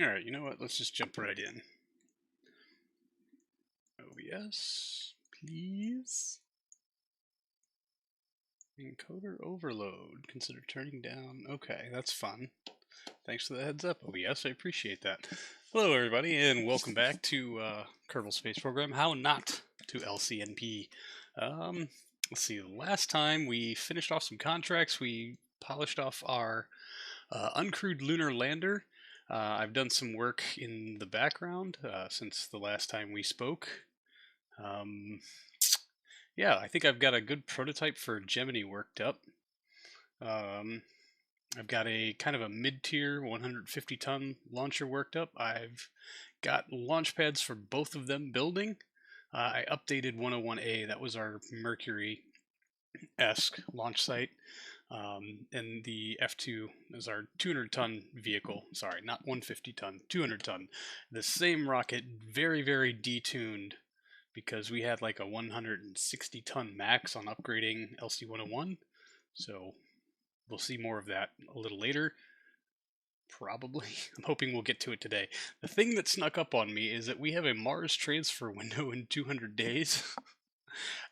Alright, you know what? Let's just jump right in. OBS, please. Encoder overload. Consider turning down. Okay, that's fun. Thanks for the heads up, OBS. I appreciate that. Hello, everybody, and welcome back to Kerbal Space Program. How not to LCnP. Let's see. Last time we finished off some contracts. We polished off our uncrewed lunar lander. I've done some work in the background since the last time we spoke. Yeah, I think I've got a good prototype for Gemini worked up. I've got a kind of a mid-tier 150-ton launcher worked up. I've got launch pads for both of them building. I updated 101A, that was our Mercury-esque launch site. And the F2 is our 200-ton vehicle. Sorry, not 150-ton, 200-ton. The same rocket, very, very detuned, because we had like a 160-ton max on upgrading LC-101. So we'll see more of that a little later. Probably. I'm hoping we'll get to it today. The thing that snuck up on me is that we have a Mars transfer window in 200 days.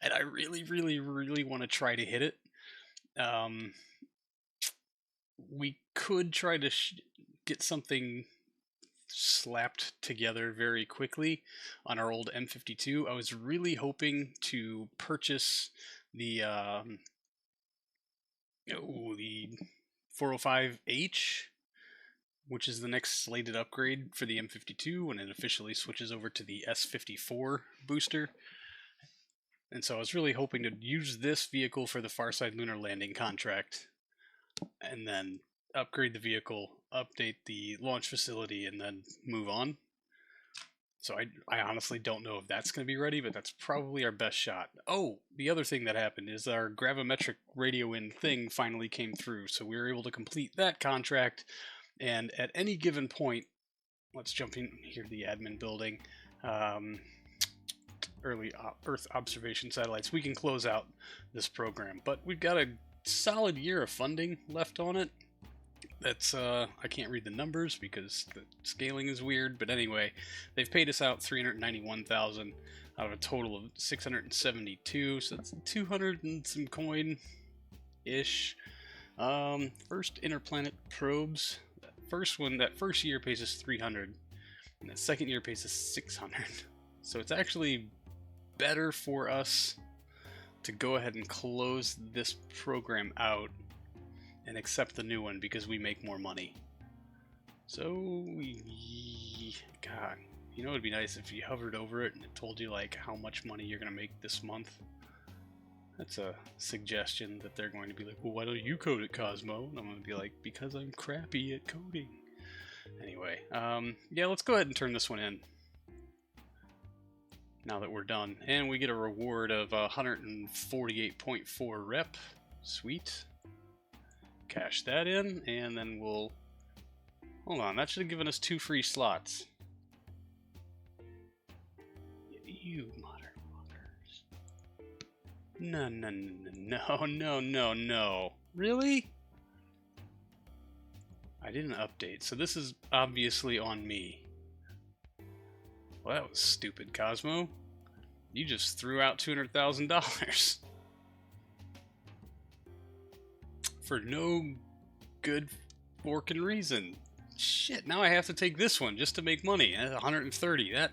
And I really, really, really want to try to hit it. We could try to get something slapped together very quickly on our old M52. I was really hoping to purchase the 405H, which is the next slated upgrade for the M52 when it officially switches over to the S54 booster. And so I was really hoping to use this vehicle for the Farside Lunar Landing contract, and then upgrade the vehicle, update the launch facility, and then move on. So I honestly don't know if that's going to be ready, but that's probably our best shot. Oh, the other thing that happened is our gravimetric radio in thing finally came through, so we were able to complete that contract, and at any given point, let's jump in here to the admin building, early Earth observation satellites, we can close out this program. But we've got a solid year of funding left on it. That's I can't read the numbers because the scaling is weird, but anyway, they've paid us out $391,000 out of a total of $672, so that's 200 and some coin ish. First interplanet probes, that first year pays us 300, and the second year pays us 600. So it's actually better for us to go ahead and close this program out and accept the new one because we make more money. So, God, you know, it'd be nice if you hovered over it and it told you like how much money you're gonna make this month. That's a suggestion that they're going to be like, well, why don't you code it, Cosmo? And I'm gonna be like, because I'm crappy at coding. Anyway, yeah, let's go ahead and turn this one in now that we're done. And we get a reward of 148.4 rep. Sweet. Cash that in, and then we'll... Hold on, that should have given us 2 free slots. You motherfuckers. No. Really? I didn't update, so this is obviously on me. Well, that was stupid, Cosmo. You just threw out $200,000. For no good forking reason. Shit, now I have to take this one just to make money. 130,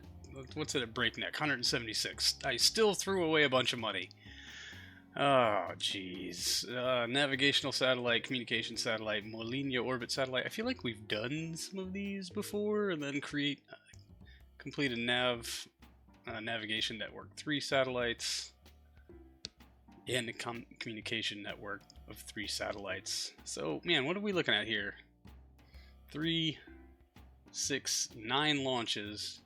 what's it at breakneck? 176. I still threw away a bunch of money. Oh, jeez. Navigational satellite, communication satellite, Molina orbit satellite. I feel like we've done some of these before, and then complete a navigation network 3 satellites, and a communication network of 3 satellites. So, man, what are we looking at here? 3, 6, 9 launches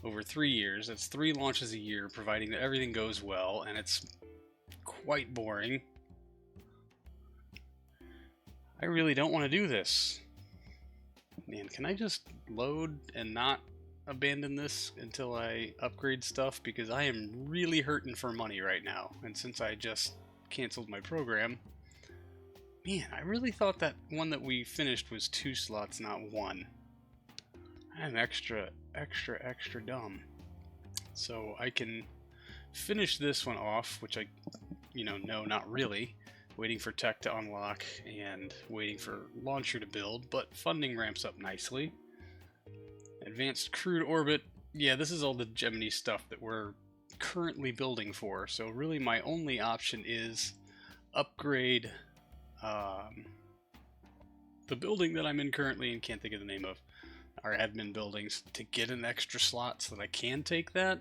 over 3 years. That's 3 launches a year, providing that everything goes well, and it's quite boring. I really don't want to do this. Man, can I just load and not abandon this until I upgrade stuff? Because I am really hurting for money right now, and since I just canceled my program, man, I really thought that one that we finished was 2 slots, not 1. I'm extra dumb. So I can finish this one off, which I, no, not really. Waiting for tech to unlock and waiting for launcher to build, but funding ramps up nicely. Advanced crewed orbit. Yeah, this is all the Gemini stuff that we're currently building for. So really my only option is upgrade the building that I'm in currently and can't think of the name of, our admin buildings, to get an extra slot so that I can take that.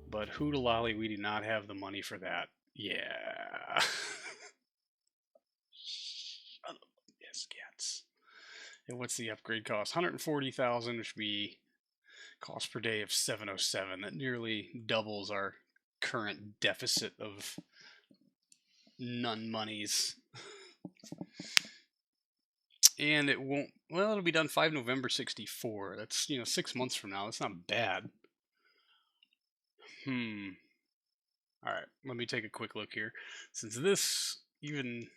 But hootalolly, we do not have the money for that. Yeah. Yes, cats. And what's the upgrade cost? 140,000, which would be cost per day of 707. That nearly doubles our current deficit of none monies. And it won't, well, it'll be done 5 November 64. That's, 6 months from now. That's not bad. Alright, let me take a quick look here. Since this even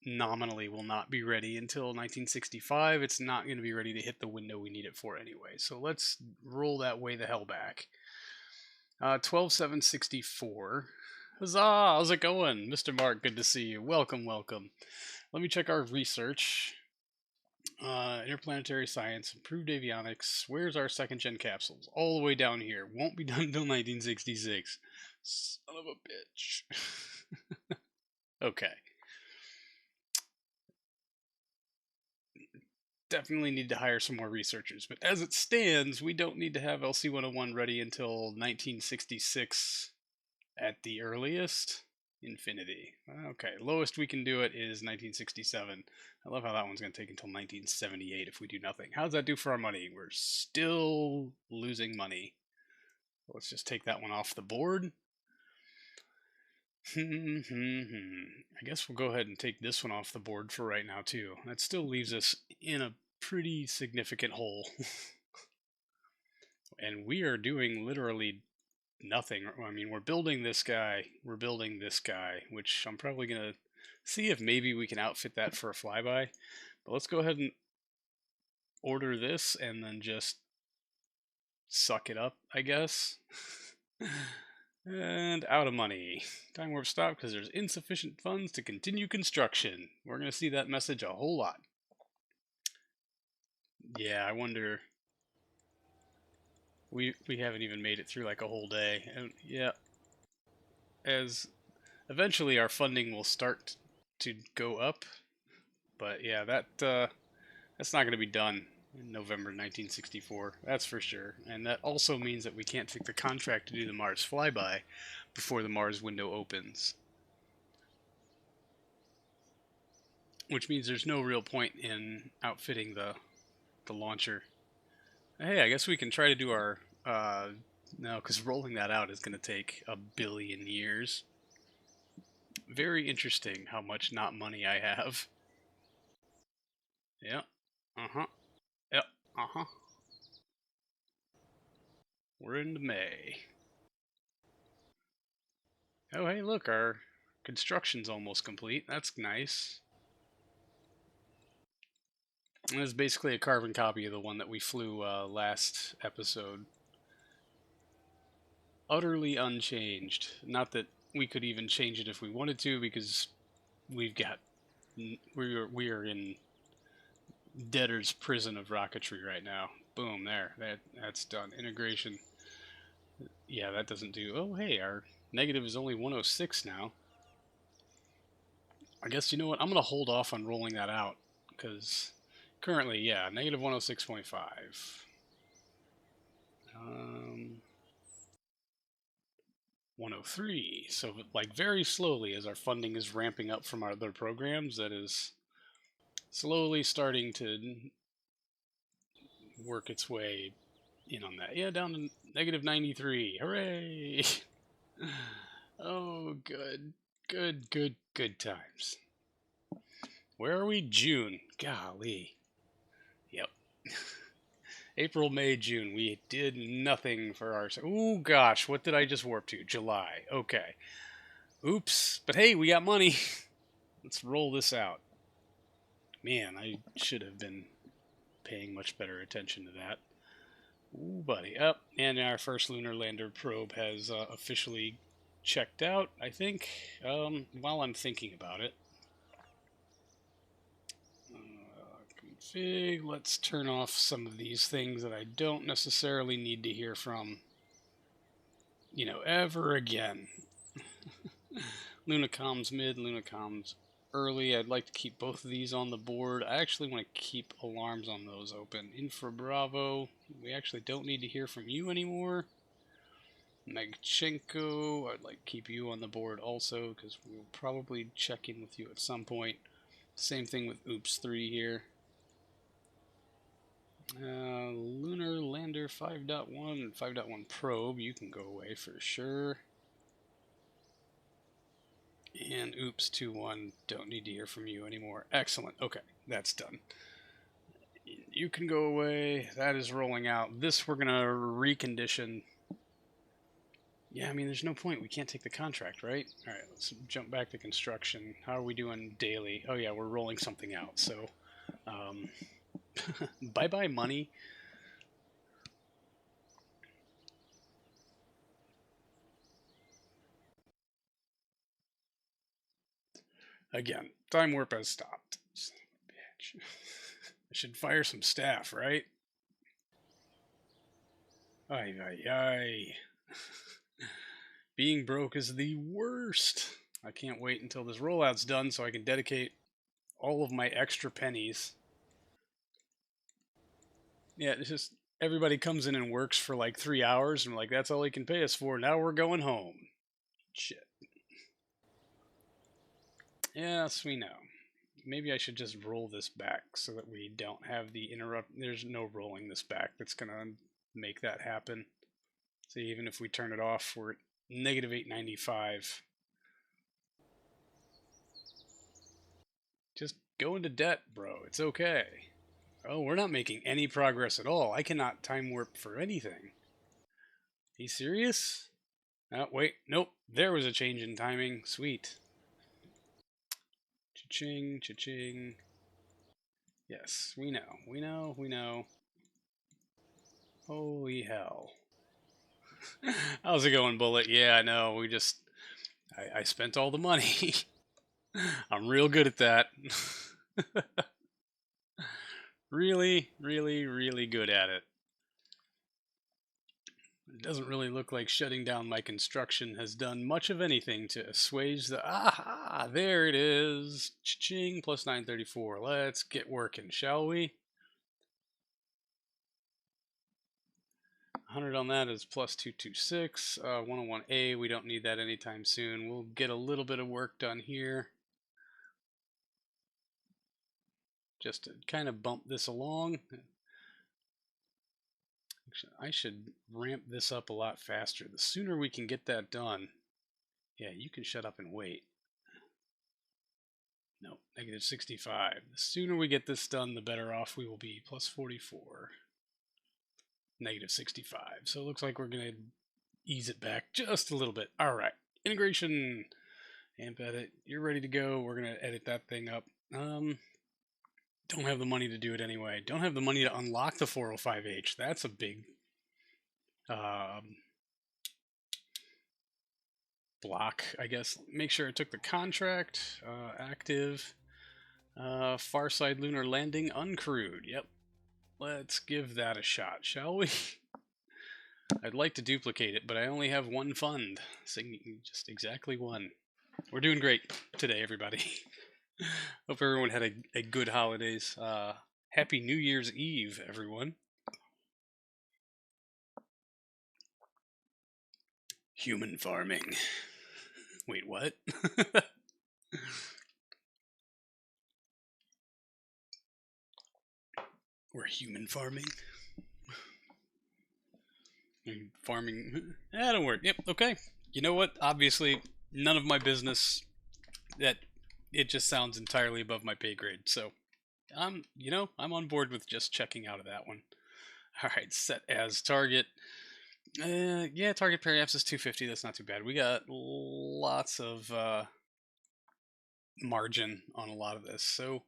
nominally will not be ready until 1965, it's not going to be ready to hit the window we need it for anyway. So let's roll that way the hell back. 12/7/64. Huzzah! How's it going? Mr. Mark, good to see you. Welcome, welcome. Let me check our research. Interplanetary science, improved avionics. Where's our second gen capsules? All the way down here. Won't be done until 1966. Son of a bitch. Okay. Definitely need to hire some more researchers, but as it stands, we don't need to have LC-101 ready until 1966 at the earliest. Infinity. Okay, lowest we can do it is 1967. I love how that one's going to take until 1978 if we do nothing. How does that do for our money? We're still losing money. Let's just take that one off the board. I guess we'll go ahead and take this one off the board for right now, too. That still leaves us in a pretty significant hole. And we are doing literally nothing. I mean, we're building this guy, which I'm probably going to see if maybe we can outfit that for a flyby. But let's go ahead and order this and then just suck it up, I guess. And out of money. Time warp stop because there's insufficient funds to continue construction. We're going to see that message a whole lot. Yeah, I wonder. We haven't even made it through like a whole day. And yeah, as eventually our funding will start to go up. But yeah, that's not going to be done in November 1964. That's for sure. And that also means that we can't take the contract to do the Mars flyby before the Mars window opens. Which means there's no real point in outfitting the launcher. Hey, I guess we can try to do our... no, because rolling that out is going to take 1 billion years. Very interesting how much not money I have. Yeah. Uh-huh. Yep. Uh-huh. We're into May. Oh, hey, look, our construction's almost complete. That's nice. And it's basically a carbon copy of the one that we flew last episode. Utterly unchanged. Not that we could even change it if we wanted to, because we are in debtor's prison of rocketry right now. Boom, there. That's done. Integration. Yeah, that doesn't do... Oh, hey, our negative is only 106 now. I guess, you know what? I'm going to hold off on rolling that out, because currently, yeah, negative 106.5. 103. So, like, very slowly, as our funding is ramping up from our other programs, that is slowly starting to work its way in on that. Yeah, down to negative 93. Hooray! Oh, good. Good times. Where are we? June. Golly. Yep. April, May, June. We did nothing for our... Ooh, gosh. What did I just warp to? July. Okay. Oops. But hey, we got money. Let's roll this out. Man, I should have been paying much better attention to that. Ooh, buddy. Up. And our first lunar lander probe has officially checked out, I think, while I'm thinking about it. Config. Let's turn off some of these things that I don't necessarily need to hear from, ever again. Lunacomms mid, Lunacomms early. I'd like to keep both of these on the board. I actually want to keep alarms on those open. Infra Bravo, we actually don't need to hear from you anymore. Megchenko, I'd like to keep you on the board also, because we'll probably check in with you at some point. Same thing with Oops 3 here. Lunar Lander 5.1 and 5.1 Probe, you can go away for sure. And Oops 2.1, don't need to hear from you anymore. Excellent. Okay, that's done. You can go away. That is rolling out. This we're going to recondition. Yeah, I mean, there's no point. We can't take the contract, right? All right, let's jump back to construction. How are we doing daily? Oh, yeah, we're rolling something out. So, bye-bye money. Again, time warp has stopped. Son of a bitch. I should fire some staff, right? Ay, ay, ay. Being broke is the worst. I can't wait until this rollout's done so I can dedicate all of my extra pennies. Yeah, it's just everybody comes in and works for like 3 hours and we're like, that's all he can pay us for. Now we're going home. Shit. Yes, we know. Maybe I should just roll this back so that we don't have the interrupt. There's no rolling this back that's going to make that happen. So even if we turn it off, we're at negative 895. Just go into debt, bro. It's okay. Oh, we're not making any progress at all. I cannot time warp for anything. Are you serious? Oh, wait. Nope. There was a change in timing. Sweet. Cha-ching, cha-ching. Yes, we know. We know. We know. Holy hell. How's it going, Bullet? Yeah, I know. We just... I spent all the money. I'm real good at that. Really, really, really good at it. It doesn't really look like shutting down my construction has done much of anything to assuage the... Aha! There it is! Cha-ching, plus 934. Let's get working, shall we? 100 on that is plus 226. 101A, we don't need that anytime soon. We'll get a little bit of work done here, just to kind of bump this along. I should ramp this up a lot faster. The sooner we can get that done... Yeah, you can shut up and wait. No, negative 65. The sooner we get this done, the better off we will be. Plus 44. Negative 65. So it looks like we're going to ease it back just a little bit. All right. Integration. Amp edit. You're ready to go. We're going to edit that thing up. Don't have the money to do it anyway. Don't have the money to unlock the 405H. That's a big block, I guess. Make sure I took the contract. Active. Farside Lunar Landing uncrewed. Yep. Let's give that a shot, shall we? I'd like to duplicate it, but I only have one fund. Just exactly one. We're doing great today, everybody. Hope everyone had a good holidays. Happy New Year's Eve, everyone. Human farming. Wait, what? We're human farming? Farming... don't worry. Yep, okay. You know what? Obviously, none of my business. That it just sounds entirely above my pay grade. So, I'm on board with just checking out of that one. All right, set as target. Yeah, target periapse is 250. That's not too bad. We got lots of margin on a lot of this. So,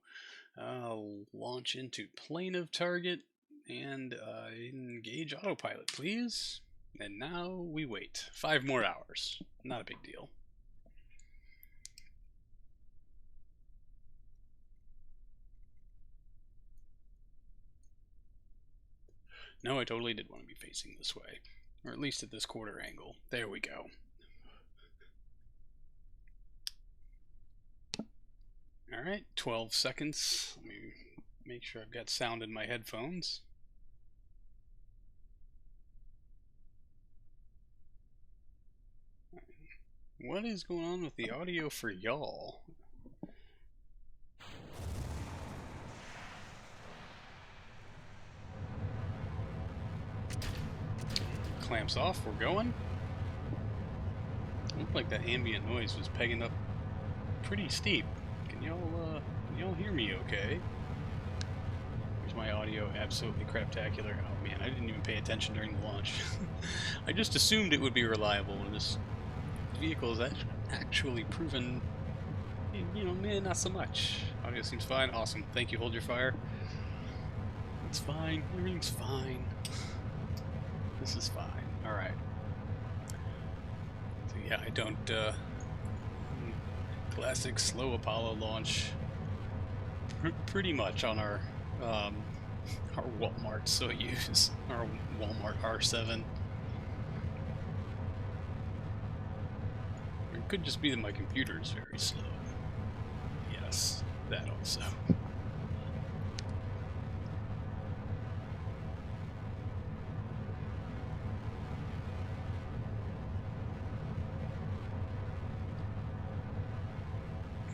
Launch into plane of target and engage autopilot, please. And now we wait 5 more hours. Not a big deal. No, I totally did want to be facing this way, or at least at this quarter angle. There we go. Alright, 12 seconds. Let me make sure I've got sound in my headphones. What is going on with the audio for y'all? Clamps off, we're going. Looked like that ambient noise was pegging up pretty steep. Can y'all hear me okay? Here's my audio, absolutely craptacular. Oh man, I didn't even pay attention during the launch. I just assumed it would be reliable when this vehicle is actually proven, you know, man, not so much. Audio seems fine, awesome. Thank you, hold your fire. It's fine, everything's fine. This is fine, alright. So yeah, I don't, classic slow Apollo launch, pretty much on our Walmart Soyuz, our Walmart R7. It could just be that my computer is very slow. Yes, that also.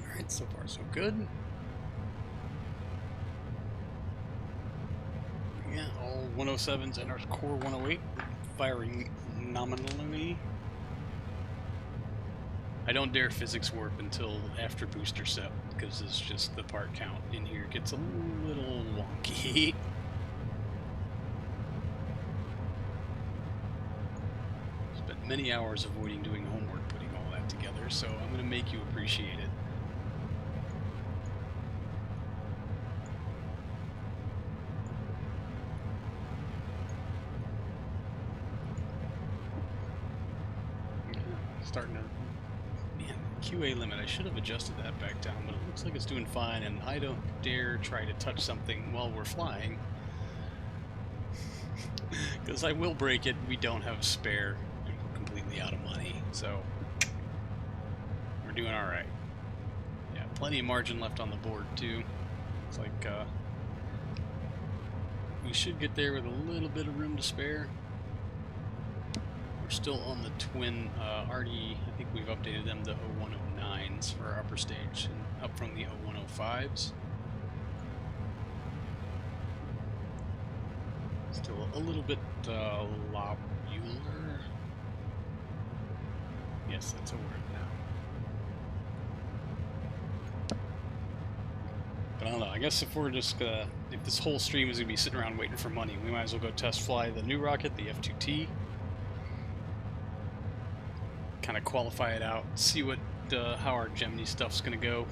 Alright, so far so good. Yeah, all 107s and our core 108 firing nominally. I don't dare physics warp until after booster set, because it's just the part count in here gets a little wonky. Spent many hours avoiding doing homework putting all that together, so I'm going to make you appreciate it. Starting to... Man, QA limit, I should have adjusted that back down, but it looks like it's doing fine, and I don't dare try to touch something while we're flying. Because I will break it, we don't have a spare, and we're completely out of money, so we're doing alright. Yeah, plenty of margin left on the board, too. Looks like we should get there with a little bit of room to spare. We're still on the twin, already, I think we've updated them to 0109s for our upper stage, and up from the 0105s. Still a little bit lobular. Yes, that's a word now. But I don't know, I guess if we're just if this whole stream is going to be sitting around waiting for money, we might as well go test fly the new rocket, the F2T. Kind of qualify it out, see what how our Gemini stuff's gonna go,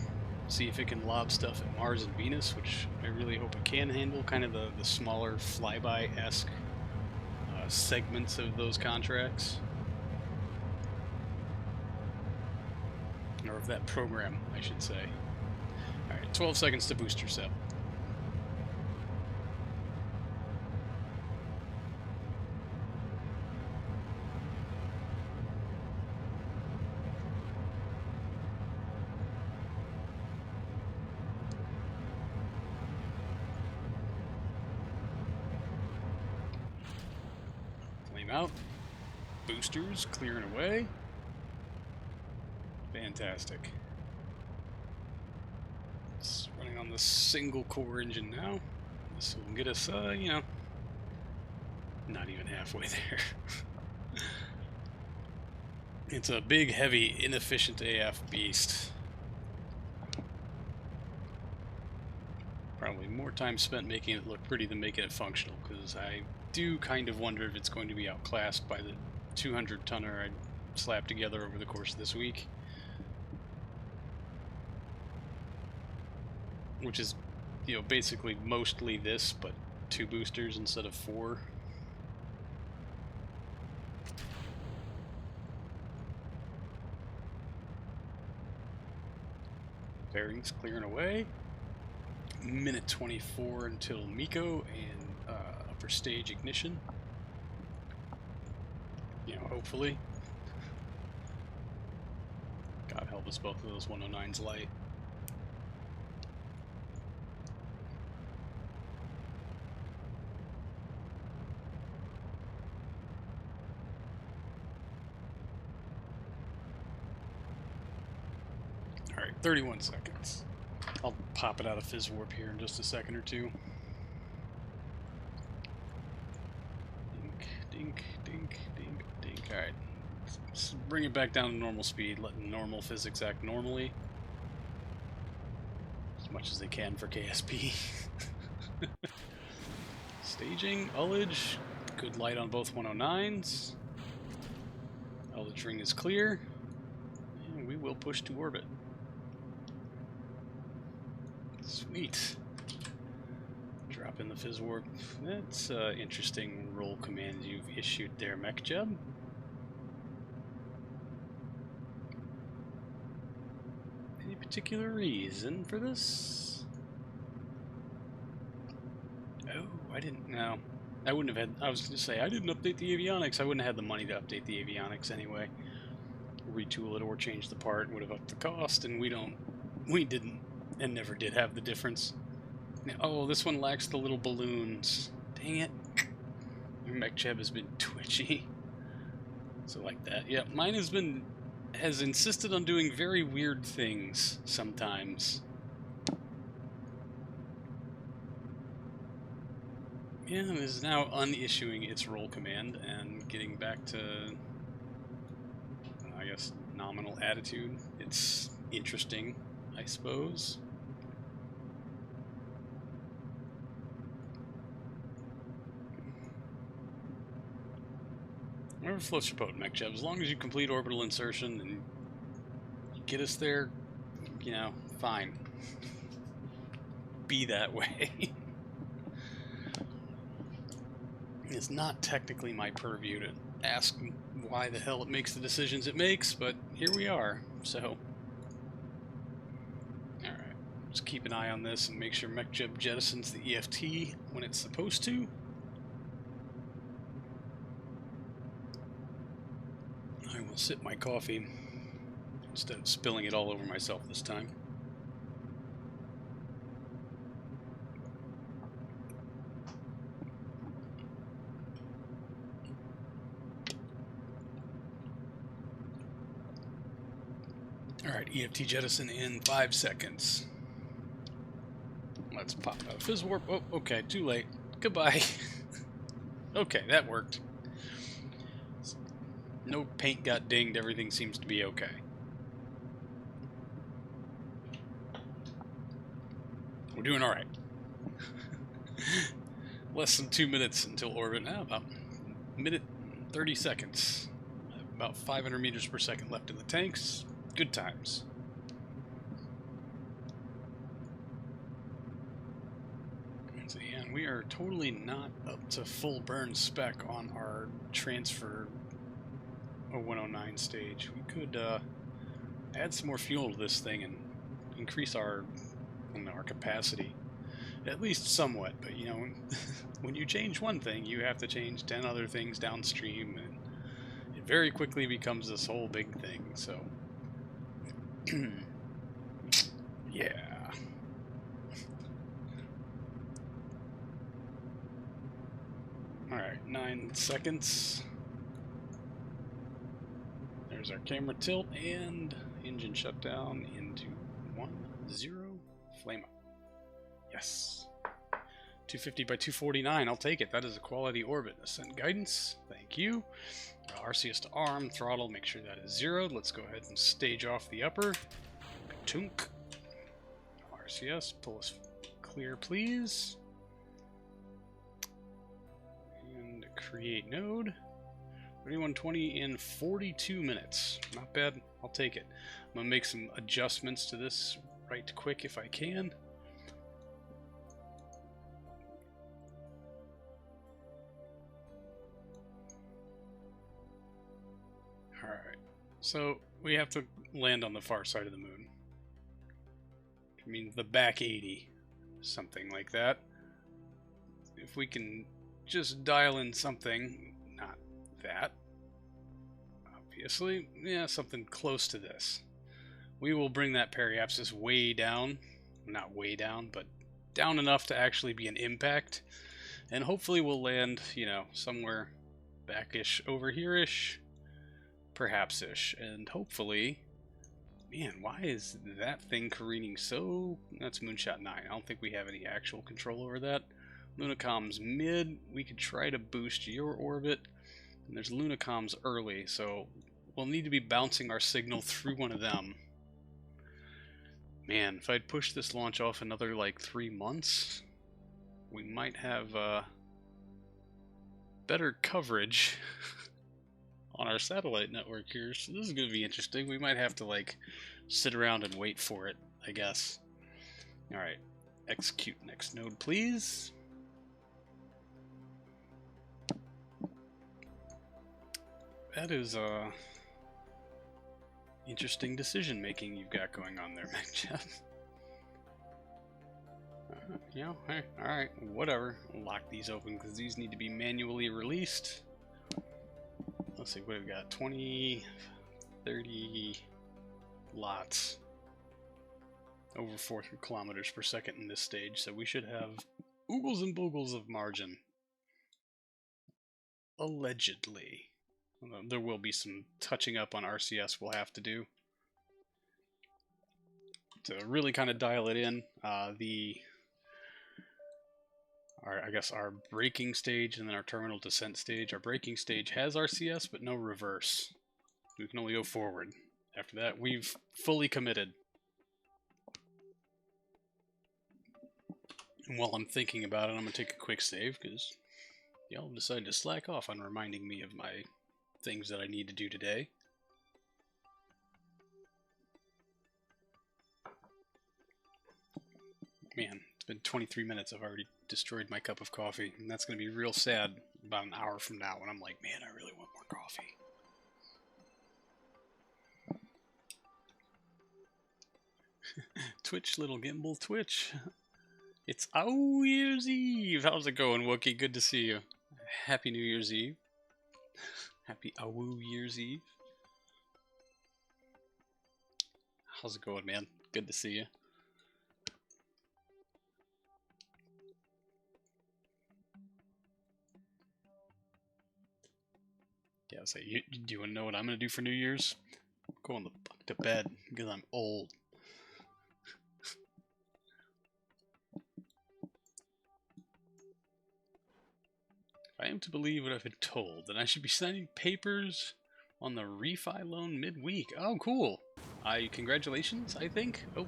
see if it can lob stuff at Mars and Venus, which I really hope it can handle, kind of the smaller flyby-esque segments of those contracts, or of that program, I should say. Alright, 12 seconds to booster set. Out. Boosters clearing away. Fantastic. It's running on the single core engine now. This will get us, you know, not even halfway there. It's a big, heavy, inefficient AF beast. Probably more time spent making it look pretty than making it functional, because I do kind of wonder if it's going to be outclassed by the 200-tonner I slapped together over the course of this week. Which is you know, basically mostly this, but 2 boosters instead of 4. Bearings clearing away. Minute 24 until Miko and upper stage ignition. You know, hopefully. God help us, both of those 109s light. Alright, 31 seconds. I'll pop it out of Fizz Warp here in just a second or two. Dink, dink, dink, dink, dink. Alright, let's bring it back down to normal speed, letting normal physics act normally. As much as they can for KSP. Staging, ullage, good light on both 109s. Ullage ring is clear, and we will push to orbit. Sweet. Drop in the Fizz Warp. That's interesting roll command you've issued there, MechJeb. Any particular reason for this? Oh, I didn't know. I wouldn't have had. I was going to say, I didn't update the avionics. I wouldn't have had the money to update the avionics anyway. Retool it or change the part would have upped the cost, and we didn't, and never did have the difference. Oh, this one lacks the little balloons. Dang it. Your MechJeb has been twitchy. So like that. Yeah, mine has insisted on doing very weird things sometimes. Yeah, it is now unissuing its roll command and getting back to, I guess, nominal attitude. It's interesting, I suppose. Whatever floats your boat, MechJeb. As long as you complete orbital insertion and get us there, you know, fine. Be that way. It's not technically my purview to ask why the hell it makes the decisions it makes, but here we are, so. Alright, just keep an eye on this and make sure MechJeb jettisons the EFT when it's supposed to. I will sip my coffee instead of spilling it all over myself this time. Alright, EFT jettison in 5 seconds. Let's pop out Fizz Warp. Oh, okay, too late. Goodbye. Okay, that worked. No paint got dinged, everything seems to be okay. We're doing alright. Less than 2 minutes until orbit. Now about a minute 30 seconds. About 500 meters per second left in the tanks. Good times. So yeah, and we are totally not up to full burn spec on our transfer 109 stage. We could add some more fuel to this thing and increase our, I don't know, our capacity. At least somewhat, but you know, when you change one thing, you have to change 10 other things downstream, and it very quickly becomes this whole big thing, so. Yeah. Alright, 9 seconds. There's our camera tilt and engine shutdown into 1, 0, flame up. Yes. 250 by 249, I'll take it. That is a quality orbit. Ascent guidance, thank you. RCS to arm, throttle, make sure that is zeroed. Let's go ahead and stage off the upper. Tunk. RCS, pull us clear, please. And create node. 3120 in 42 minutes. Not bad. I'll take it. I'm going to make some adjustments to this right quick if I can. So we have to land on the far side of the moon. I mean, the back 80, something like that. If we can just dial in something, not that, obviously, yeah, something close to this. We will bring that periapsis way down, not way down, but down enough to actually be an impact, and hopefully we'll land, you know, somewhere backish over here-ish, perhaps-ish, and hopefully, man, why is that thing careening so? That's Moonshot 9. I don't think we have any actual control over that. Lunacom's mid, we could try to boost your orbit, and there's Lunacom's early, so we'll need to be bouncing our signal through one of them. Man, if I'd push this launch off another like 3 months, we might have better coverage on our satellite network here, so this is going to be interesting. We might have to like sit around and wait for it, I guess. Alright, execute next node, please. That is interesting decision making you've got going on there, MacJeff. You know, hey, alright, whatever. Lock these open because these need to be manually released. Let's see, what have we got? 20, 30 lots. Over 4 kilometers per second in this stage, so we should have oogles and boogles of margin. Allegedly. There will be some touching up on RCS we'll have to do to really kind of dial it in. I guess our braking stage and then our terminal descent stage. Our braking stage has RCS, but no reverse. We can only go forward. After that, we've fully committed. And while I'm thinking about it, I'm going to take a quick save, because y'all decided to slack off on reminding me of my things that I need to do today. Man, it's been 23 minutes. I've already destroyed my cup of coffee, and that's going to be real sad about an hour from now when I'm like, man, I really want more coffee. Twitch, little gimbal, Twitch. It's New Year's Eve. How's it going, Wookie? Good to see you. Happy New Year's Eve. Happy New Year's Eve. How's it going, man? Good to see you. Yeah, so do you want to know what I'm going to do for New Year's? I'm going the fuck to bed because I'm old. I am to believe what I've been told, that I should be signing papers on the refi loan midweek. Oh, cool. Congratulations, I think. Oh,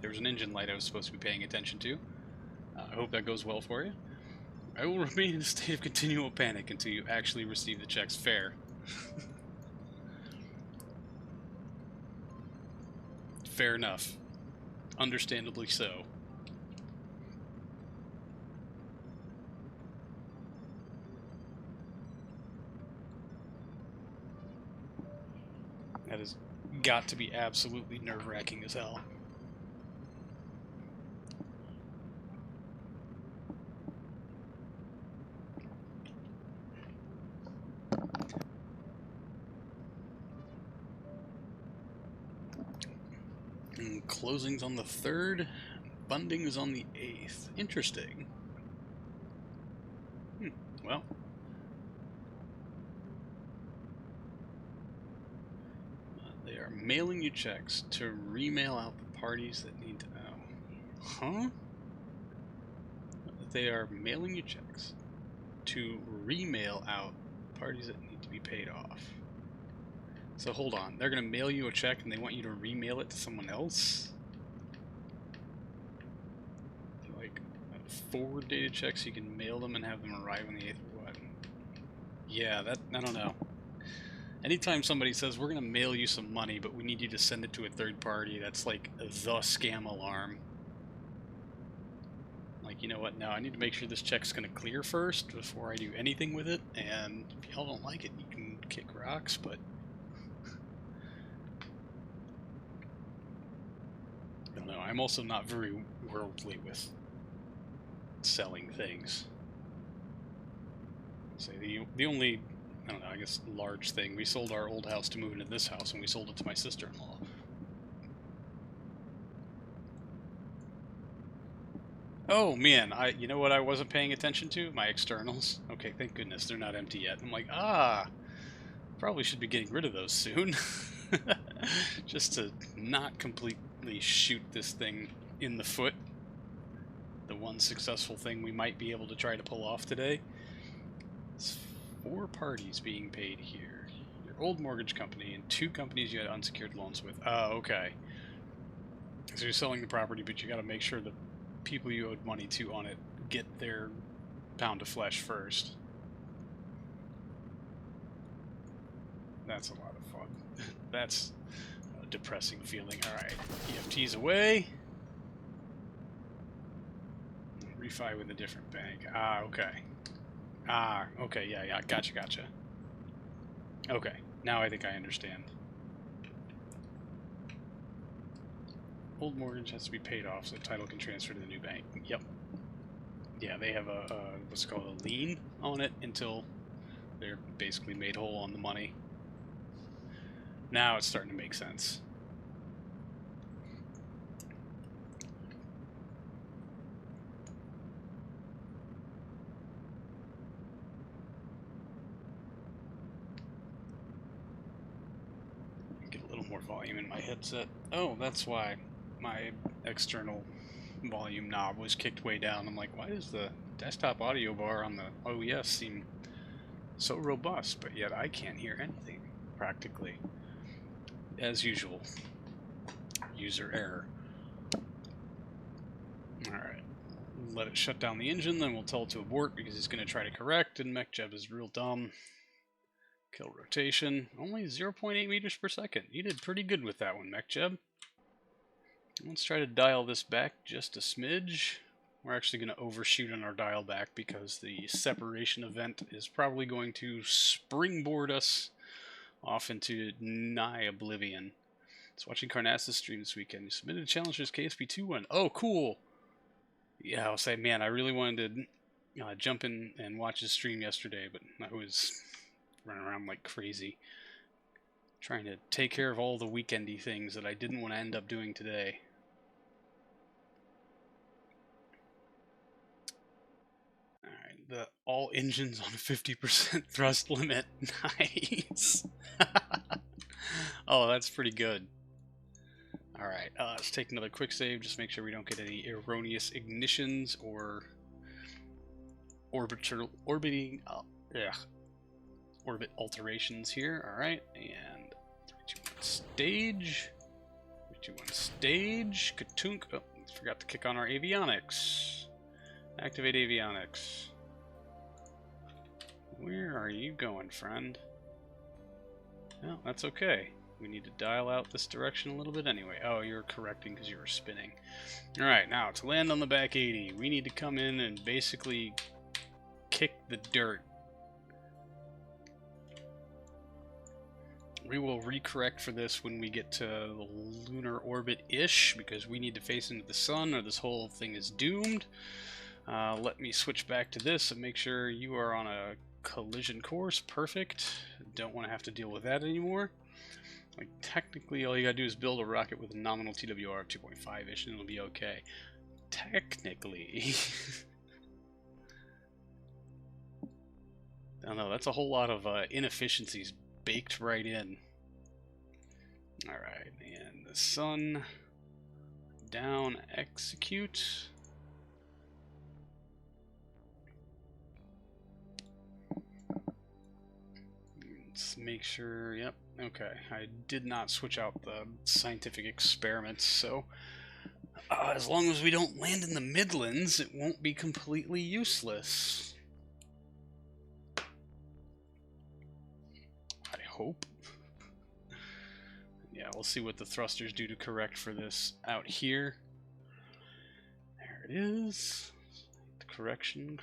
there was an engine light I was supposed to be paying attention to. I hope that goes well for you. I will remain in a state of continual panic until you actually receive the checks fair. Fair enough. Understandably so. That has got to be absolutely nerve-wracking as hell. And closing's on the 3rd, funding is on the 8th. Interesting. Well. They are mailing you checks to remail out the parties that need to know. Huh? They are mailing you checks to remail out parties that need to be paid off. So hold on, they're going to mail you a check and they want you to remail it to someone else? Like, forward dated checks, you can mail them and have them arrive on the 8th or what? Yeah, I don't know. Anytime somebody says, we're going to mail you some money, but we need you to send it to a third party, that's like the scam alarm. Like, you know what, now I need to make sure this check's going to clear first before I do anything with it, and if y'all don't like it, you can kick rocks, but don't know. I'm also not very worldly with selling things. Say the only, I don't know, I guess large thing, we sold our old house to move into this house, and we sold it to my sister-in-law. Oh man, you know what I wasn't paying attention to? My externals. Okay, thank goodness they're not empty yet. I'm like, probably should be getting rid of those soon. Just to not completely shoot this thing in the foot. The one successful thing we might be able to try to pull off today. It's 4 parties being paid here. Your old mortgage company and 2 companies you had unsecured loans with. Oh, okay. So you're selling the property, but you got to make sure the people you owed money to on it get their pound of flesh first. That's a lot of fun. That's a depressing feeling. Alright, EFT's away. Refi with a different bank. Okay. Okay, yeah, gotcha. Okay, now I think I understand. Old mortgage has to be paid off so the title can transfer to the new bank. Yep. Yeah, they have a what's called a lien on it until they're basically made whole on the money. Now it's starting to make sense. Get a little more volume in my headset. Oh, that's why my external volume knob was kicked way down. I'm like, why does the desktop audio bar on the OES seem so robust, but yet I can't hear anything, practically. As usual, user error. Alright, let it shut down the engine, then we'll tell it to abort because it's going to try to correct, and MechJeb is real dumb. Kill rotation, only 0.8 meters per second. You did pretty good with that one, MechJeb. Let's try to dial this back just a smidge. We're actually going to overshoot on our dial back because the separation event is probably going to springboard us off into nigh oblivion. It's watching Carnassus stream this weekend. You submitted a challenge for his KSP2 one. Oh, cool. Yeah, I'll say, man, I really wanted to jump in and watch his stream yesterday, but I was running around like crazy, trying to take care of all the weekendy things that I didn't want to end up doing today. Alright, the all engines on 50% thrust limit. Nice. Oh, that's pretty good. Alright, let's take another quick save, just make sure we don't get any erroneous ignitions or orbit alterations here. Alright, and 3, 2, 1, stage. 3, 2, 1, stage. Katunk. Oh, forgot to kick on our avionics. Activate avionics. Where are you going, friend? Well, that's okay. We need to dial out this direction a little bit anyway. Oh, you're correcting because you were spinning. Alright, now to land on the back 80, we need to come in and basically kick the dirt. We will recorrect for this when we get to the lunar orbit-ish, because we need to face into the sun or this whole thing is doomed. Let me switch back to this and make sure you are on a collision course. Perfect. Don't want to have to deal with that anymore. Like, technically, all you gotta do is build a rocket with a nominal TWR of 2.5-ish and it'll be okay. Technically. I don't know, that's a whole lot of inefficiencies baked right in. Alright, and the sun down, execute. Let's make sure, yep, okay. I did not switch out the scientific experiments, so as long as we don't land in the Midlands, it won't be completely useless. I hope. Yeah, we'll see what the thrusters do to correct for this out here. There it is. Correction.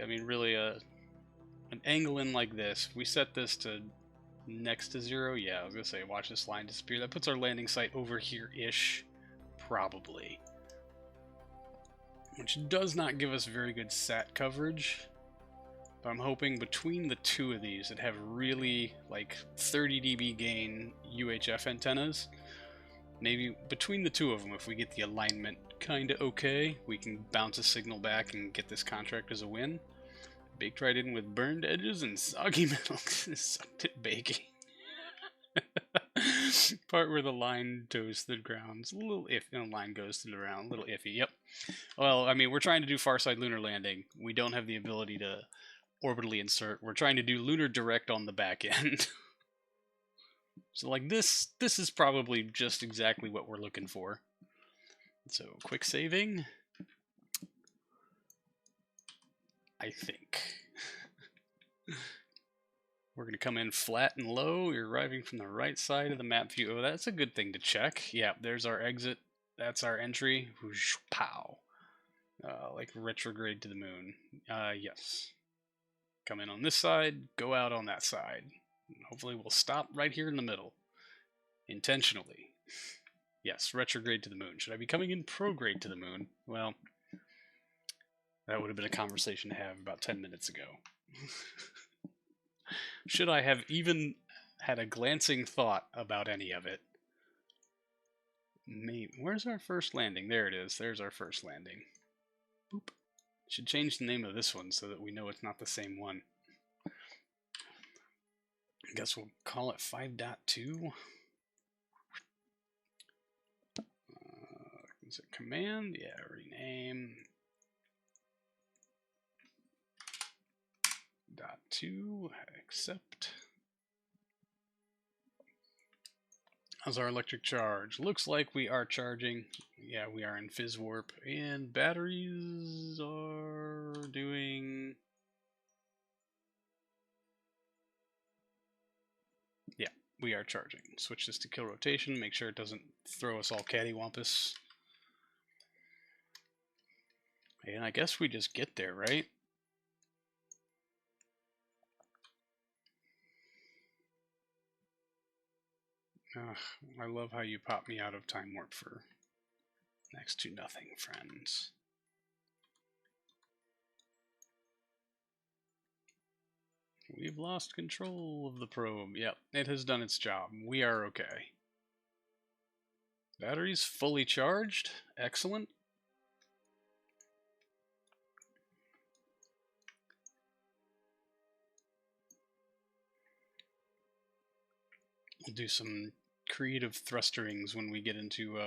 I mean, really, an angle in like this. If we set this to next to 0, yeah, I was gonna say, watch this line disappear. That puts our landing site over here-ish. probably. Which does not give us very good sat coverage. But I'm hoping between the two of these that have really, like, 30 dB gain UHF antennas, maybe between the two of them, if we get the alignment kinda okay, we can bounce a signal back and get this contract as a win. Baked right in with burned edges and soggy metal. Sucked at baking. Part where the line goes to the ground. It's a little iffy. The line goes to the ground. A little iffy. Yep. Well, I mean, we're trying to do Farside Lunar Landing. We don't have the ability to orbitally insert. We're trying to do Lunar Direct on the back end. So, like, this is probably just exactly what we're looking for. So, quick saving. I think. We're going to come in flat and low. You're arriving from the right side of the map view. Oh, that's a good thing to check. Yeah, there's our exit. That's our entry. Whoosh, pow. Like retrograde to the moon. Yes. Come in on this side, go out on that side. Hopefully we'll stop right here in the middle. Intentionally. Yes, retrograde to the moon. Should I be coming in prograde to the moon? Well, that would have been a conversation to have about 10 minutes ago. Should I have even had a glancing thought about any of it? Maybe. Where's our first landing? There it is. There's our first landing. Boop. Should change the name of this one so that we know it's not the same one. I guess we'll call it 5.2. Is it command? Yeah, rename. .2, accept. How's our electric charge? Looks like we are charging. Yeah, we are in fizz warp. And batteries are doing... Yeah, we are charging. Switch this to kill rotation. Make sure it doesn't throw us all cattywampus. And I guess we just get there, right? Ugh, I love how you pop me out of time warp for next to nothing, friends. We've lost control of the probe. Yep, it has done its job. We are okay. Batteries fully charged. Excellent. We'll do some creative thrusterings when we get into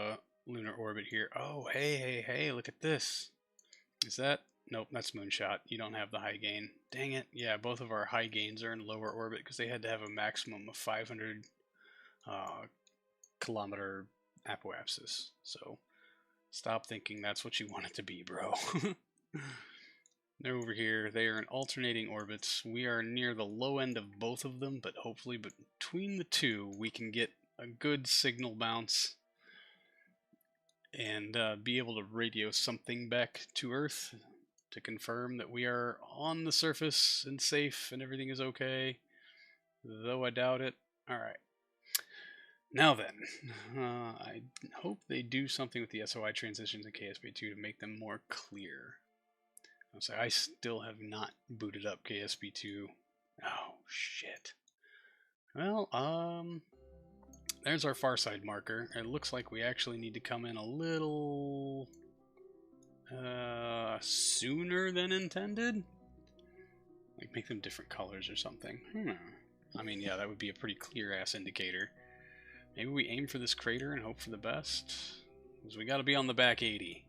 lunar orbit here. Oh, hey, look at this. Is that... Nope, that's Moonshot. You don't have the high gain. Dang it. Yeah, both of our high gains are in lower orbit because they had to have a maximum of 500 kilometer apoapsis. So stop thinking that's what you want it to be, bro. They're over here. They are in alternating orbits. We are near the low end of both of them, but hopefully between the two we can get a good signal bounce and be able to radio something back to Earth to confirm that we are on the surface and safe and everything is okay, though I doubt it. Alright. Now then, I hope they do something with the SOI transitions in KSP2 to make them more clear. I still have not booted up KSP2. Oh, shit. Well, there's our far side marker. It looks like we actually need to come in a little... sooner than intended? Like, make them different colors or something. I mean, yeah, that would be a pretty clear-ass indicator. Maybe we aim for this crater and hope for the best? Because we gotta be on the back 80.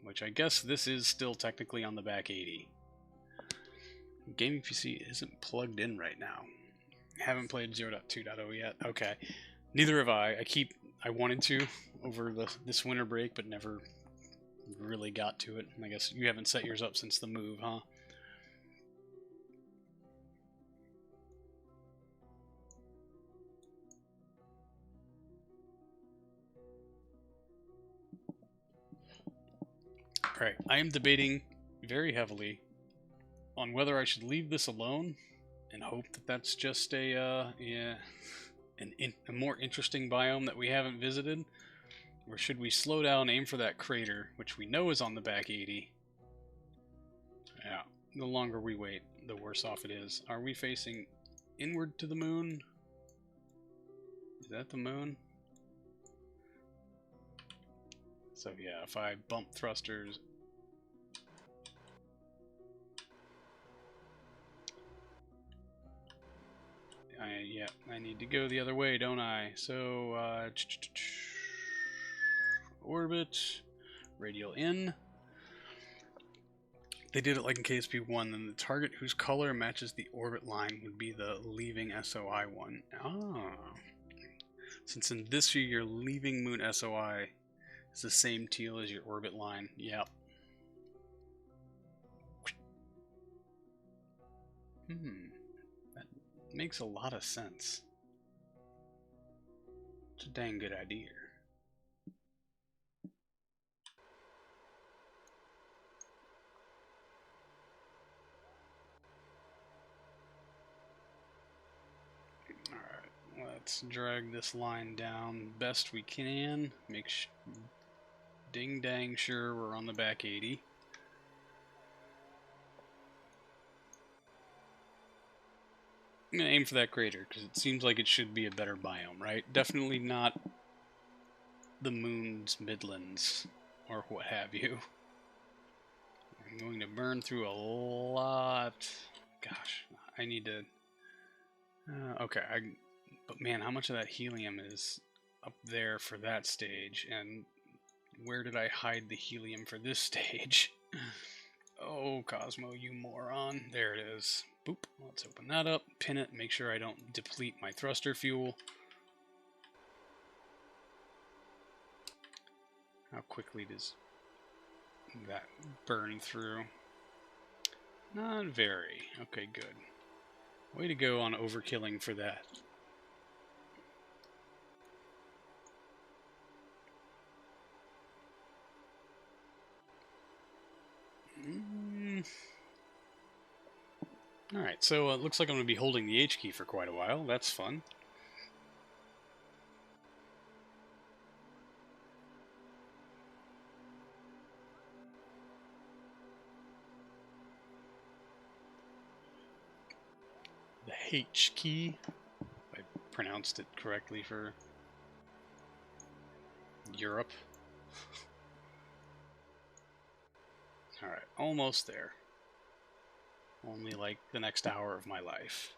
Which I guess this is still technically on the back 80. Gaming PC isn't plugged in right now. Haven't played 0.2.0 yet. Okay. Neither have I. I wanted to over this winter break, but never really got to it. I guess you haven't set yours up since the move, huh? Alright, I am debating very heavily on whether I should leave this alone and hope that that's just a more interesting biome that we haven't visited, Or should we slow down, aim for that crater, which we know is on the back 80? Yeah, the longer we wait, the worse off it is. Are we facing inward to the moon? Is that the moon? So yeah, if I bump thrusters... I need to go the other way, don't I? So, orbit, radial in. They did it like in KSP1, then the target whose color matches the orbit line would be the leaving SOI one. Ah. Since in this view your leaving moon SOI is the same teal as your orbit line. Yep. That makes a lot of sense. It's a dang good idea. Alright, let's drag this line down best we can. Make ding dang sure we're on the back 80. I'm going to aim for that crater, because it seems like it should be a better biome, right? Definitely not the moon's midlands, or what have you. I'm going to burn through a lot. Gosh, I need to... okay, but man, how much of that helium is up there for that stage, and where did I hide the helium for this stage? Oh, Cosmo, you moron. There it is. Boop. Let's open that up, pin it, make sure I don't deplete my thruster fuel. How quickly does that burn through? Not very. Okay, good. Way to go on overkilling for that. Alright, so it looks like I'm going to be holding the H key for quite a while. That's fun. The H key. I pronounced it correctly for Europe. Alright, almost there. Only like the next hour of my life.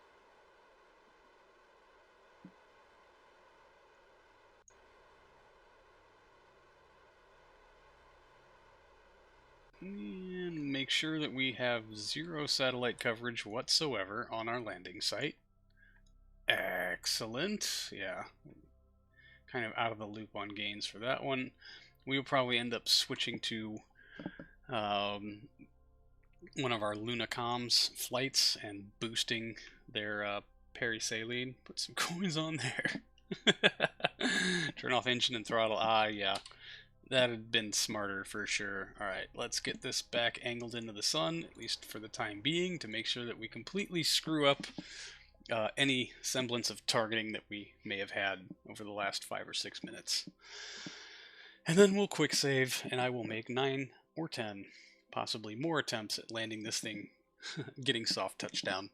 And make sure that we have 0 satellite coverage whatsoever on our landing site. Excellent. Yeah. Kind of out of the loop on gains for that one. We'll probably end up switching to one of our Lunacom's flights and boosting their perisaline. Put some coins on there. Turn off engine and throttle. Ah, yeah. That had been smarter for sure. Alright, let's get this back angled into the sun, at least for the time being, to make sure that we completely screw up any semblance of targeting that we may have had over the last 5 or 6 minutes. And then we'll quick save, and I will make 9 or 10, possibly more attempts at landing this thing, getting soft touchdown.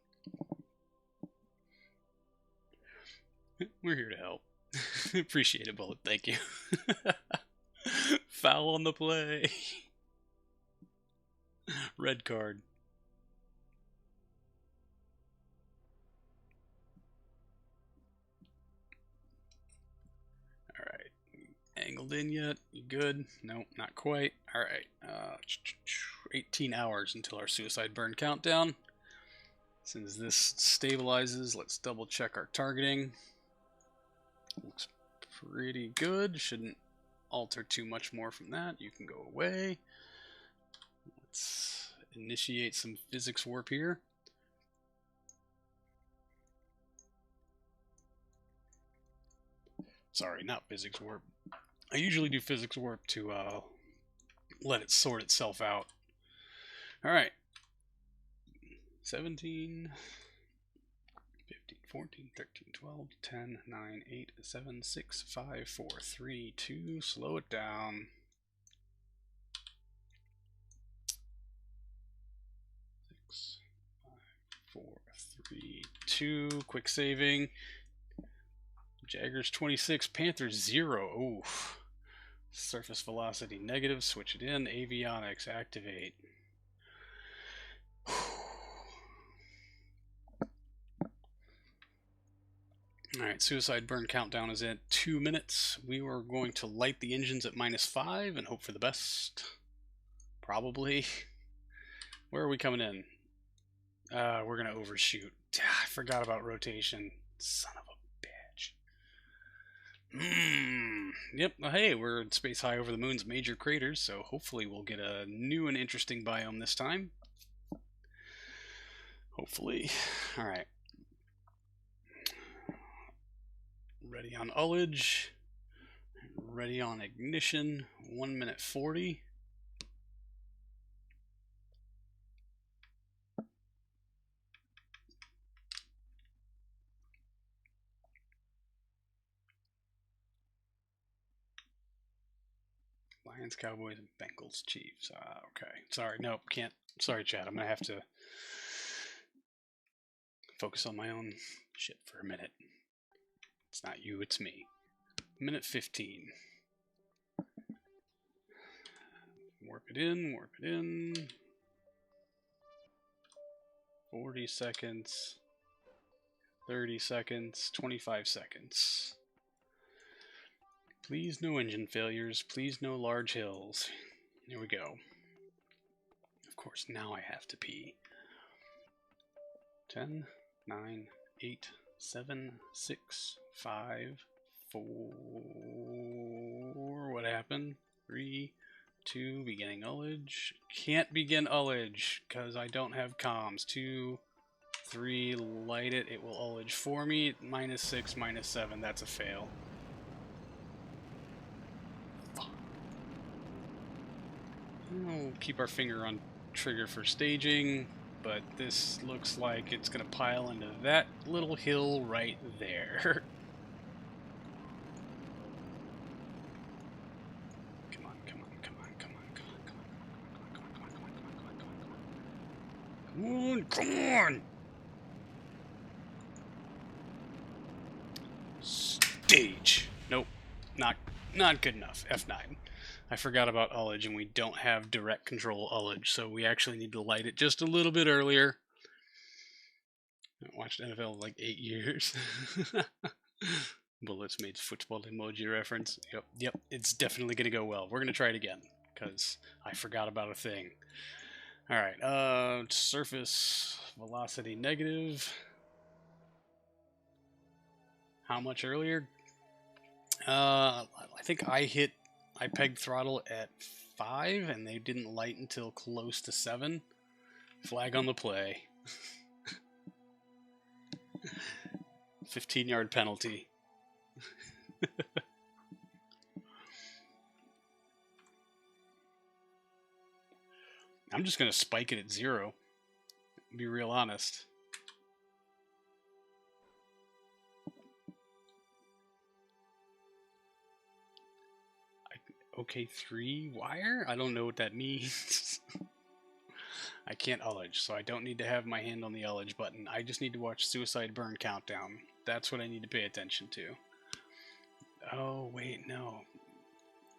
We're here to help. Appreciate it, Bullet. Thank you. Foul on the play. Red card. Alright. Angled in yet? You good? Nope, not quite. Alright. 18 hours until our suicide burn countdown. Since this stabilizes, let's double check our targeting. Looks pretty good. Shouldn't alter too much more from that. You can go away. Let's initiate some physics warp here. Sorry, not physics warp. I usually do physics warp to let it sort itself out. Alright. 17, 15, 14, 13, 12, 10, 9, 8, 7, 6, 5, 4, 3, 2. Slow it down. 6, 5, 4, 3, 2. Quick saving. Jaggers 26, Panthers 0. Ooh. Surface velocity negative. Switch it in. Avionics activate. Alright, suicide burn countdown is at 2 minutes. We were going to light the engines at -5 and hope for the best. Probably. Where are we coming in? We're going to overshoot. I forgot about rotation. Son of a bitch. Yep, hey, we're in space high over the moon's major craters, so hopefully we'll get a new and interesting biome this time. Hopefully. Alright. Ready on ullage. Ready on ignition. 1 minute 40. Lions, Cowboys, and Bengals, Chiefs. Okay. Sorry, nope, can't. Sorry, chat. I'm going to have to focus on my own shit for a minute. It's not you, it's me. Minute 15. Warp it in, warp it in. 40 seconds. 30 seconds. 25 seconds. Please no engine failures. Please no large hills. Here we go. Of course, now I have to pee. 10, 9, 8, 7, 6, 5, 4. What happened? 3, 2, beginning ullage. Can't begin ullage because I don't have comms. 2, 3, light it. It will ullage for me. -6, -7. That's a fail. We'll keep our finger on trigger for staging, but this looks like it's going to pile into that little hill right there. Come on, come on, come on, come on, come on, come on, come on, come on, come on, come on, come on, come on, come on, come on! Stage. Nope, not good enough. F9. I forgot about ullage, and we don't have direct control ullage, so we actually need to light it just a little bit earlier. I haven't watched NFL in like 8 years. Bullets made football emoji reference. Yep, it's definitely going to go well. We're going to try it again, because I forgot about a thing. Alright, surface velocity negative. How much earlier? I think I pegged throttle at 5, and they didn't light until close to 7. Flag on the play. 15-yard penalty. I'm just going to spike it at 0. Be real honest. Okay, 3 wire? I don't know what that means. I can't ullage, so I don't need to have my hand on the ullage button. I just need to watch suicide burn countdown. That's what I need to pay attention to. Oh, wait, no.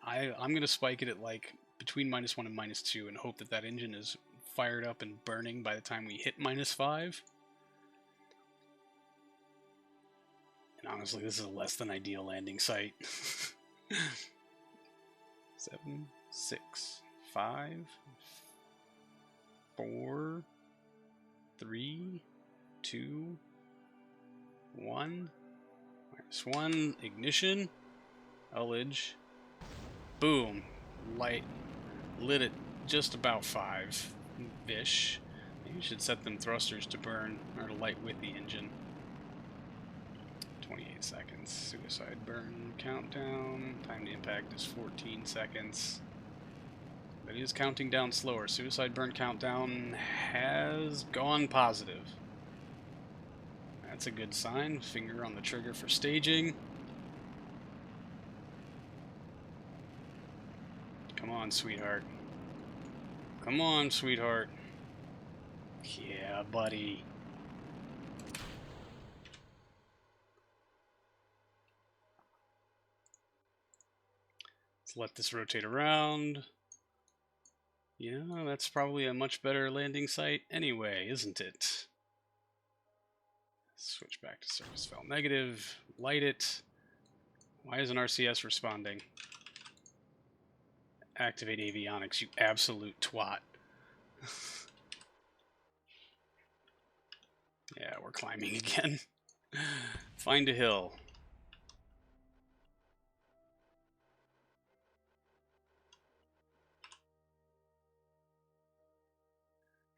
I'm going to spike it at like between -1 and -2 and hope that that engine is fired up and burning by the time we hit -5. And honestly, this is a less than ideal landing site. 7, 6, 5, 4, 3, 2, 1. -1, ignition, ullage, boom, light, lit it just about 5-ish. Maybe you should set them thrusters to burn, or to light with the engine. 28 seconds. Suicide burn countdown. Time to impact is 14 seconds. But it is counting down slower. Suicide burn countdown has gone positive. That's a good sign. Finger on the trigger for staging. Come on, sweetheart. Come on, sweetheart. Yeah, buddy. Let's let this rotate around. You know, that's probably a much better landing site anyway, isn't it? Switch back to surface valve negative. Light it. Why isn't RCS responding? Activate avionics, you absolute twat. Yeah, we're climbing again. Find a hill.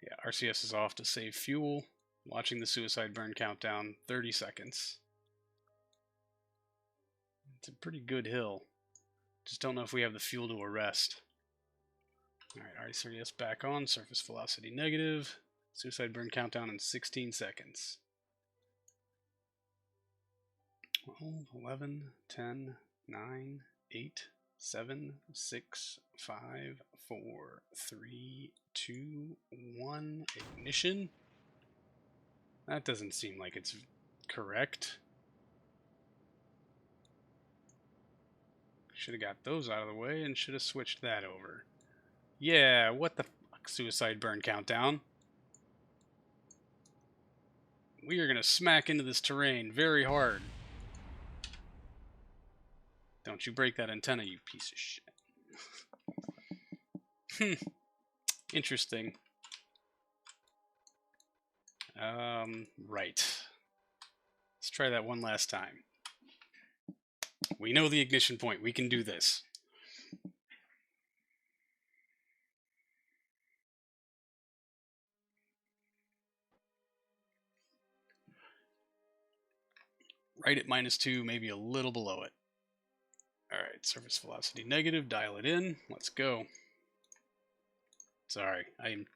Yeah, RCS is off to save fuel. Watching the suicide burn countdown, 30 seconds. It's a pretty good hill. Just don't know if we have the fuel to arrest. Alright, RCS back on, surface velocity negative. Suicide burn countdown in 16 seconds. 12, 11, 10, 9, 8, 7, 6, 5, 4, 3, 2, 1. Ignition. That doesn't seem like it's correct. Should have got those out of the way and should have switched that over. Yeah, what the fuck, suicide burn countdown. We are going to smack into this terrain very hard. Don't you break that antenna, you piece of shit. Interesting. Right. Let's try that one last time. We know the ignition point. We can do this. Right at -2, maybe a little below it. Alright, surface velocity negative. Dial it in. Let's go. Sorry, I'm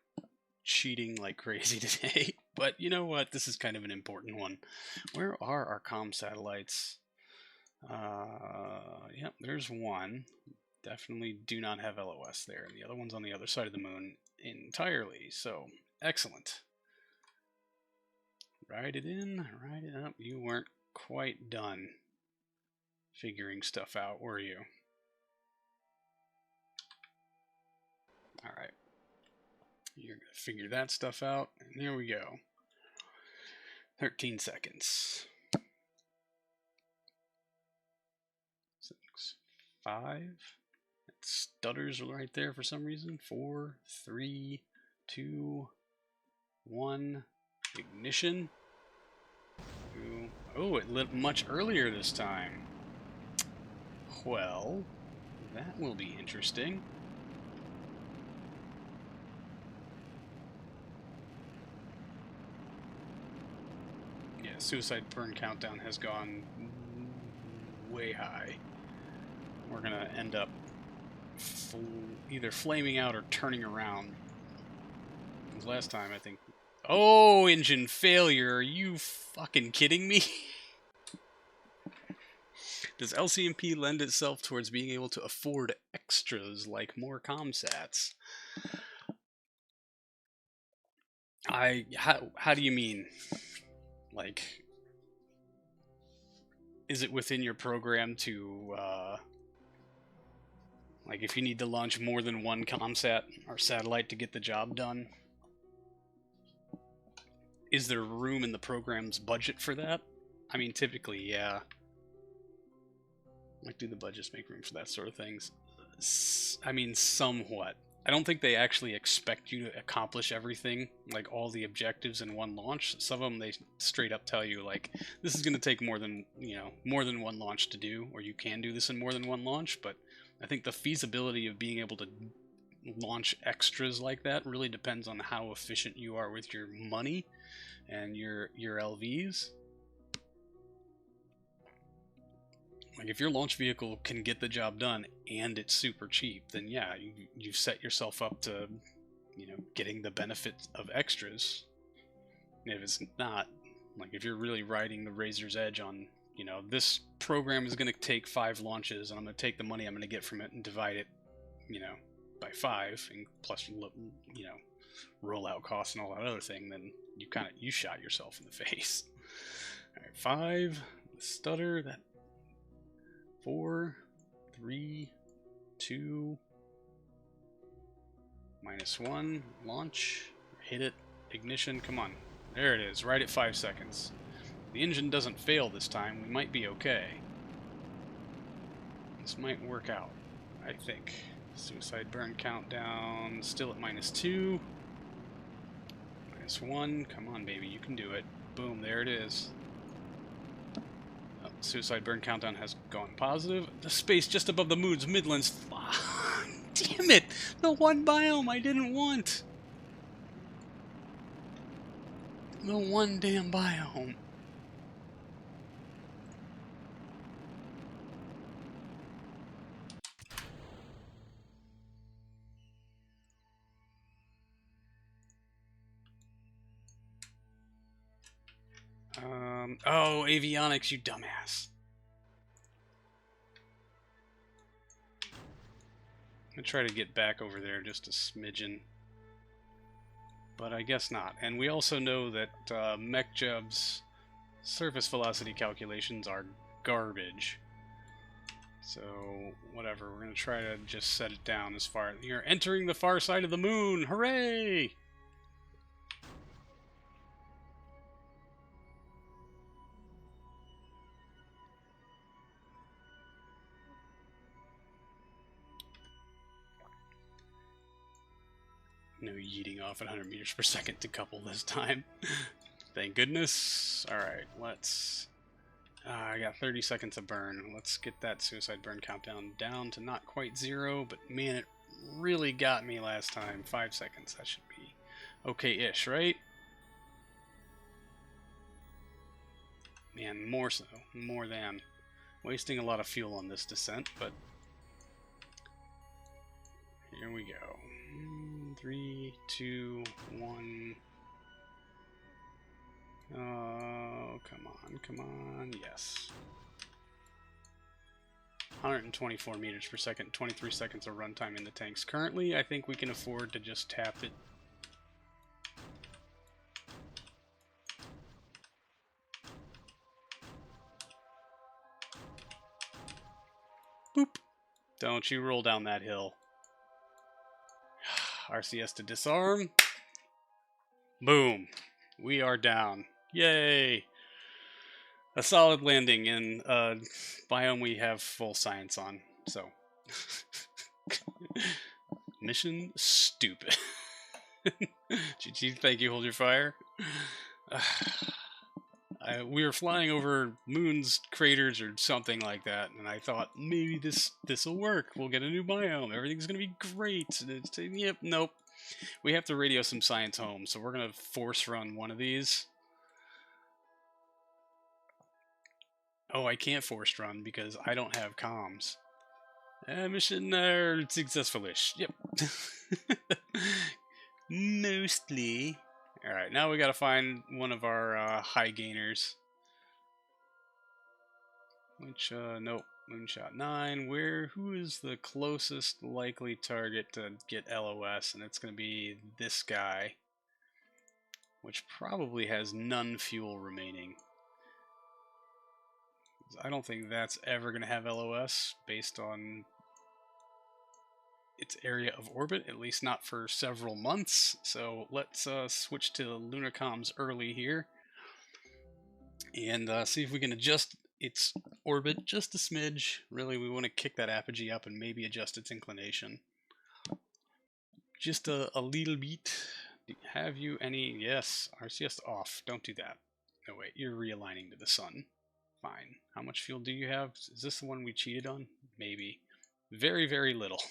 cheating like crazy today. But you know what? This is kind of an important one. Where are our comm satellites? Yep, there's one. Definitely do not have LOS there. And the other one's on the other side of the moon entirely. So, excellent. Ride it in, ride it up. You weren't quite done figuring stuff out, were you? Alright. You're going to figure that stuff out. And here we go. 13 seconds. 6, 5. It stutters right there for some reason. 4, 3, 2, 1. Ignition. Oh, it lit much earlier this time. Well, that will be interesting. Yeah, suicide burn countdown has gone way high. We're gonna end up either flaming out or turning around. Because last time, I think... Oh, engine failure. Are you fucking kidding me? Does LCnP lend itself towards being able to afford extras like more comsats? How do you mean? Like, is it within your program to, like, if you need to launch more than one comsat or satellite to get the job done? Is there room in the program's budget for that? I mean, typically, yeah. Like, do the budgets make room for that sort of things? I mean, somewhat. I don't think they actually expect you to accomplish everything, like all the objectives in one launch. Some of them they straight up tell you, like, this is going to take more than one launch to do, or you can do this in more than one launch. But I think the feasibility of being able to launch extras like that really depends on how efficient you are with your money and your LVs. Like, if your launch vehicle can get the job done and it's super cheap, then yeah, you've set yourself up to, getting the benefit of extras. And if it's not, Like if you're really riding the razor's edge on, you know, this program is going to take 5 launches, and I'm going to take the money I'm going to get from it and divide it, you know, by 5, and plus, you know, rollout costs and all that other thing, then you shot yourself in the face. All right, 5, stutter, that 4, 3, 2, -1, launch, hit it, ignition, come on. There it is, right at 5 seconds. The engine doesn't fail this time, we might be okay. This might work out, I think. Suicide burn countdown, still at -2. -1, come on baby, you can do it. Boom, there it is. Oh, suicide burn countdown has gone positive. The space just above the moon's midlands. Damn it! The one biome I didn't want! The one damn biome. Oh, avionics, you dumbass. I'm gonna try to get back over there just a smidgen. But I guess not. And we also know that MechJub's surface velocity calculations are garbage. So, whatever. We're going to try to just set it down as far as... You're entering the far side of the moon! Hooray! No yeeting off at 100 meters per second to couple this time. Thank goodness. Alright, let's... I got 30 seconds of burn. Let's get that suicide burn countdown down to not quite 0, but man, it really got me last time. 5 seconds, that should be okay-ish, right? Man, more so. More than. Wasting a lot of fuel on this descent, but... Here we go. 3, 2, 1... Oh, come on, yes. 124 meters per second, 23 seconds of runtime in the tanks. Currently, I think we can afford to just tap it. Boop. Don't you roll down that hill. RCS to disarm. Boom. We are down. Yay! A solid landing in a biome we have full science on. So, mission stupid. GG, thank you, hold your fire. We were flying over moons, craters, or something like that, and I thought maybe this'll work. We'll get a new biome. Everything's gonna be great. Yep, nope. We have to radio some science home, so we're gonna force run one of these. Oh, I can't force run because I don't have comms. Mission successful-ish. Yep. Mostly. Alright, now we gotta find one of our high gainers. Which, nope. Moonshot 9. Who is the closest likely target to get LOS? And it's gonna be this guy. Which probably has none fuel remaining. I don't think that's ever going to have LOS based on its area of orbit, at least not for several months. So let's switch to Lunar comms early here and see if we can adjust its orbit just a smidge. Really, we want to kick that apogee up and maybe adjust its inclination. Just a little bit. Have you any? Yes, RCS off. Don't do that. No, wait, you're realigning to the sun. Fine. How much fuel do you have? Is this the one we cheated on? Maybe. Very, very little.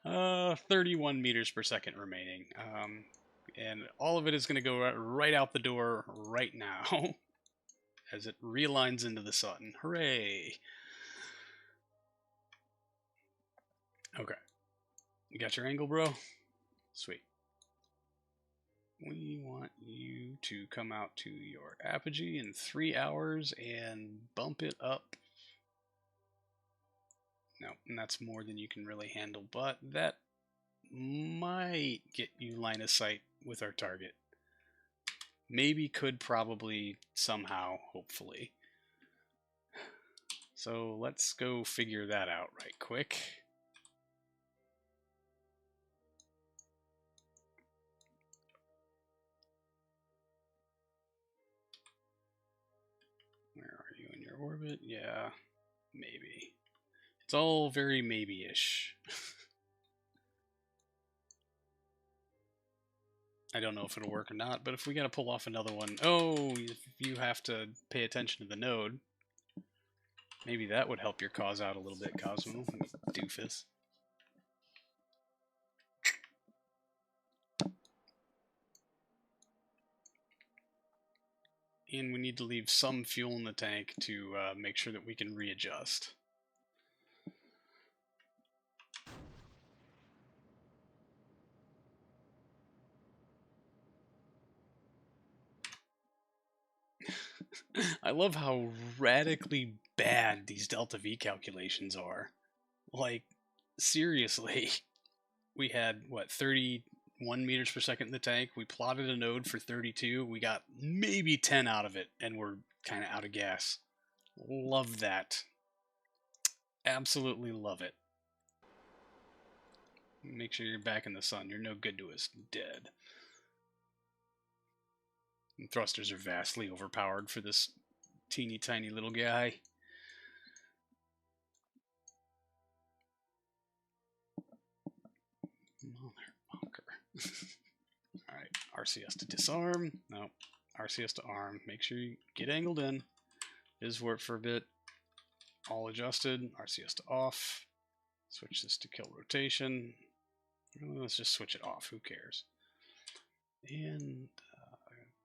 31 meters per second remaining. And all of it is going to go right out the door right now as it realigns into the sun. Hooray! Okay. You got your angle, bro? Sweet. We want you to come out to your apogee in 3 hours and bump it up. No, and that's more than you can really handle, but that might get you line of sight with our target. Maybe, could, probably, somehow, hopefully. So let's go figure that out right quick. Where are you in your orbit? Yeah, maybe. It's all very maybe-ish. I don't know if it'll work or not, but if we gotta pull off another one... Oh, you have to pay attention to the node. Maybe that would help your cause out a little bit, Cosmo. Doofus. And we need to leave some fuel in the tank to make sure that we can readjust. I love how radically bad these delta V calculations are. Like, seriously. We had, what, 31 meters per second in the tank. We plotted a node for 32. We got maybe 10 out of it, and we're kind of out of gas. Love that. Absolutely love it. Make sure you're back in the sun. You're no good to us. Dead. And thrusters are vastly overpowered for this teeny tiny little guy. Motherfucker. Alright, RCS to disarm. No, RCS to arm. Make sure you get angled in. Is work for a bit. All adjusted. RCS to off. Switch this to kill rotation. Let's just switch it off. Who cares? And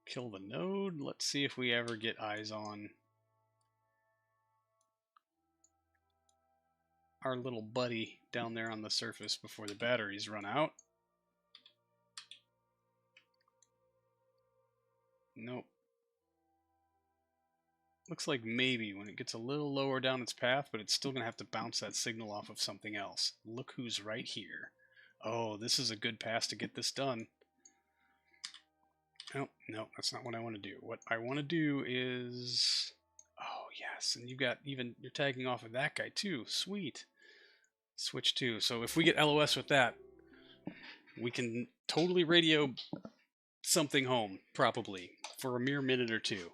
kill the node. Let's see if we ever get eyes on our little buddy down there on the surface before the batteries run out. Nope. Looks like maybe when it gets a little lower down its path, but it's still going to have to bounce that signal off of something else. Look who's right here. Oh, this is a good pass to get this done. Oh, no, that's not what I want to do. What I want to do is... Oh, yes, and you're tagging off of that guy too. Sweet. Switch to. So if we get LOS with that, we can totally radio something home, probably, for a mere minute or two.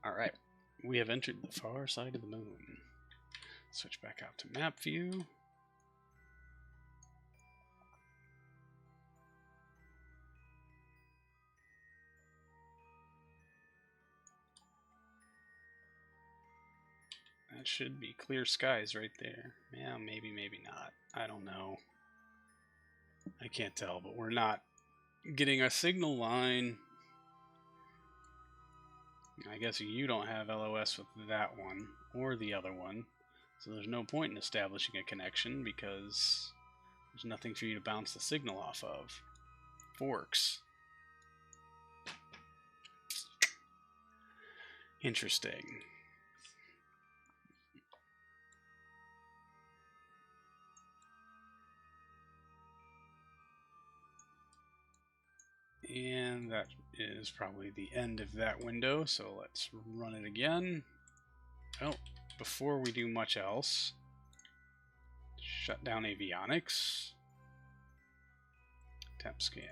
Alright, we have entered the far side of the moon. Switch back out to map view. That should be clear skies right there. Yeah, maybe, maybe not. I don't know. I can't tell, but we're not getting a signal line. I guess you don't have LOS with that one or the other one, so there's no point in establishing a connection because there's nothing for you to bounce the signal off of. Forks. Interesting. And that is probably the end of that window, so let's run it again. Oh, before we do much else, shut down avionics. Temp scan.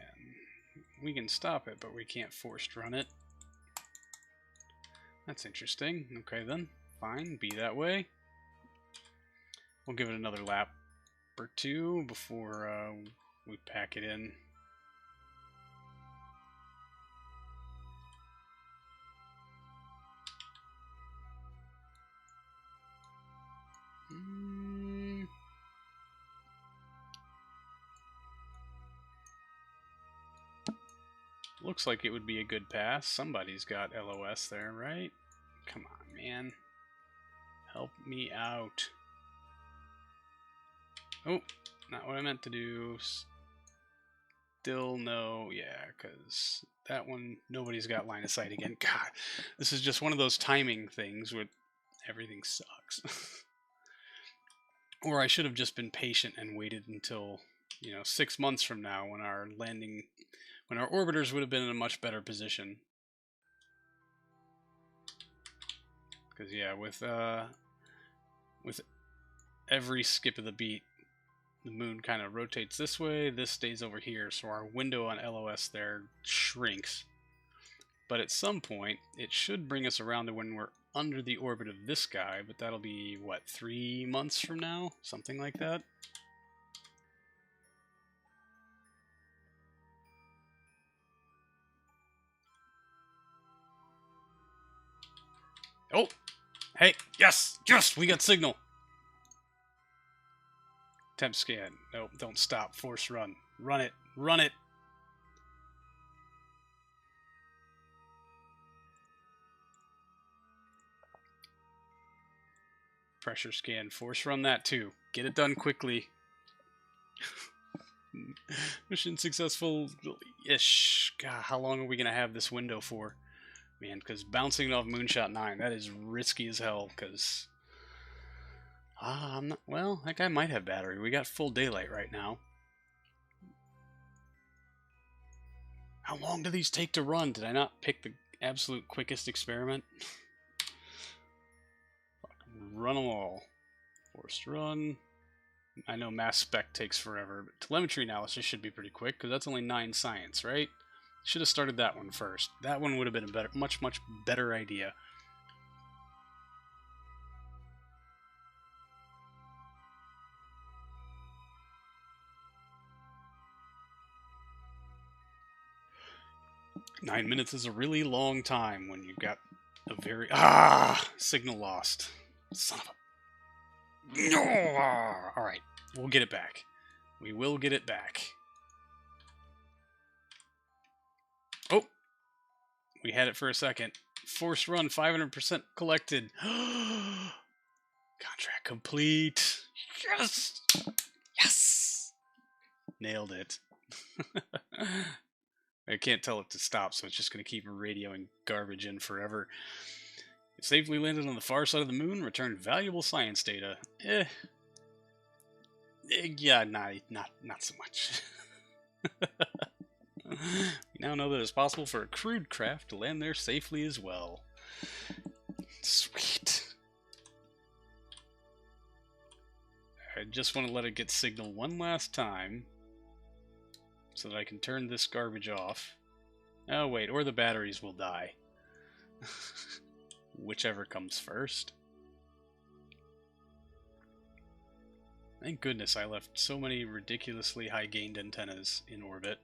We can stop it, but we can't forced run it. That's interesting. Okay then, fine, be that way. We'll give it another lap or two before we pack it in. Looks like it would be a good pass. Somebody's got LOS there, right? Come on, man. Help me out. Oh, not what I meant to do. Still no, yeah, because that one, nobody's got line of sight again. God, this is just one of those timing things where everything sucks. Or I should have just been patient and waited until, 6 months from now when our orbiters would have been in a much better position. Because yeah, with every skip of the beat, the moon kind of rotates this way, this stays over here, so our window on LOS there shrinks. But at some point, it should bring us around to when we're under the orbit of this guy, but that'll be, what, 3 months from now? Something like that? Oh! Hey! Yes! Yes! We got signal! Temp scan. Nope, don't stop. Force run. Run it. Run it! Pressure scan. Force run that too. Get it done quickly. Mission successful-ish. God, how long are we going to have this window for? Man, because bouncing off Moonshot 9, that is risky as hell, because... I'm not... Well, that guy might have battery. We got full daylight right now. How long do these take to run? Did I not pick the absolute quickest experiment? Run them all. Forced run. I know mass spec takes forever, but telemetry analysis should be pretty quick, because that's only 9 science, right? Should have started that one first. That one would have been a much better idea. Nine minutes is a really long time when you've got a very... Signal lost. Son of a... No! Alright, we'll get it back. We will get it back. Oh! We had it for a second. Force run, 500% collected. Contract complete. Yes! Yes! Nailed it. I can't tell it to stop, so it's just going to keep radioing garbage in forever. It safely landed on the far side of the moon, returned valuable science data. Yeah, not so much. We now know that it's possible for a crewed craft to land there safely as well. Sweet. I just want to let it get signal one last time so that I can turn this garbage off. Oh wait, or the batteries will die. Whichever comes first. Thank goodness I left so many ridiculously high-gained antennas in orbit.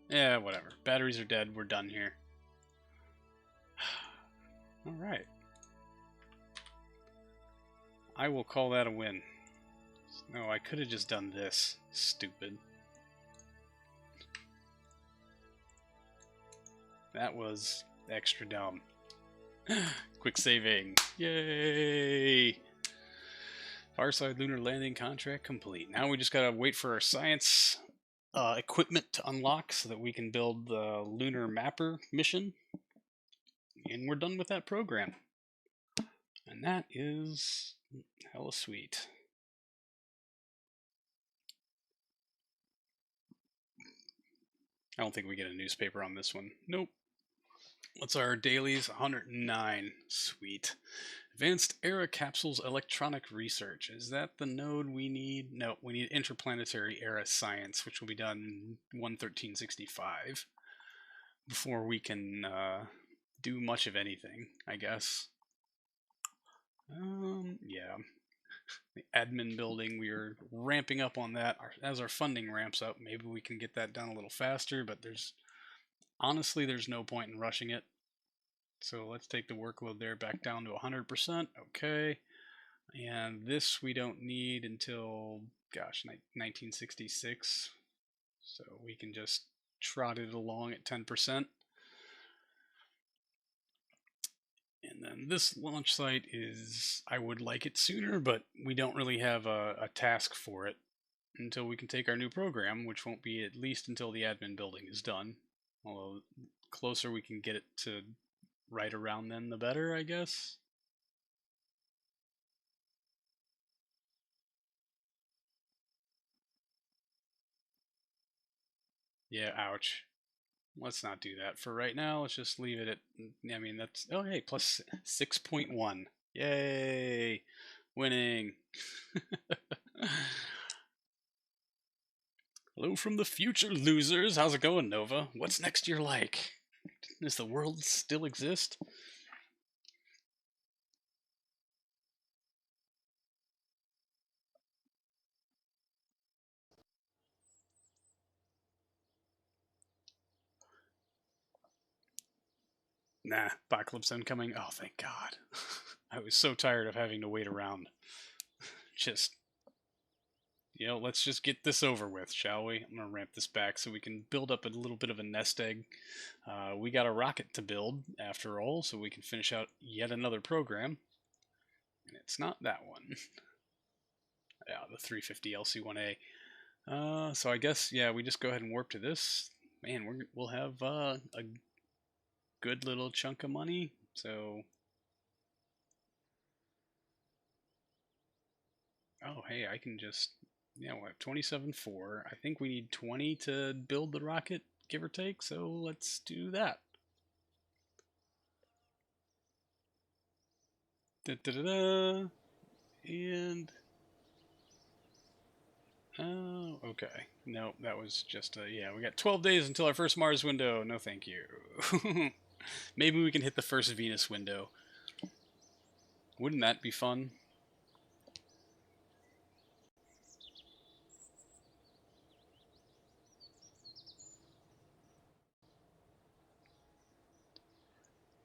Yeah, whatever. Batteries are dead. We're done here. Alright. I will call that a win. No, I could have just done this. Stupid. That was extra dumb. Quick saving. Yay! Farside lunar landing contract complete. Now we just gotta wait for our science equipment to unlock so that we can build the lunar mapper mission. And we're done with that program. And that is hella sweet. I don't think we get a newspaper on this one. Nope. What's our dailies? 109. Sweet. Advanced Era Capsules Electronic Research. Is that the node we need? No, we need Interplanetary Era Science, which will be done 11365 before we can do much of anything, I guess. Yeah. The admin building, we are ramping up on that. As our funding ramps up, maybe we can get that done a little faster, but honestly, there's no point in rushing it. So let's take the workload there back down to 100%. Okay. And this we don't need until, gosh, 1966. So we can just trot it along at 10%. And then this launch site is, I would like it sooner, but we don't really have a task for it until we can take our new program, which won't be at least until the admin building is done. Although, closer we can get it to right around then, the better, I guess. Yeah, ouch. Let's not do that for right now. Let's just leave it at, I mean, that's, oh hey, plus 6.1. Yay! Winning! Hello from the future, losers. How's it going, Nova? What's next year like? Does the world still exist? Nah, Apocalypse incoming. Oh, thank God. I was so tired of having to wait around. Just, let's just get this over with, shall we? I'm going to ramp this back so we can build up a little bit of a nest egg. We got a rocket to build, after all, so we can finish out yet another program. And it's not that one. Yeah, the 350 LC1A. So I guess, yeah, we just go ahead and warp to this. Man, we'll have a good little chunk of money. So, oh hey, I can just, yeah, we'll have 27.4. I think we need 20 to build the rocket, give or take. So let's do that. Da da da da. And oh, okay. No, that was just yeah. We got 12 days until our first Mars window. No, thank you. Maybe we can hit the first Venus window. Wouldn't that be fun?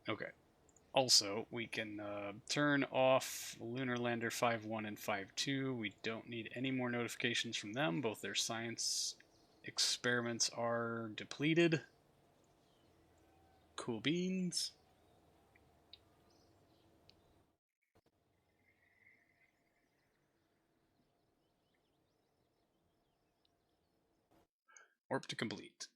Okay. Also, we can turn off Lunar Lander 5.1 and 5.2. We don't need any more notifications from them. Both their science experiments are depleted. Cool beans. Warp to complete.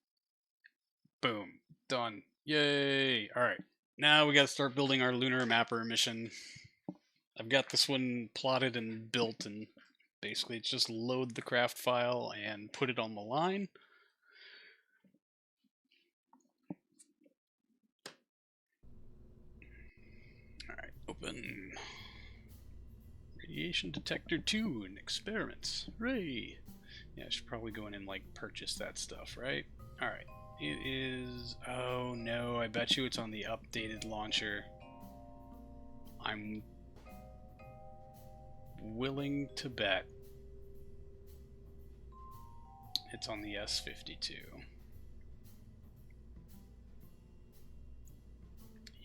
Boom. Done. Yay. Alright. Now we gotta start building our lunar mapper mission. I've got this one plotted and built, and basically it's just load the craft file and put it on the line. Alright, open. Radiation detector 2 and experiments. Hooray! Yeah, I should probably go in and like purchase that stuff, right? Alright. It is... oh no, I bet you it's on the updated launcher. I'm willing to bet it's on the S52.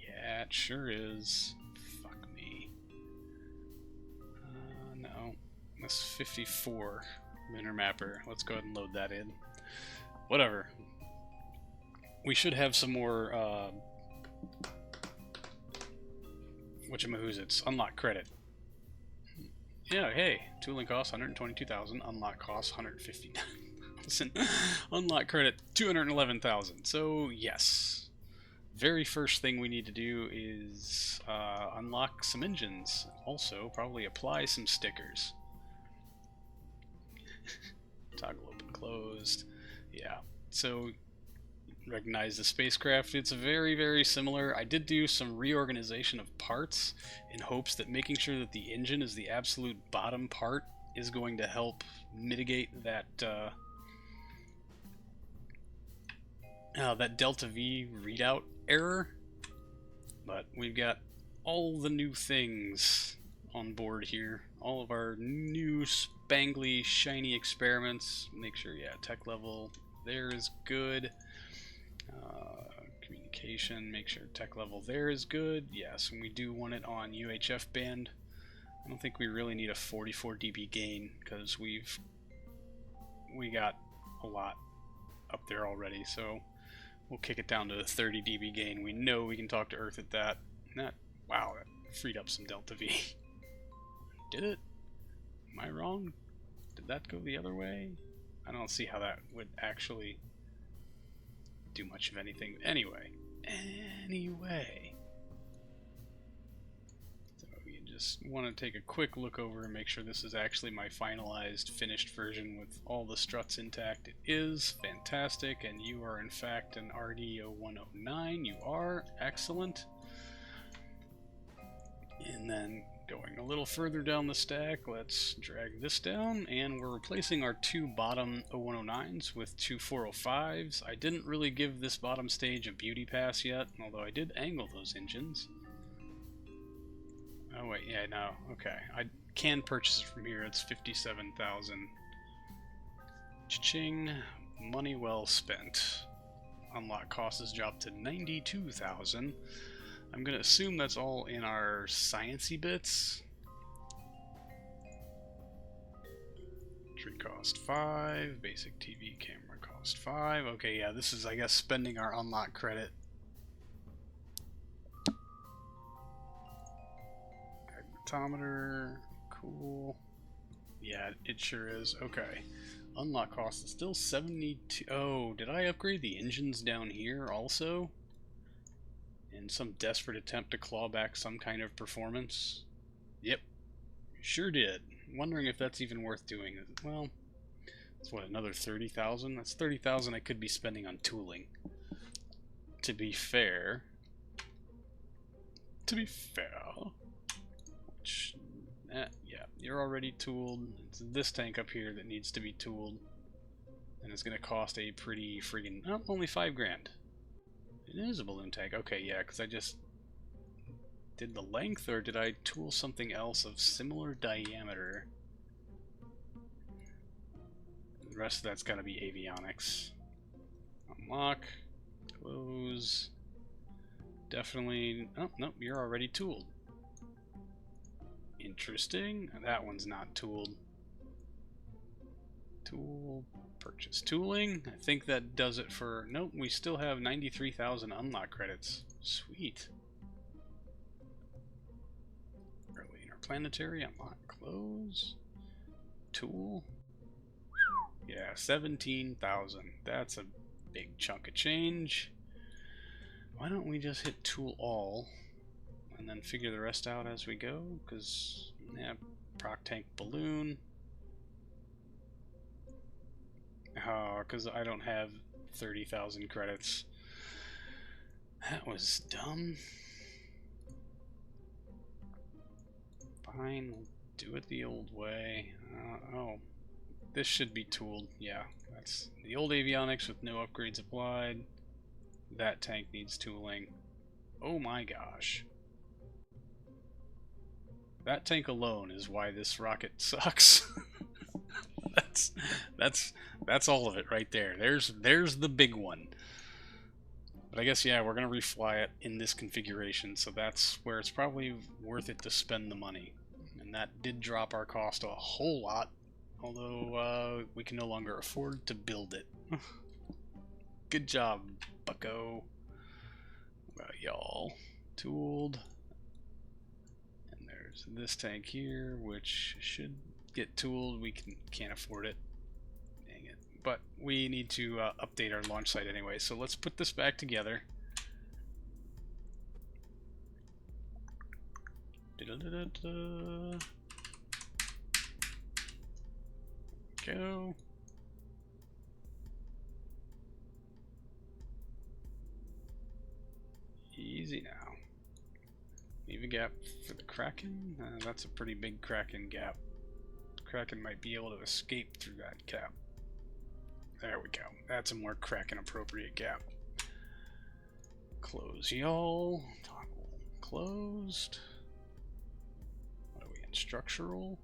Yeah, it sure is. Fuck me. No. S54 Lunar Mapper. Let's go ahead and load that in. Whatever. We should have some more, whatchamahoots, unlock credit. Yeah, hey, tooling costs 122,000, unlock costs 159,000, unlock credit 211,000. So yes, very first thing we need to do is unlock some engines. Also, probably apply some stickers. Toggle open closed. Yeah. So recognize the spacecraft. It's very, very similar. I did do some reorganization of parts in hopes that making sure that the engine is the absolute bottom part is going to help mitigate that that Delta V readout error. But we've got all the new things on board here. All of our new spangly, shiny experiments. Make sure, yeah, tech level there is good. Communication, make sure tech level there is good. Yes, and we do want it on UHF band. I don't think we really need a 44 dB gain because we got a lot up there already, so we'll kick it down to a 30 dB gain. We know we can talk to Earth at that. That Wow, that freed up some Delta V. Did it? Am I wrong? Did that go the other way? I don't see how that would actually do much of anything. Anyway. So you just want to take a quick look over and make sure this is actually my finalized, finished version with all the struts intact. It is fantastic, and you are in fact an RD0109. You are excellent. And then going a little further down the stack, let's drag this down, and we're replacing our two bottom 0109s with two 405s. I didn't really give this bottom stage a beauty pass yet, although I did angle those engines. Oh wait, yeah, no, okay. I can purchase it from here. It's 57,000. Cha-ching. Money well spent. Unlock cost has dropped to 92,000. I'm going to assume that's all in our sciencey bits. Tree cost 5, basic TV camera cost 5. Okay, yeah, this is, I guess, spending our unlock credit. Magnetometer, cool. Yeah, it sure is. Okay. Unlock cost is still 72. Oh, did I upgrade the engines down here also? In some desperate attempt to claw back some kind of performance? Yep, sure did. Wondering if that's even worth doing. Well, it's what, another 30,000? That's 30,000 I could be spending on tooling. To be fair. Which, yeah, you're already tooled. It's this tank up here that needs to be tooled. And it's going to cost a pretty friggin', oh, only 5 grand. It is a balloon tank. Okay, yeah, because I just did the length, or did I tool something else of similar diameter? The rest of that's got to be avionics. Unlock. Close. Definitely. Oh, nope, you're already tooled. Interesting. That one's not tooled. Tool. Purchase tooling. I think that does it for... Nope, we still have 93,000 unlock credits. Sweet. Early interplanetary. Unlock. Close. Tool. Yeah, 17,000. That's a big chunk of change. Why don't we just hit tool all and then figure the rest out as we go? Because, yeah, proc tank balloon. Oh, because I don't have 30,000 credits. That was dumb. Fine, we'll do it the old way. Oh, this should be tooled. Yeah, that's the old avionics with no upgrades applied. That tank needs tooling. Oh my gosh. That tank alone is why this rocket sucks. That's all of it right there. There's the big one. But I guess, yeah, we're gonna refly it in this configuration, so that's where it's probably worth it to spend the money. And that did drop our cost a whole lot, although we can no longer afford to build it. Good job, bucko. What about y'all? Tooled. And there's this tank here, which should get tooled. We can't afford it. Dang it. But we need to update our launch site anyway, so let's put this back together. Go. Easy now. Leave a gap for the Kraken. That's a pretty big Kraken gap. The Kraken might be able to escape through that gap. There we go. That's a more Kraken appropriate gap. Close y'all. Toggle closed. What are we in? Structural?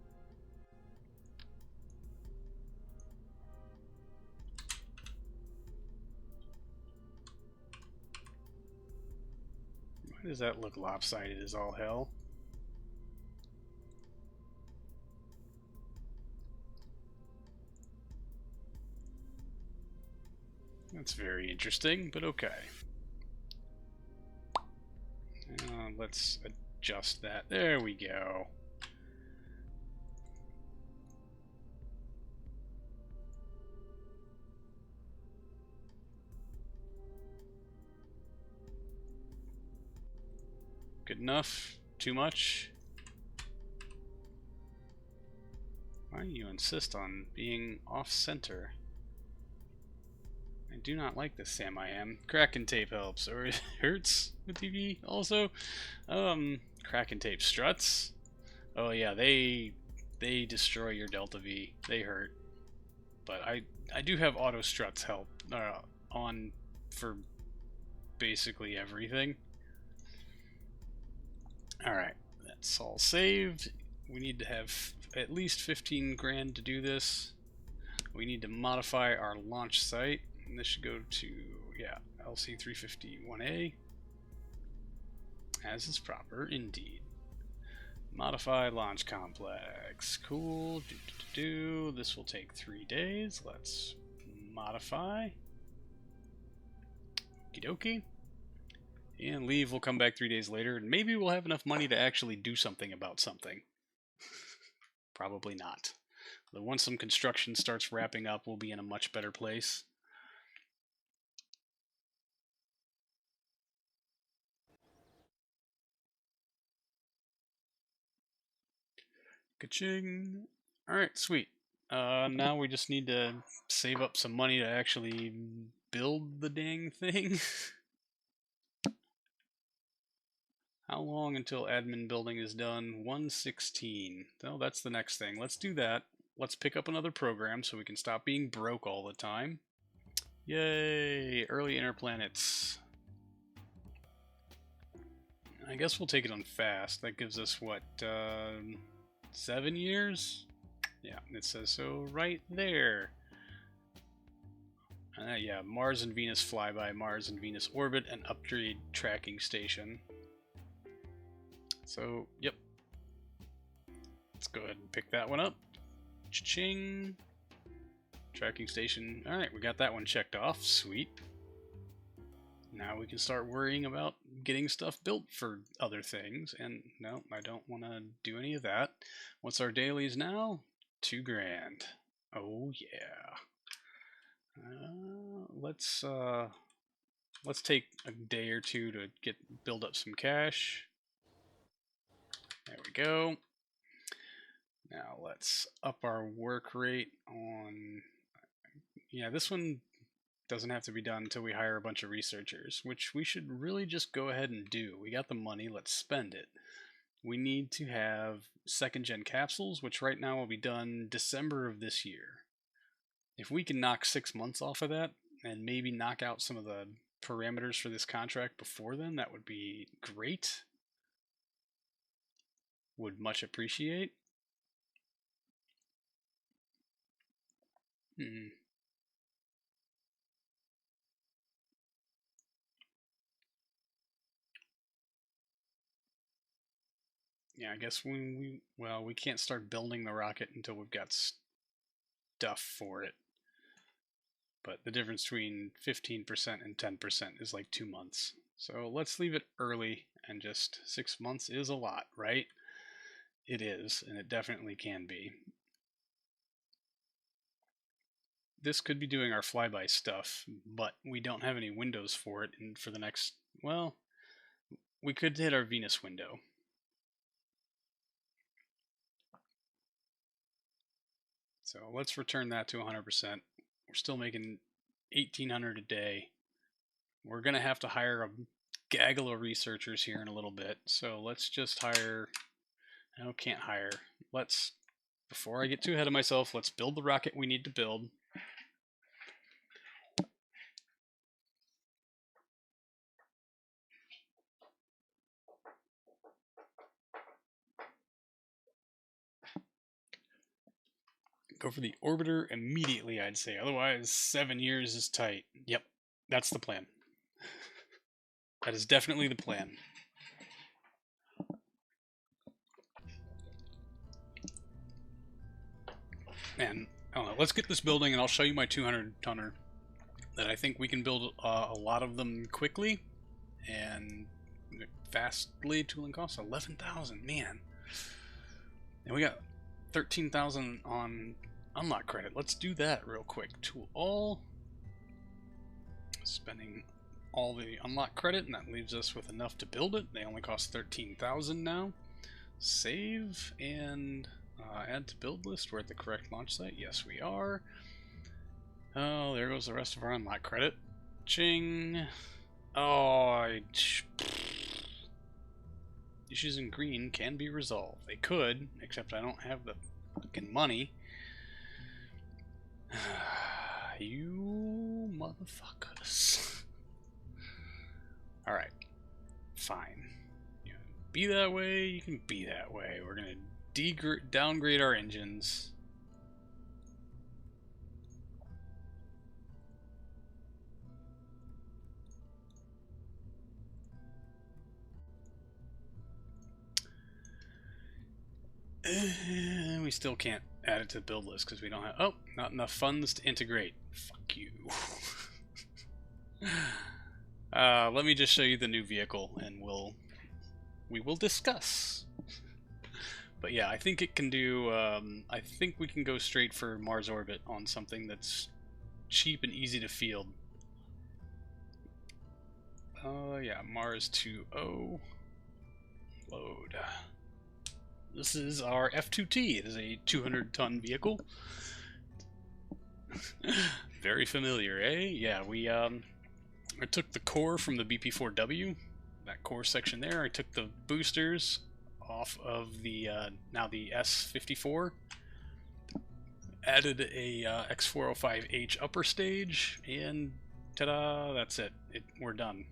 Why does that look lopsided as all hell? That's very interesting, but okay. Let's just that. There we go. Good enough? Too much? Why do you insist on being off-center? I do not like this, Sam. I am. Kraken tape helps, or it hurts with TV also. Kraken tape struts. Oh yeah, they destroy your Delta V. They hurt. But I do have auto struts help on for basically everything. All right, that's all saved. We need to have at least 15 grand to do this. We need to modify our launch site. And this should go to, yeah, LC351A. As is proper, indeed. Modify launch complex. Cool. This will take 3 days. Let's modify. Okie dokie. And leave will come back 3 days later, and maybe we'll have enough money to actually do something about something. Probably not. But once some construction starts wrapping up, we'll be in a much better place. Ka-ching. Alright, sweet. Now we just need to save up some money to actually build the dang thing. How long until admin building is done? 116. Oh, that's the next thing. Let's do that. Let's pick up another program so we can stop being broke all the time. Yay! Early inner planets. I guess we'll take it on fast. That gives us, what, 7 years? Yeah, it says so right there. Yeah, Mars and Venus flyby, Mars and Venus orbit, and upgrade tracking station. So, yep. Let's go ahead and pick that one up. Cha-ching. Tracking station. Alright, we got that one checked off. Sweet. Now we can start worrying about getting stuff built for other things. And no, I don't want to do any of that. What's our dailies now? 2 grand. Oh yeah. Let's take a day or two to build up some cash. There we go. Now let's up our work rate on. Yeah, this one doesn't have to be done until we hire a bunch of researchers, which we should really just go ahead and do. We got the money, let's spend it. We need to have 2nd gen capsules, which right now will be done December of this year. If we can knock 6 months off of that, and maybe knock out some of the parameters for this contract before then, that would be great. Would much appreciate. Yeah, I guess when we can't start building the rocket until we've got stuff for it. But the difference between 15% and 10% is like 2 months. So let's leave it early, and just 6 months is a lot, right? It is, and it definitely can be. This could be doing our flyby stuff, but we don't have any windows for it, and for the next, well, we could hit our Venus window. So let's return that to 100%. We're still making 1,800 a day. We're going to have to hire a gaggle of researchers here in a little bit. So let's just hire. No, can't hire. Let's, before I get too ahead of myself, let's build the rocket we need to build. Go for the orbiter immediately, I'd say. Otherwise, 7 years is tight. Yep, that's the plan. That is definitely the plan. And I don't know, let's get this building, and I'll show you my 200-tonner. That I think we can build a lot of them quickly, and fast blade tooling costs 11,000, man. And we got 13,000 on unlock credit. Let's do that real quick. Tool all. Spending all the unlock credit, and that leaves us with enough to build it. They only cost 13,000 now. Save and add to build list. We're at the correct launch site. Yes, we are. Oh, there goes the rest of our unlock credit. Ching. Oh, issues in green can be resolved. They could, except I don't have the fucking money. You motherfuckers. Alright. Fine. You can be that way, you can be that way. We're gonna downgrade our engines. We still can't add it to the build list because we don't have... Oh, not enough funds to integrate. Fuck you. Let me just show you the new vehicle and we will discuss. But yeah, I think it can do... I think we can go straight for Mars orbit on something that's cheap and easy to field. Yeah, Mars 2.0. Load. This is our F2T. It is a 200-ton vehicle. Very familiar, eh? Yeah, I took the core from the BP4W, that core section there. I took the boosters off of the, now the S54. Added a X405H upper stage, and ta-da, that's it. We're done.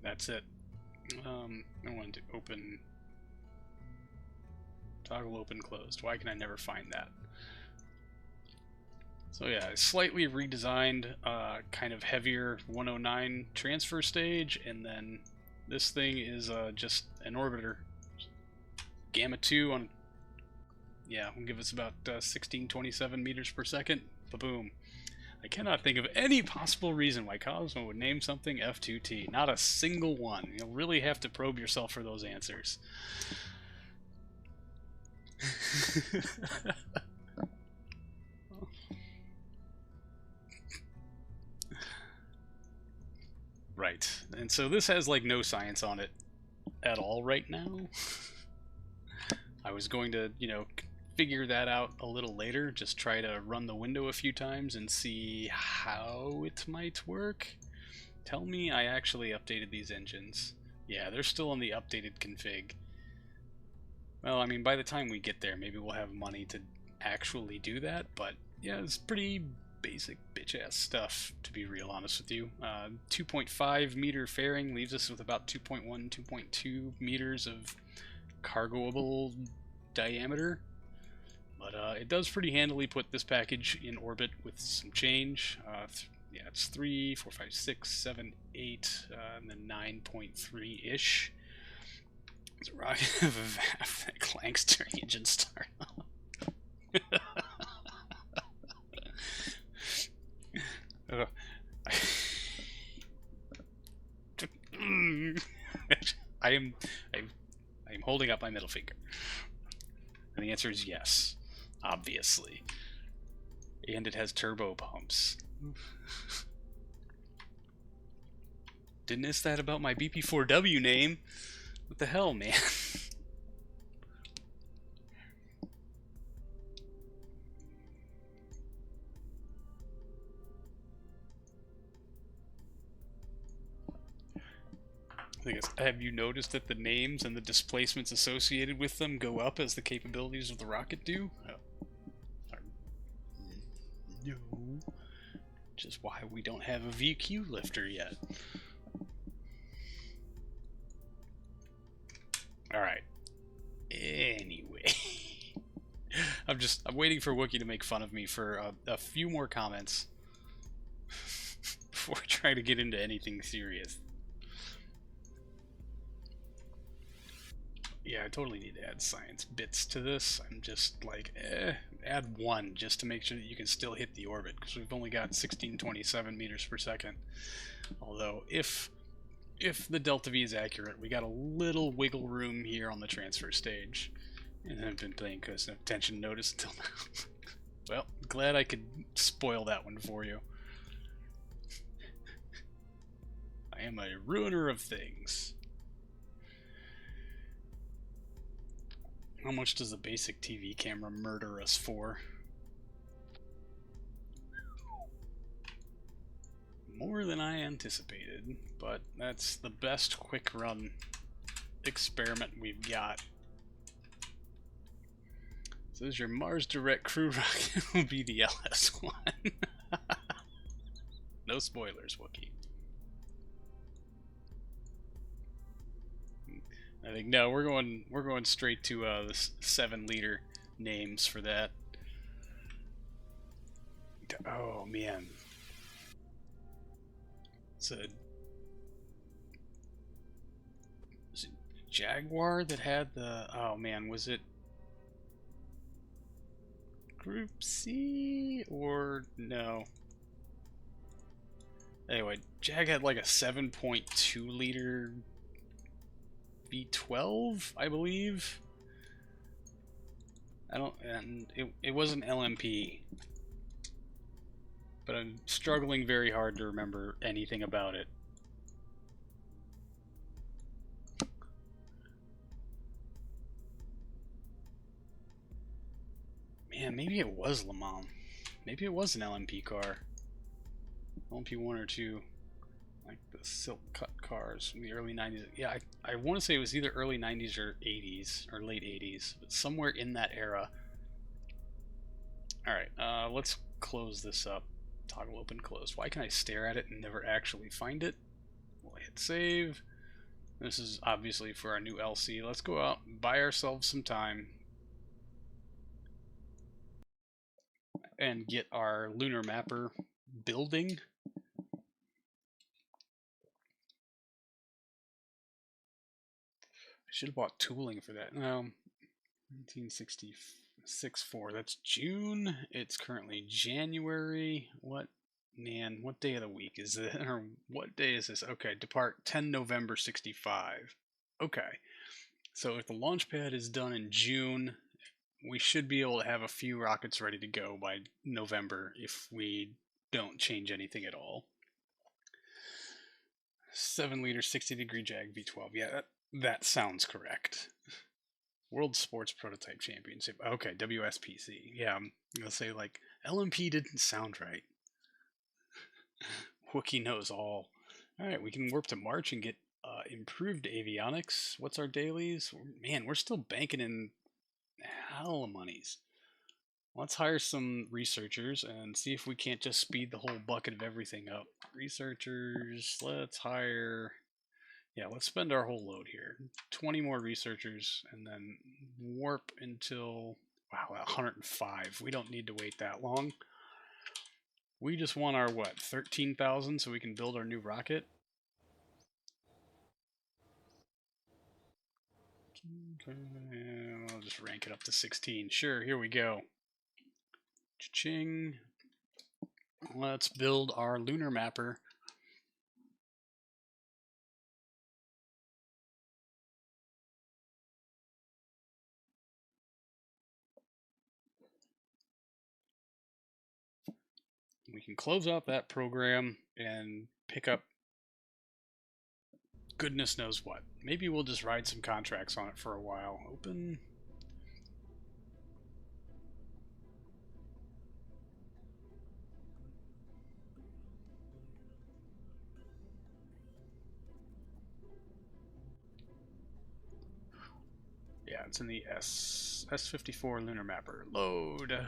That's it. I wanted to open... Toggle open closed. Why can I never find that? So yeah, slightly redesigned, kind of heavier 109 transfer stage, and then this thing is just an orbiter. Gamma 2 on, yeah, will give us about 1627 meters per second. Ba-boom. I cannot think of any possible reason why Cosmo would name something F2T. Not a single one. You'll really have to probe yourself for those answers. Right, and so this has like no science on it at all right now. I was going to, you know, figure that out a little later, just try to run the window a few times and see how it might work. Tell me I actually updated these engines. Yeah, they're still in the updated config. Well, I mean, by the time we get there, maybe we'll have money to actually do that, but yeah, it's pretty basic bitch-ass stuff, to be real honest with you. 2.5 meter fairing leaves us with about 2.1, 2.2 meters of cargoable diameter, but it does pretty handily put this package in orbit with some change. Yeah, it's 3, 4, 5, 6, 7, 8, and then 9.3-ish. It's a rocket of a VAF that clanks during engine start. I am holding up my middle finger. And the answer is yes, obviously. And it has turbo pumps. Didn't ask that about my BP4W name. What the hell, man? Have you noticed that the names and the displacements associated with them go up as the capabilities of the rocket do? No. Which is why we don't have a VQ lifter yet. Alright. Anyway. I'm waiting for Wookie to make fun of me for a few more comments before trying to get into anything serious. Yeah, I totally need to add science bits to this. I'm just like, add one just to make sure that you can still hit the orbit, because we've only got 1627 meters per second. Although, if if the delta V is accurate, we got a little wiggle room here on the transfer stage. And I've been paying close enough attention to notice until now. Well, glad I could spoil that one for you. I am a ruiner of things. How much does a basic TV camera murder us for? More than I anticipated, but that's the best quick run experiment we've got. So this is your Mars Direct crew rocket will be the LS1. No spoilers, Wookie. I think no, we're going straight to the 7-liter names for that. Oh man, it's a was it Jaguar that had the oh man, was it Group C or no? Anyway, Jag had like a 7.2 liter V12, I believe. And it wasn't LMP, but I'm struggling very hard to remember anything about it. Man, maybe it was Le Mans. Maybe it was an LMP car. LMP 1 or 2. Like the silk cut cars from the early 90s. Yeah, I want to say it was either early 90s or 80s, or late 80s, but somewhere in that era. Alright, let's close this up. Toggle open, close. Why can I stare at it and never actually find it? We'll hit save. This is obviously for our new LC. Let's go out and buy ourselves some time and get our lunar mapper building. I should have bought tooling for that. No, 1966-4. That's June. It's currently January. What day of the week is it? Or what day is this? Okay, depart 10 November 65. Okay. So if the launch pad is done in June, we should be able to have a few rockets ready to go by November if we don't change anything at all. 7-liter 60-degree Jag V12. Yeah, that sounds correct. World Sports Prototype Championship. Okay, WSPC. Yeah, I'm gonna say like LMP didn't sound right. Wookie knows all. Alright, we can warp to March and get improved avionics. What's our dailies? Man, we're still banking in hell of monies. Let's hire some researchers and see if we can't just speed the whole bucket of everything up. Researchers, let's hire... Yeah, let's spend our whole load here. 20 more researchers and then warp until... Wow, 105. We don't need to wait that long. We just want our, what, 13,000 so we can build our new rocket? I'll just rank it up to 16. Sure, here we go. Cha-ching. Let's build our lunar mapper. We can close out that program and pick up goodness knows what. Maybe we'll just ride some contracts on it for a while. Open. Yeah, it's in the S54 Lunar Mapper. Load.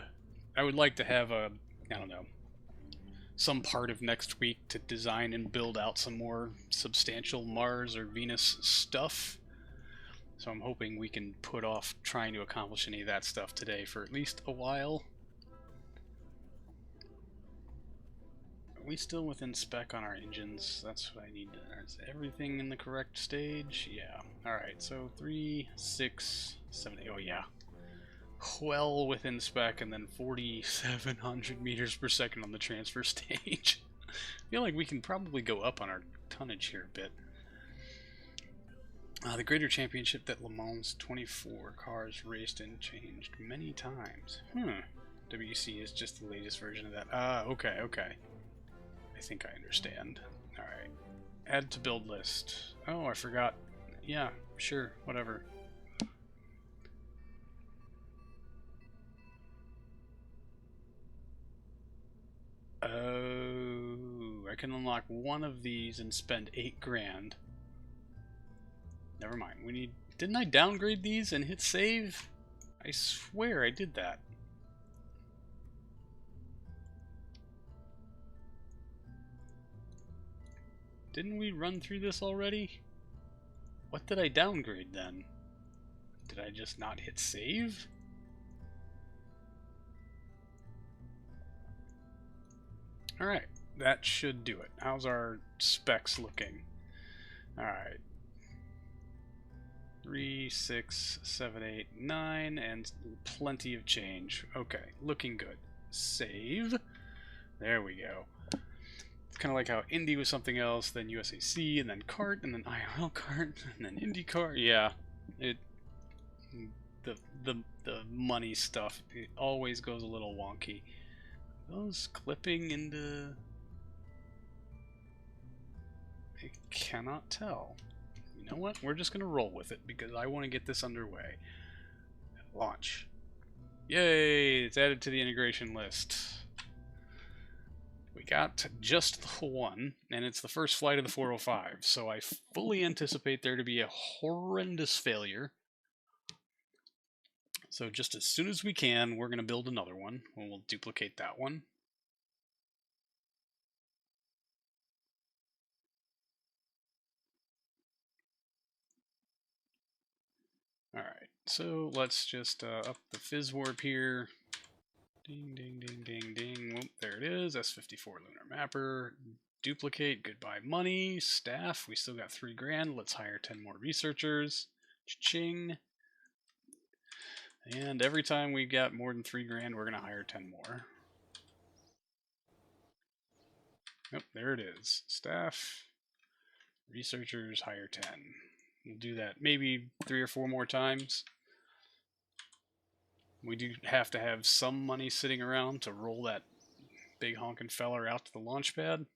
I would like to have a, I don't know, some part of next week to design and build out some more substantial Mars or Venus stuff. So I'm hoping we can put off trying to accomplish any of that stuff today for at least a while. Are we still within spec on our engines? That's what I need to... Is everything in the correct stage? Yeah. Alright, so 3, 6, 7, 8. Oh, yeah. Well within spec, and then 4,700 meters per second on the transfer stage. I feel like we can probably go up on our tonnage here a bit. The Greater Championship that Le Mans 24 cars raced and changed many times. WEC is just the latest version of that. Okay, okay. I think I understand. Alright. Add to build list. Oh, I forgot. Yeah, sure, whatever. Oh, I can unlock one of these and spend 8 grand. Never mind. We need... Didn't I downgrade these and hit save? I swear I did that. Didn't we run through this already? What did I downgrade then? Did I just not hit save? Alright, that should do it. How's our specs looking? Alright. 3, 6, 7, 8, 9, and plenty of change. Okay, looking good. Save. There we go. It's kind of like how Indy was something else, then USAC, and then kart, and then IRL kart, and then IndyCar. Yeah, the money stuff, it always goes a little wonky. Those clipping into... I cannot tell. You know what? We're just going to roll with it because I want to get this underway. Launch. Yay! It's added to the integration list. We got just the one, and it's the first flight of the 405, so I fully anticipate there to be a horrendous failure. So just as soon as we can, we're going to build another one, and we'll duplicate that one. Alright, so let's just up the fizz warp here. Ding, ding, ding, ding, ding. Whoop, there it is. S54 Lunar Mapper. Duplicate. Goodbye money. Staff. We still got 3 grand. Let's hire 10 more researchers. Cha-ching. And every time we got more than 3 grand, we're going to hire 10 more. Yep, there it is. Staff. Researchers. Hire 10. We'll do that maybe 3 or 4 more times. We do have to have some money sitting around to roll that big honking feller out to the launch pad.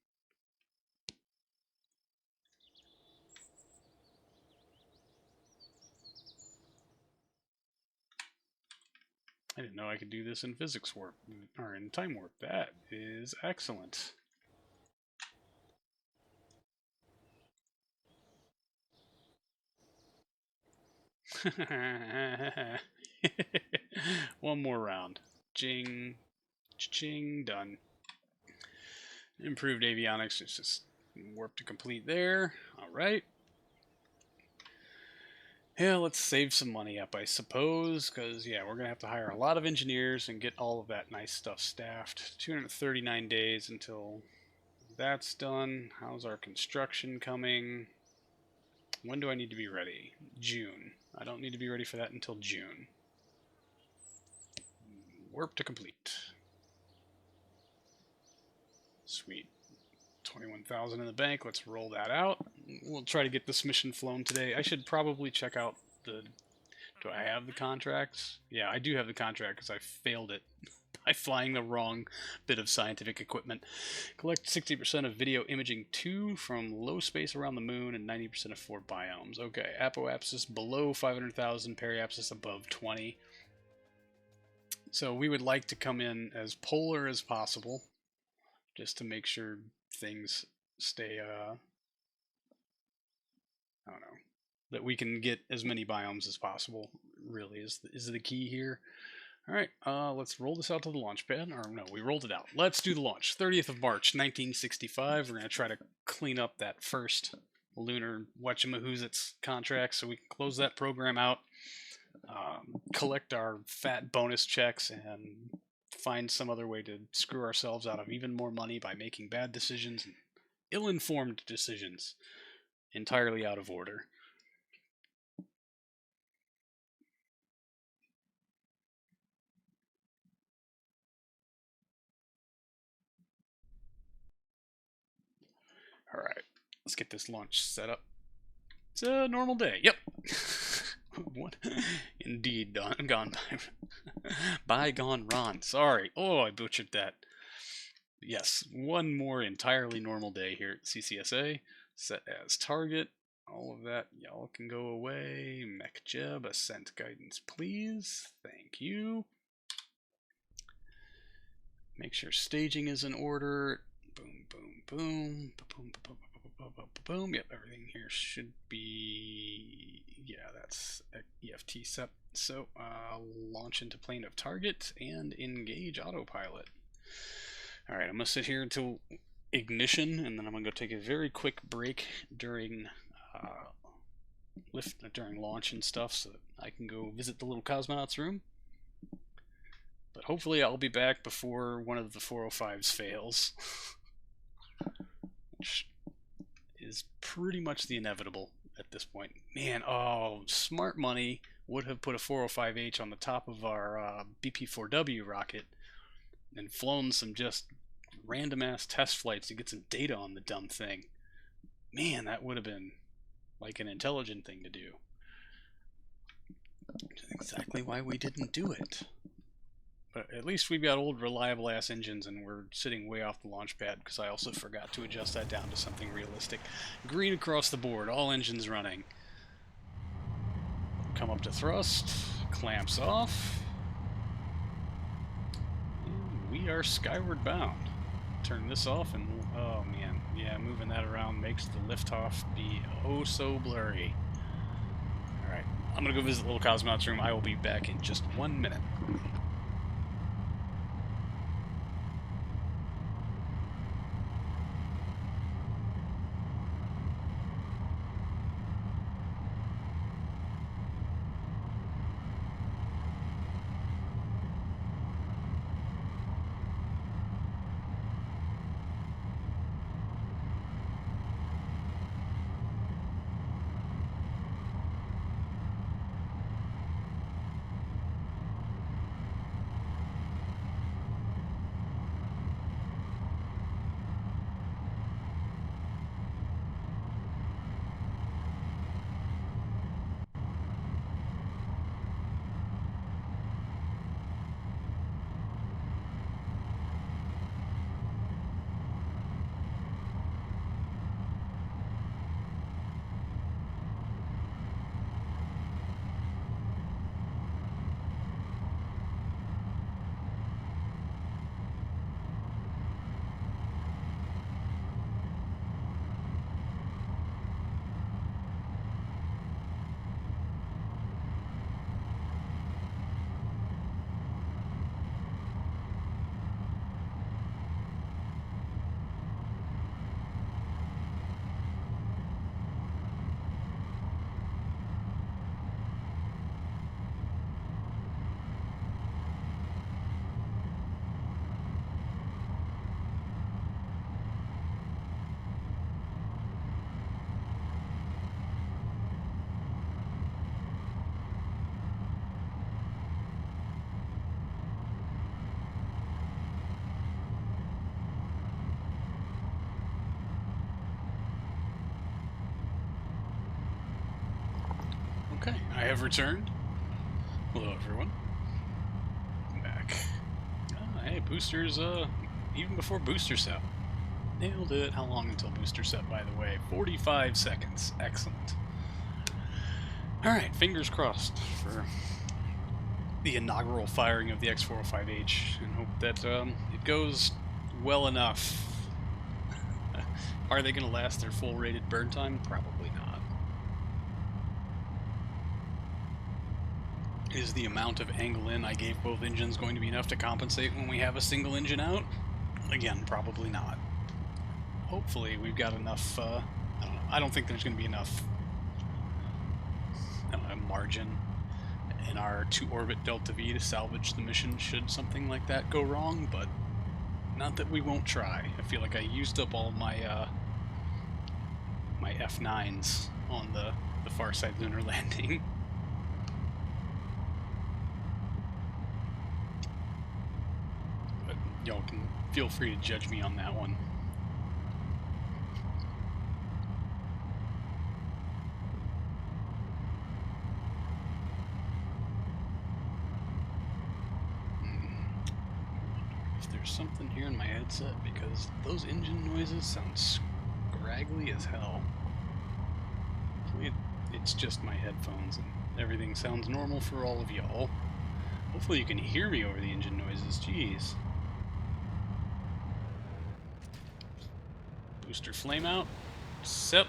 I didn't know I could do this in physics warp, or in time warp. That is excellent. One more round. Jing, ching, done. Improved avionics, it's just warp to complete there. Alright. Yeah, let's save some money up, I suppose, because, yeah, we're going to have to hire a lot of engineers and get all of that nice stuff staffed. 239 days until that's done. How's our construction coming? When do I need to be ready? June. I don't need to be ready for that until June. Warp to complete. Sweet. 21,000 in the bank. Let's roll that out. We'll try to get this mission flown today. I should probably check out the... Do I have the contracts? Yeah, I do have the contract because I failed it by flying the wrong bit of scientific equipment. Collect 60% of video imaging 2 from low space around the moon and 90% of 4 biomes. Okay, apoapsis below 500,000, periapsis above 20. So we would like to come in as polar as possible, just to make sure things stay, I don't know, that we can get as many biomes as possible, really, is the key here. Alright, let's roll this out to the launch pad. Or no, we rolled it out. Let's do the launch. 30th of March, 1965. We're going to try to clean up that first Lunar whatchamahoozits contract so we can close that program out, collect our fat bonus checks, and find some other way to screw ourselves out of even more money by making bad decisions and ill-informed decisions entirely out of order. Alright, let's get this launch set up. It's a normal day. Yep. What? Indeed, gone by. Bygone Ron. Sorry. Oh, I butchered that. Yes, one more entirely normal day here at CCSA. Set as target. All of that, y'all can go away. MechJeb, Ascent guidance, please. Thank you. Make sure staging is in order. Boom, boom, boom. Boom, boom, boom, boom, boom, boom. Yep, everything here should be... Yeah, that's EFT set. So, launch into plane of target and engage autopilot. Alright, I'm going to sit here until ignition, and then I'm going to go take a very quick break during during launch and stuff, so that I can go visit the little cosmonauts room. But hopefully I'll be back before one of the 405s fails, which is pretty much the inevitable at this point. Man, oh, smart money would have put a 405H on the top of our BP-4W rocket and flown some just random-ass test flights to get some data on the dumb thing. Man, that would have been like an intelligent thing to do. Which is exactly why we didn't do it. But at least we've got old reliable-ass engines and we're sitting way off the launch pad because I also forgot to adjust that down to something realistic. Green across the board, all engines running. Come up to thrust, clamps off. And we are skyward bound. Turn this off and, oh man, yeah, moving that around makes the liftoff be oh so blurry. Alright, I'm gonna go visit the little cosmonauts room. I will be back in just 1 minute. Okay, I have returned. Hello, everyone. Welcome back. Hey, boosters, even before booster set. Nailed it. How long until booster set, by the way? 45 seconds. Excellent. Alright, fingers crossed for the inaugural firing of the X405H, and hope that it goes well enough. Are they going to last their full rated burn time? Probably not. Is the amount of angle in I gave both engines going to be enough to compensate when we have a single engine out? Again, probably not. Hopefully we've got enough, I don't know, I don't think there's going to be enough margin in our 2-orbit Delta V to salvage the mission should something like that go wrong, but not that we won't try. I feel like I used up all my my F9s on the far side lunar landing. But y'all can feel free to judge me on that one. if there's something here in my headset, because those engine noises sound scraggly as hell. It's just my headphones, and everything sounds normal for all of y'all. Hopefully you can hear me over the engine noises. Jeez. Booster flame out. Sip.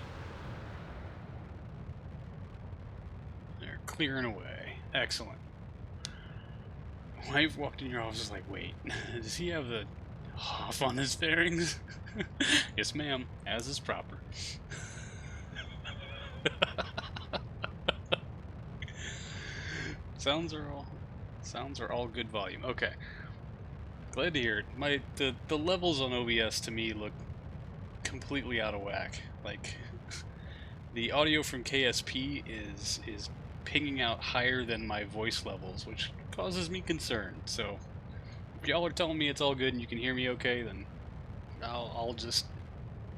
They're clearing away. Excellent. Wife walked in your office was like, wait, does he have the off on his fairings? Yes, ma'am, as is proper. Sounds are all good volume. Okay. Glad to hear it. The levels on OBS to me look completely out of whack. Like the audio from KSP is pinging out higher than my voice levels, which causes me concern. So if y'all are telling me it's all good and you can hear me okay, then I'll just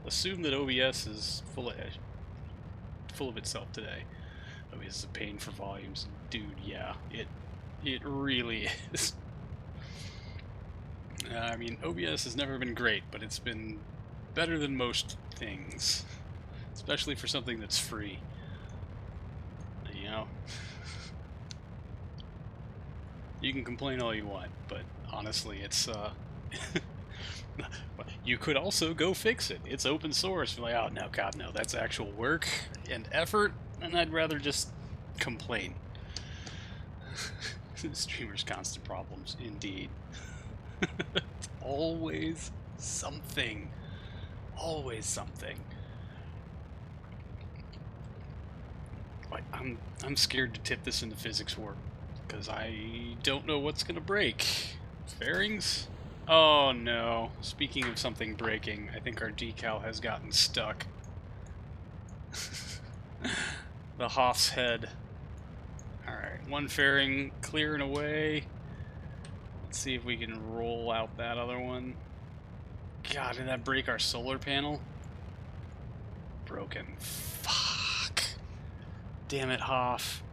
assume that OBS is full of itself today. OBS is a pain for volumes, dude. Yeah, it really is. I mean, OBS has never been great, but it's been better than most things, especially for something that's free. You know, you can complain all you want, but honestly, it's you could also go fix it. It's open source. You're like, oh no, God, no, that's actual work and effort, and I'd rather just complain. Streamers' constant problems, indeed. It's always something. Always something. Like I'm scared to tip this into physics warp because I don't know what's gonna break. Fairings? Oh no. Speaking of something breaking, I think our decal has gotten stuck. The Hoff's head. Alright, one fairing clearing away. Let's see if we can roll out that other one. God, did that break our solar panel? Broken. Fuck. Damn it, Hoff.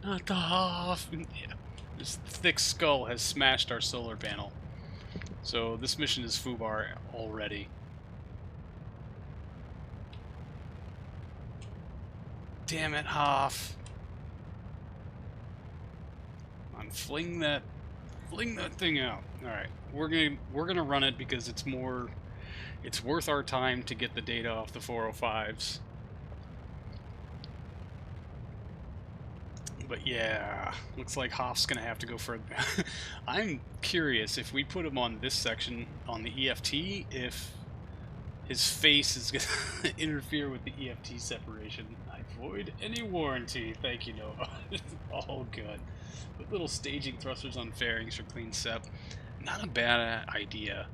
Not the Hoff. Yeah. This thick skull has smashed our solar panel. So this mission is FUBAR already. Damn it, Hoff. Come on, fling that thing out. Alright. We're gonna run it because it's worth our time to get the data off the 405s. But yeah, looks like Hoff's gonna have to go further. I'm curious if we put him on this section on the EFT, if his face is gonna interfere with the EFT separation. I void any warranty. Thank you, Nova. All good. Put little staging thrusters on fairings for clean sep. Not a bad idea.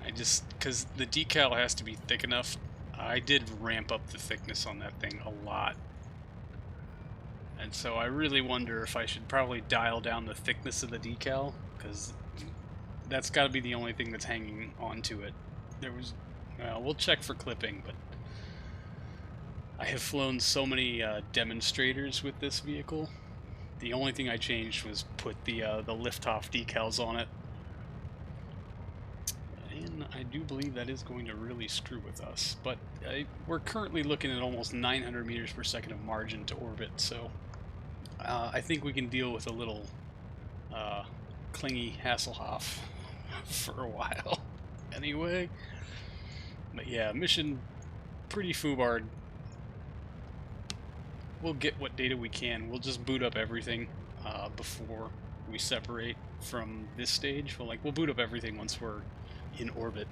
because the decal has to be thick enough. I did ramp up the thickness on that thing a lot. And so I really wonder if I should probably dial down the thickness of the decal, because that's got to be the only thing that's hanging onto it. We'll check for clipping, but I have flown so many demonstrators with this vehicle. The only thing I changed was put the liftoff decals on it. And I do believe that is going to really screw with us. But we're currently looking at almost 900 meters per second of margin to orbit, so I think we can deal with a little clingy Hasselhoff for a while. Anyway, but yeah, mission pretty foobarred. We'll get what data we can. We'll just boot up everything before we separate from this stage. We'll boot up everything once we're in orbit,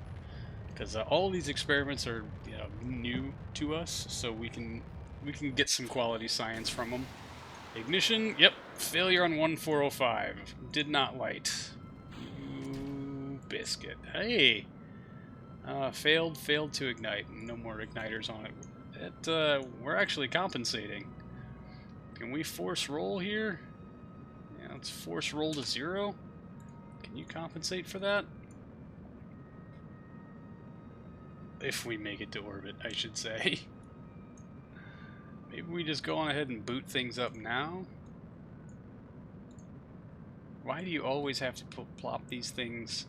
because all of these experiments are new to us, so we can get some quality science from them. Ignition, yep, failure on 1405. Did not light. Ooh, biscuit. Hey! Failed to ignite. No more igniters on it. We're actually compensating. Can we force roll here? Yeah, let's force roll to 0. Can you compensate for that? If we make it to orbit, I should say. Maybe we just go on ahead and boot things up now? Why do you always have to plop these things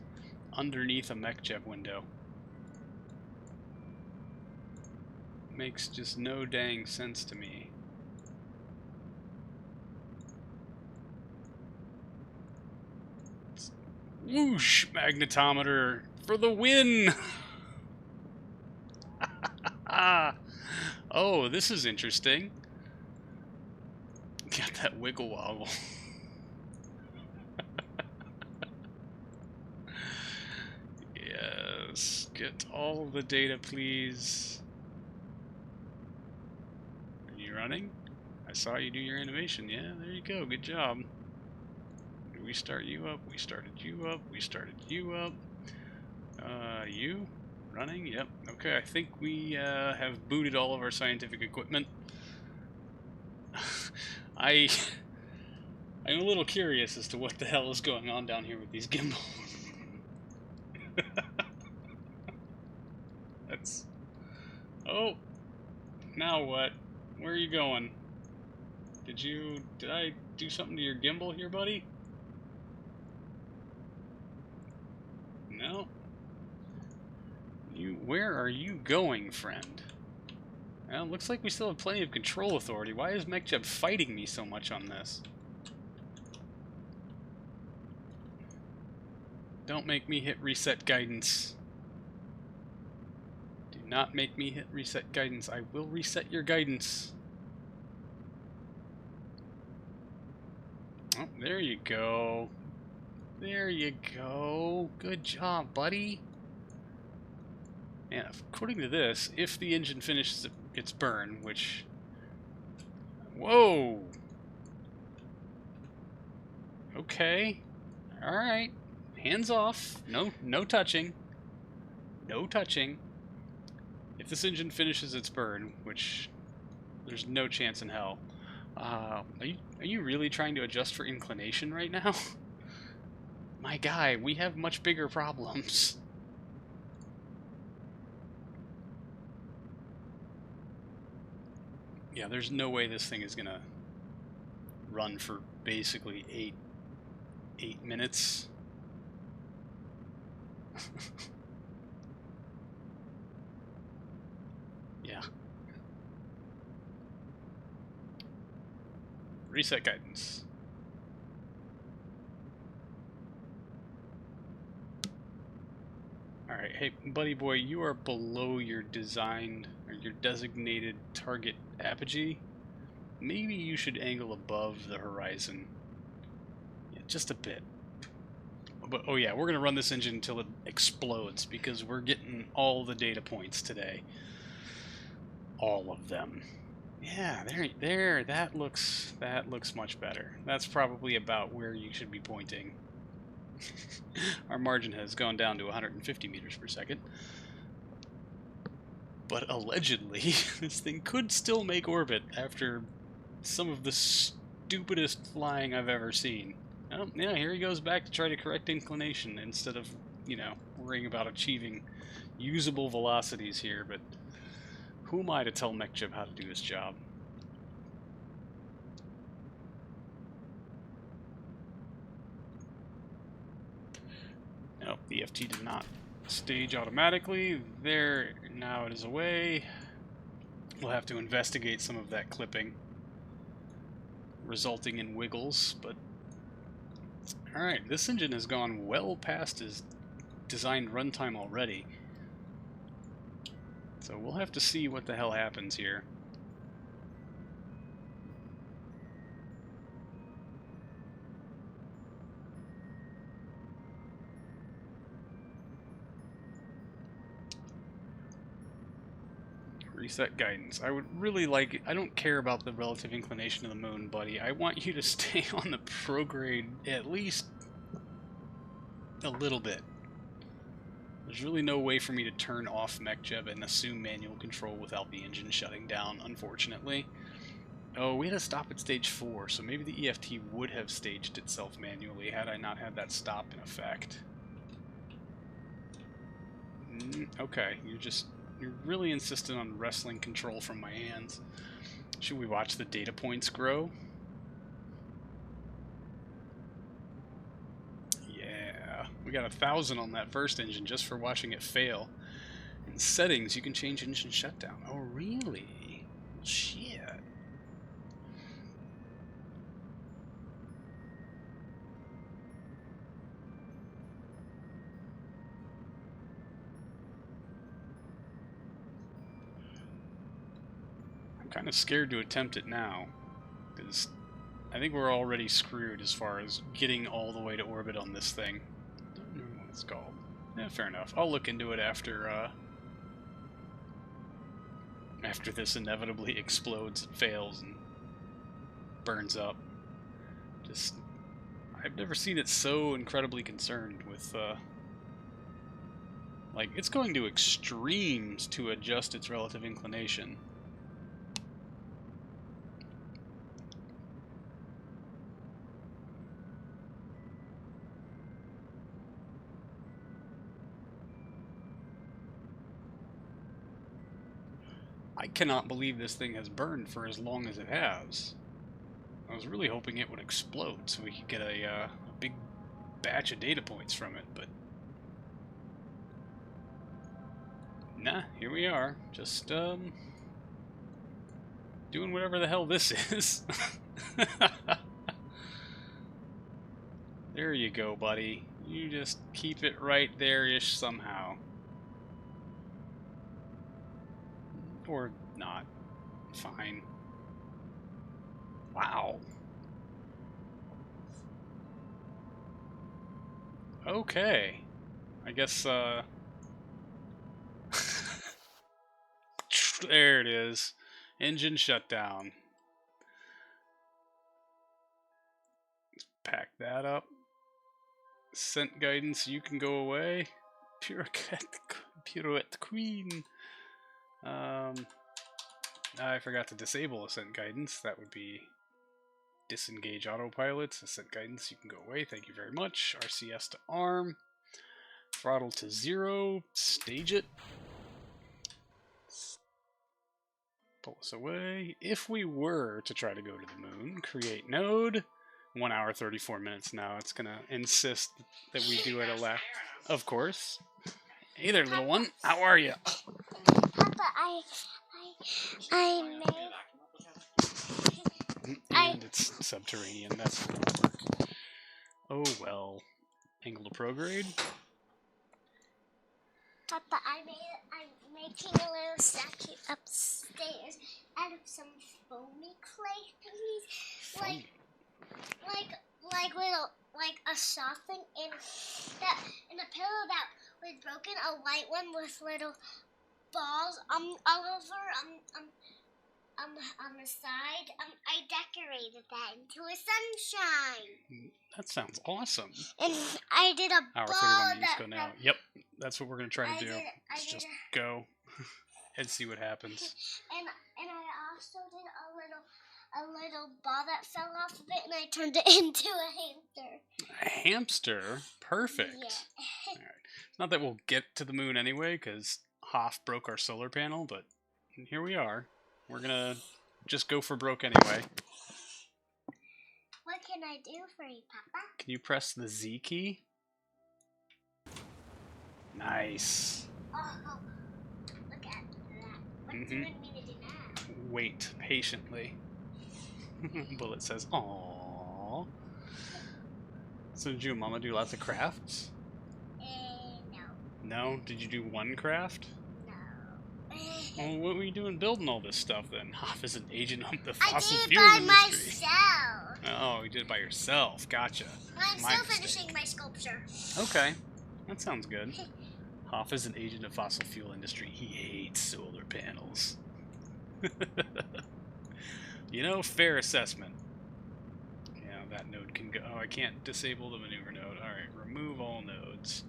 underneath a MechJeb window? Makes just no dang sense to me. Whoosh! Magnetometer for the win! Oh, this is interesting. Got that wiggle wobble. Yes, get all the data, please. Are you running? I saw you do your animation. Yeah, there you go. Good job. Did we start you up? We started you up. We started you up. You? Running? Yep. Okay, I think we have booted all of our scientific equipment. I'm a little curious as to what the hell is going on down here with these gimbals. That's... Oh! Now what? Where are you going? Did I do something to your gimbal here, buddy? No. Where are you going, friend? Well, looks like we still have plenty of control authority. Why is MechJeb fighting me so much on this? Don't make me hit reset guidance. Do not make me hit reset guidance. I will reset your guidance. Oh, there you go. There you go. Good job, buddy. And according to this, if the engine finishes its burn, which... Whoa! Okay. Alright. Hands off. No touching. No touching. If this engine finishes its burn, which there's no chance in hell, are you really trying to adjust for inclination right now? My guy, we have much bigger problems. Yeah, there's no way this thing is gonna run for basically eight minutes. Yeah. Reset guidance. Alright, hey, buddy boy, you are below your designed, or your designated target apogee. Maybe you should angle above the horizon. Yeah, just a bit. But, oh yeah, we're going to run this engine until it explodes, because we're getting all the data points today. All of them. Yeah, there, that looks much better. That's probably about where you should be pointing. Our margin has gone down to 150 meters per second. But allegedly, this thing could still make orbit after some of the stupidest flying I've ever seen. Oh, yeah, here he goes back to try to correct inclination instead of, worrying about achieving usable velocities here, but who am I to tell MechJeb how to do his job? Nope, the EFT did not stage automatically. There, now it is away. We'll have to investigate some of that clipping, resulting in wiggles, but... Alright, this engine has gone well past his designed runtime already. So we'll have to see what the hell happens here. Reset guidance. I would really like... I don't care about the relative inclination of the moon, buddy. I want you to stay on the prograde at least a little bit. There's really no way for me to turn off MechJeb and assume manual control without the engine shutting down, unfortunately. Oh, we had a stop at stage 4, so maybe the EFT would have staged itself manually had I not had that stop in effect. Okay, you're really insistent on wrestling control from my hands. Should we watch the data points grow? We got 1,000 on that first engine just for watching it fail. In settings, you can change engine shutdown. Oh, really? Shit. I'm kind of scared to attempt it now, because I think we're already screwed as far as getting all the way to orbit on this thing. Don't remember what it's called. Yeah, fair enough. I'll look into it after this inevitably explodes and fails and burns up. Just, I've never seen it so incredibly concerned with, like, it's going to extremes to adjust its relative inclination. I cannot believe this thing has burned for as long as it has. I was really hoping it would explode so we could get a big batch of data points from it, but nah, here we are, just doing whatever the hell this is. There you go, buddy. You just keep it right there-ish somehow. Or not. Fine. Wow. Okay. I guess, there it is. Engine shutdown. Let's pack that up. Ascent guidance, you can go away. Pirouette Queen. I forgot to disable Ascent guidance. That would be disengage autopilot. Ascent guidance, you can go away. Thank you very much. RCS to arm. Throttle to 0. Stage it. Pull us away. If we were to try to go to the moon, create node. 1 hour 34 minutes now. It's gonna insist that we do it a lap. Of course. Hey there, little one. How are you? Papa, I made. And it's subterranean. That's not gonna work. Oh well. Angle to prograde. Papa, I'm making a little statue upstairs out of some foamy clay thingies, like a soft thing, and a pillow that was broken, a white one with little balls all over on the side. I decorated that into a sunshine. That sounds awesome. And I did a Hour ball 31 minutes go now. Yep, that's what we're gonna try to do. Let's just go and see what happens. And I also did a little ball that fell off of it, and I turned it into a hamster. A hamster? Perfect. Yeah. All right. Not that we'll get to the moon anyway, because Hoff broke our solar panel, but here we are. We're gonna just go for broke anyway. What can I do for you, Papa? Can you press the Z key? Nice. Oh, look at that. What do you want me to do now? Wait patiently. Bullet says, "Aww." So did you and Mama do lots of crafts? No. No? Did you do one craft? No. Well, what were you doing building all this stuff then? Hoff is an agent of the fossil I did it fuel by industry. myself. Oh, you did it by yourself. Gotcha. I'm My still mistake. finishing my sculpture. Okay. That sounds good. Hoff is an agent of fossil fuel industry. He hates solar panels. You know, fair assessment. Yeah, that node can go. Oh, I can't disable the maneuver node. Alright, remove all nodes.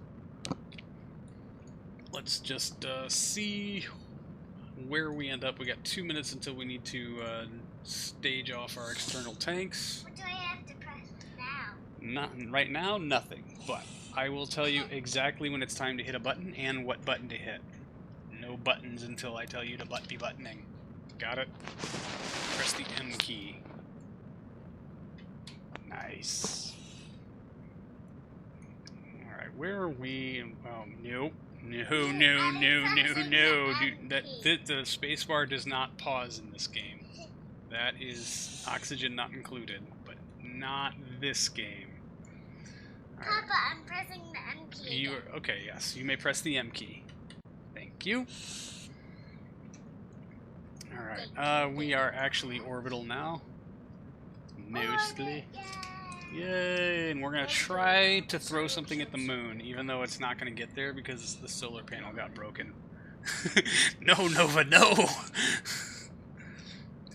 Let's just see where we end up. We got 2 minutes until we need to stage off our external tanks. What do I have to press now? Not right now, nothing. But I will tell you exactly when it's time to hit a button and what button to hit. No buttons until I tell you to be buttoning. Got it? Press the M key. Nice. Alright, where are we? Oh, nope. No, I'm no, no, no, pressing no. the Dude, MP. the spacebar does not pause in this game. That is oxygen not included, but not this game. All right. Papa, I'm pressing the M key You again. are, okay, yes. You may press the M key. Thank you. Alright, we are actually orbital now. Mostly. Yay! Yay! And we're going to try to throw something at the moon, even though it's not going to get there because the solar panel got broken. No, Nova, no!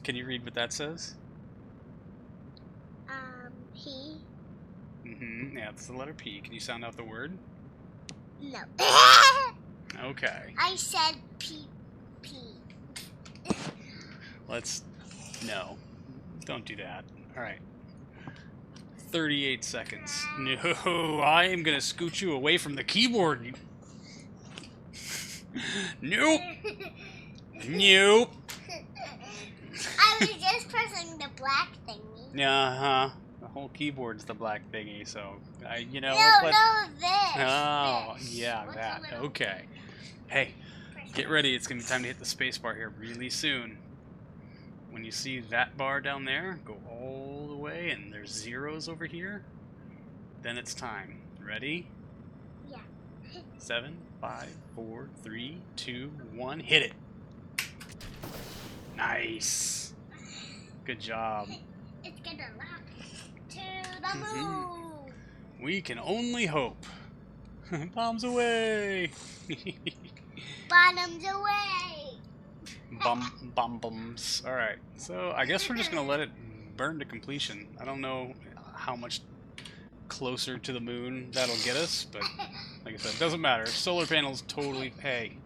Can you read what that says? P. Mm-hmm, yeah, it's the letter P. Can you sound out the word? No. Okay. I said P. Let's... No. Don't do that. Alright. 38 seconds. No, I am gonna scoot you away from the keyboard. Nope. Nope. I was just pressing the black thingy. Uh-huh. The whole keyboard's the black thingy, so you know No, what? no, this. Oh, this. yeah, What's that. a little- Okay. Hey, get ready. It's gonna be time to hit the space bar here really soon. When you see that bar down there, go all the way, and there's zeros over here. Then it's time. Ready? Yeah. 7, 5, 4, 3, 2, 1. Hit it. Nice. Good job. It's gonna lock to the Mhm. moon. We can only hope. Bombs away. Bottoms away. Bums. All right. So I guess we're just gonna let it burn to completion. I don't know how much closer to the moon that'll get us, but like I said, it doesn't matter. Solar panels totally. Hey,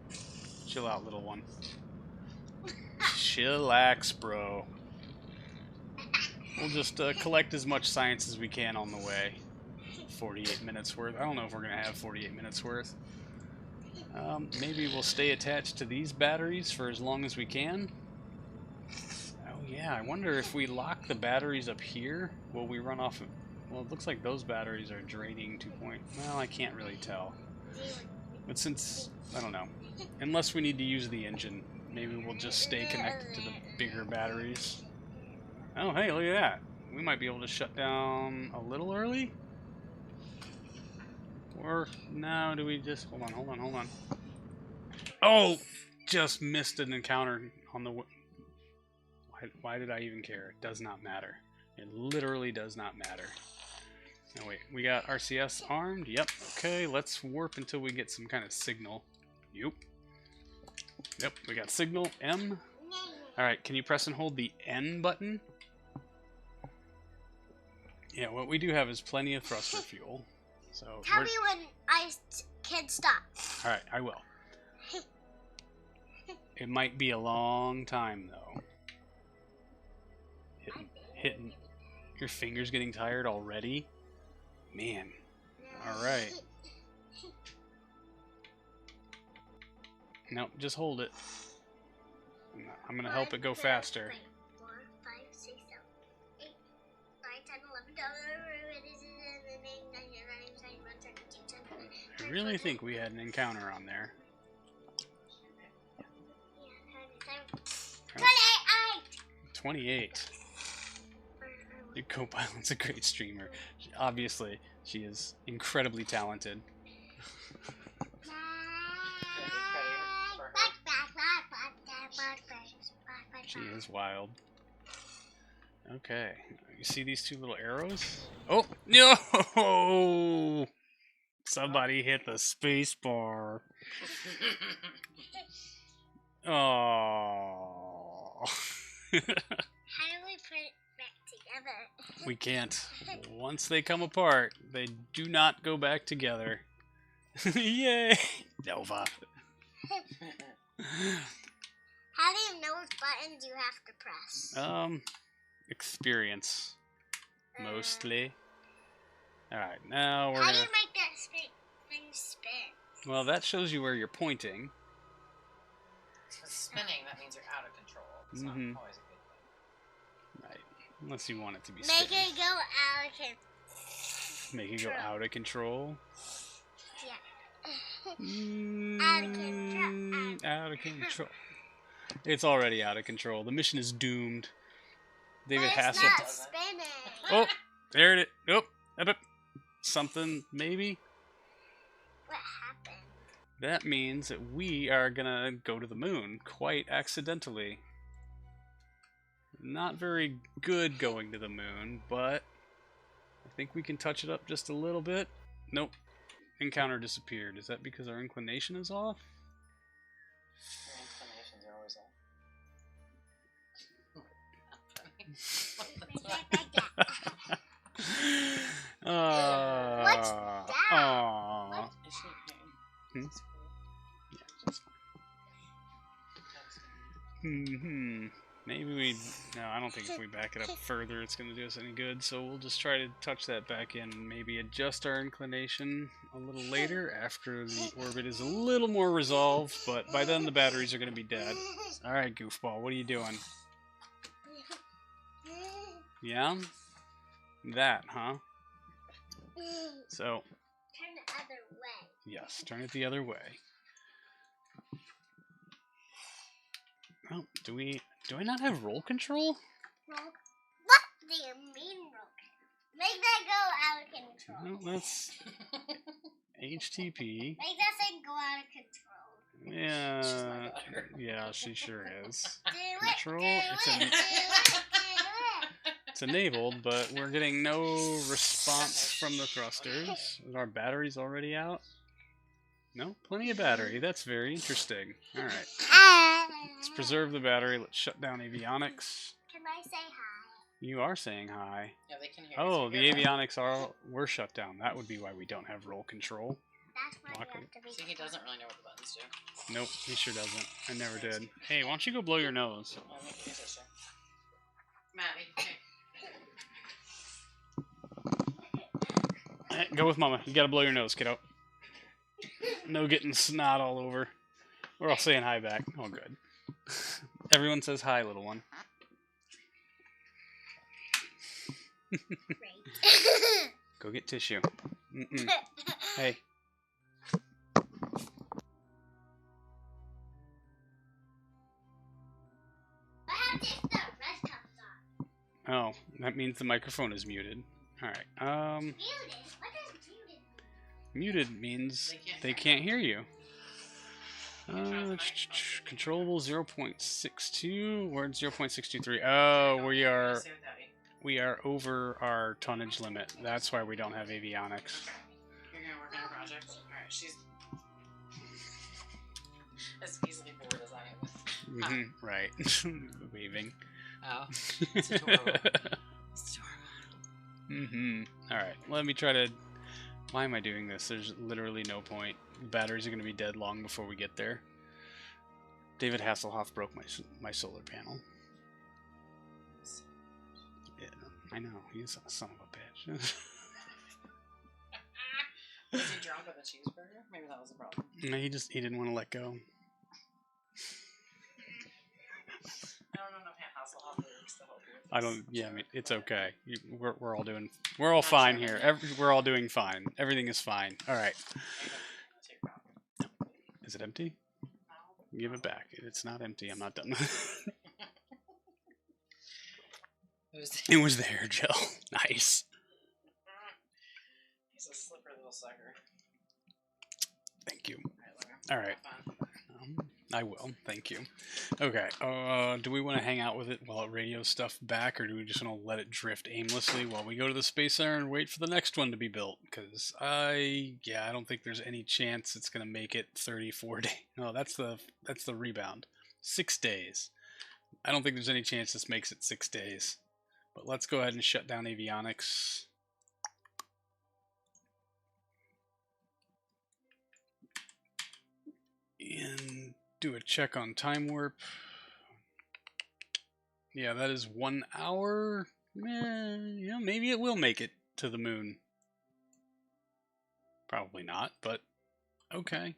chill out, little one. Chillax, bro. We'll just collect as much science as we can on the way. 48 minutes worth. I don't know if we're gonna have 48 minutes worth. Maybe we'll stay attached to these batteries for as long as we can. Oh yeah, I wonder if we lock the batteries up here, will we run off of... Well, it looks like those batteries are draining 2 point... Well, I can't really tell. But since... I don't know. Unless we need to use the engine, maybe we'll just stay connected to the bigger batteries. Oh, hey, look at that. We might be able to shut down a little early? Or, no, do we just... Hold on. Oh! Just missed an encounter on the... Why did I even care? It does not matter. It literally does not matter. Oh, wait. We got RCS armed? Yep. Okay, let's warp until we get some kind of signal. Yep, we got signal. M. Alright, can you press and hold the N button? Yeah, what we do have is plenty of thruster fuel. So Tell me when I can stop. Alright, I will. It might be a long time, though. Hitting. Your finger's getting tired already? Man. Alright. Nope, just hold it. I'm gonna help it go faster. 4, 5, 6, 7, 8, 9, 10, 11, 12, I really think we had an encounter on there. 28. Your co-pilot's a great streamer. Obviously, she is incredibly talented. She is wild. Okay. You see these two little arrows? Oh, no! Somebody hit the space bar. Oh. How do we put it back together? We can't. Once they come apart, they do not go back together. Yay! Nova. How do you know what buttons you have to press? Experience. Mostly. Alright, now we're How do gonna... you make that thing spin? Well, that shows you where you're pointing. It's spinning, that means you're out of control. It's not Mhm. always a good thing. Right. Unless you want it to be Make spinning. it go out of control. Make it go out of control. Out of control. It's already out of control. The mission is doomed. David But it's Hassel. not spinning. Oh, there it is. Oh, something maybe. What happened? That means that we are gonna go to the moon quite accidentally. Not very good going to the moon, but I think we can touch it up just a little bit. Nope. Encounter disappeared. Is that because our inclination is off? Your inclinations are always What's that? Aww. Is she Hmm? okay? Yeah, that's fine. Maybe we... No, I don't think if we back it up further it's going to do us any good, so we'll just try to touch that back in and maybe adjust our inclination a little later after the orbit is a little more resolved, but by then the batteries are going to be dead. Alright, goofball, what are you doing? Yeah? That, huh? So... Turn the other way. Yes, turn it the other way. Oh, do I not have roll control? What do you mean, roll? Make that go out of control. Well, that's HTP. Make that thing go out of control. Yeah, She's my daughter. yeah, she sure is. Do Control, it, do it's it, an- do it, do it. It's enabled, but we're getting no response from the thrusters. Is our batteries already out? No, plenty of battery. That's very interesting. All right, let's preserve the battery. Let's shut down avionics. Can I say hi? You are saying hi. Yeah, they can hear Oh, you. the avionics were shut down. That would be why we don't have roll control. That's why Lock you it. have to be. See, he doesn't really know what the buttons do. Nope, he sure doesn't. I never did. Hey, why don't you go blow your nose? Oh, look, here's sister. Maddie, hey. Hey, go with Mama. You gotta blow your nose, kiddo. No getting snot all over. We're all saying hi back. Oh, good. Everyone says hi, little one. Great. Go get tissue. Mm-mm. Hey. What happens if the rest comes on? Oh, that means the microphone is muted. Alright, Muted. What does muted mean? muted means they can't hear you. Controllable 0.62, we're at 0.623. Oh, Say with Daddy. we are over our tonnage limit. That's why we don't have avionics. You're gonna work on a project? Alright, she's as easily bored as I am. Right. Waving. Oh. It's adorable. It's adorable. Alright, let me try to... Why am I doing this? There's literally no point. The batteries are going to be dead long before we get there. David Hasselhoff broke my solar panel. Yeah, I know. He's a son of a bitch. Was he drunk with a cheeseburger? Maybe that was the problem. No, he didn't want to let go. I don't know enough Hasselhoff lyrics to help you with I this don't. Yeah, I mean, joke, it's but- okay. We're all fine here. We're all doing fine. Everything is fine. All right. I'll take your problem. Is it empty? Give it back. It's not empty. I'm not done. It was there, Joe. Nice. He's a slippery little sucker. Thank you. All All right. Have fun. I will. Thank you. Okay. Do we want to hang out with it while it radios stuff back, or do we just want to let it drift aimlessly while we go to the space center and wait for the next one to be built? Because I don't think there's any chance it's gonna make it 34 days. No, that's the rebound. 6 days. I don't think there's any chance this makes it 6 days. But let's go ahead and shut down avionics. And do a check on time warp. Yeah, that is 1 hour. Yeah, maybe it will make it to the moon. Probably not, but okay.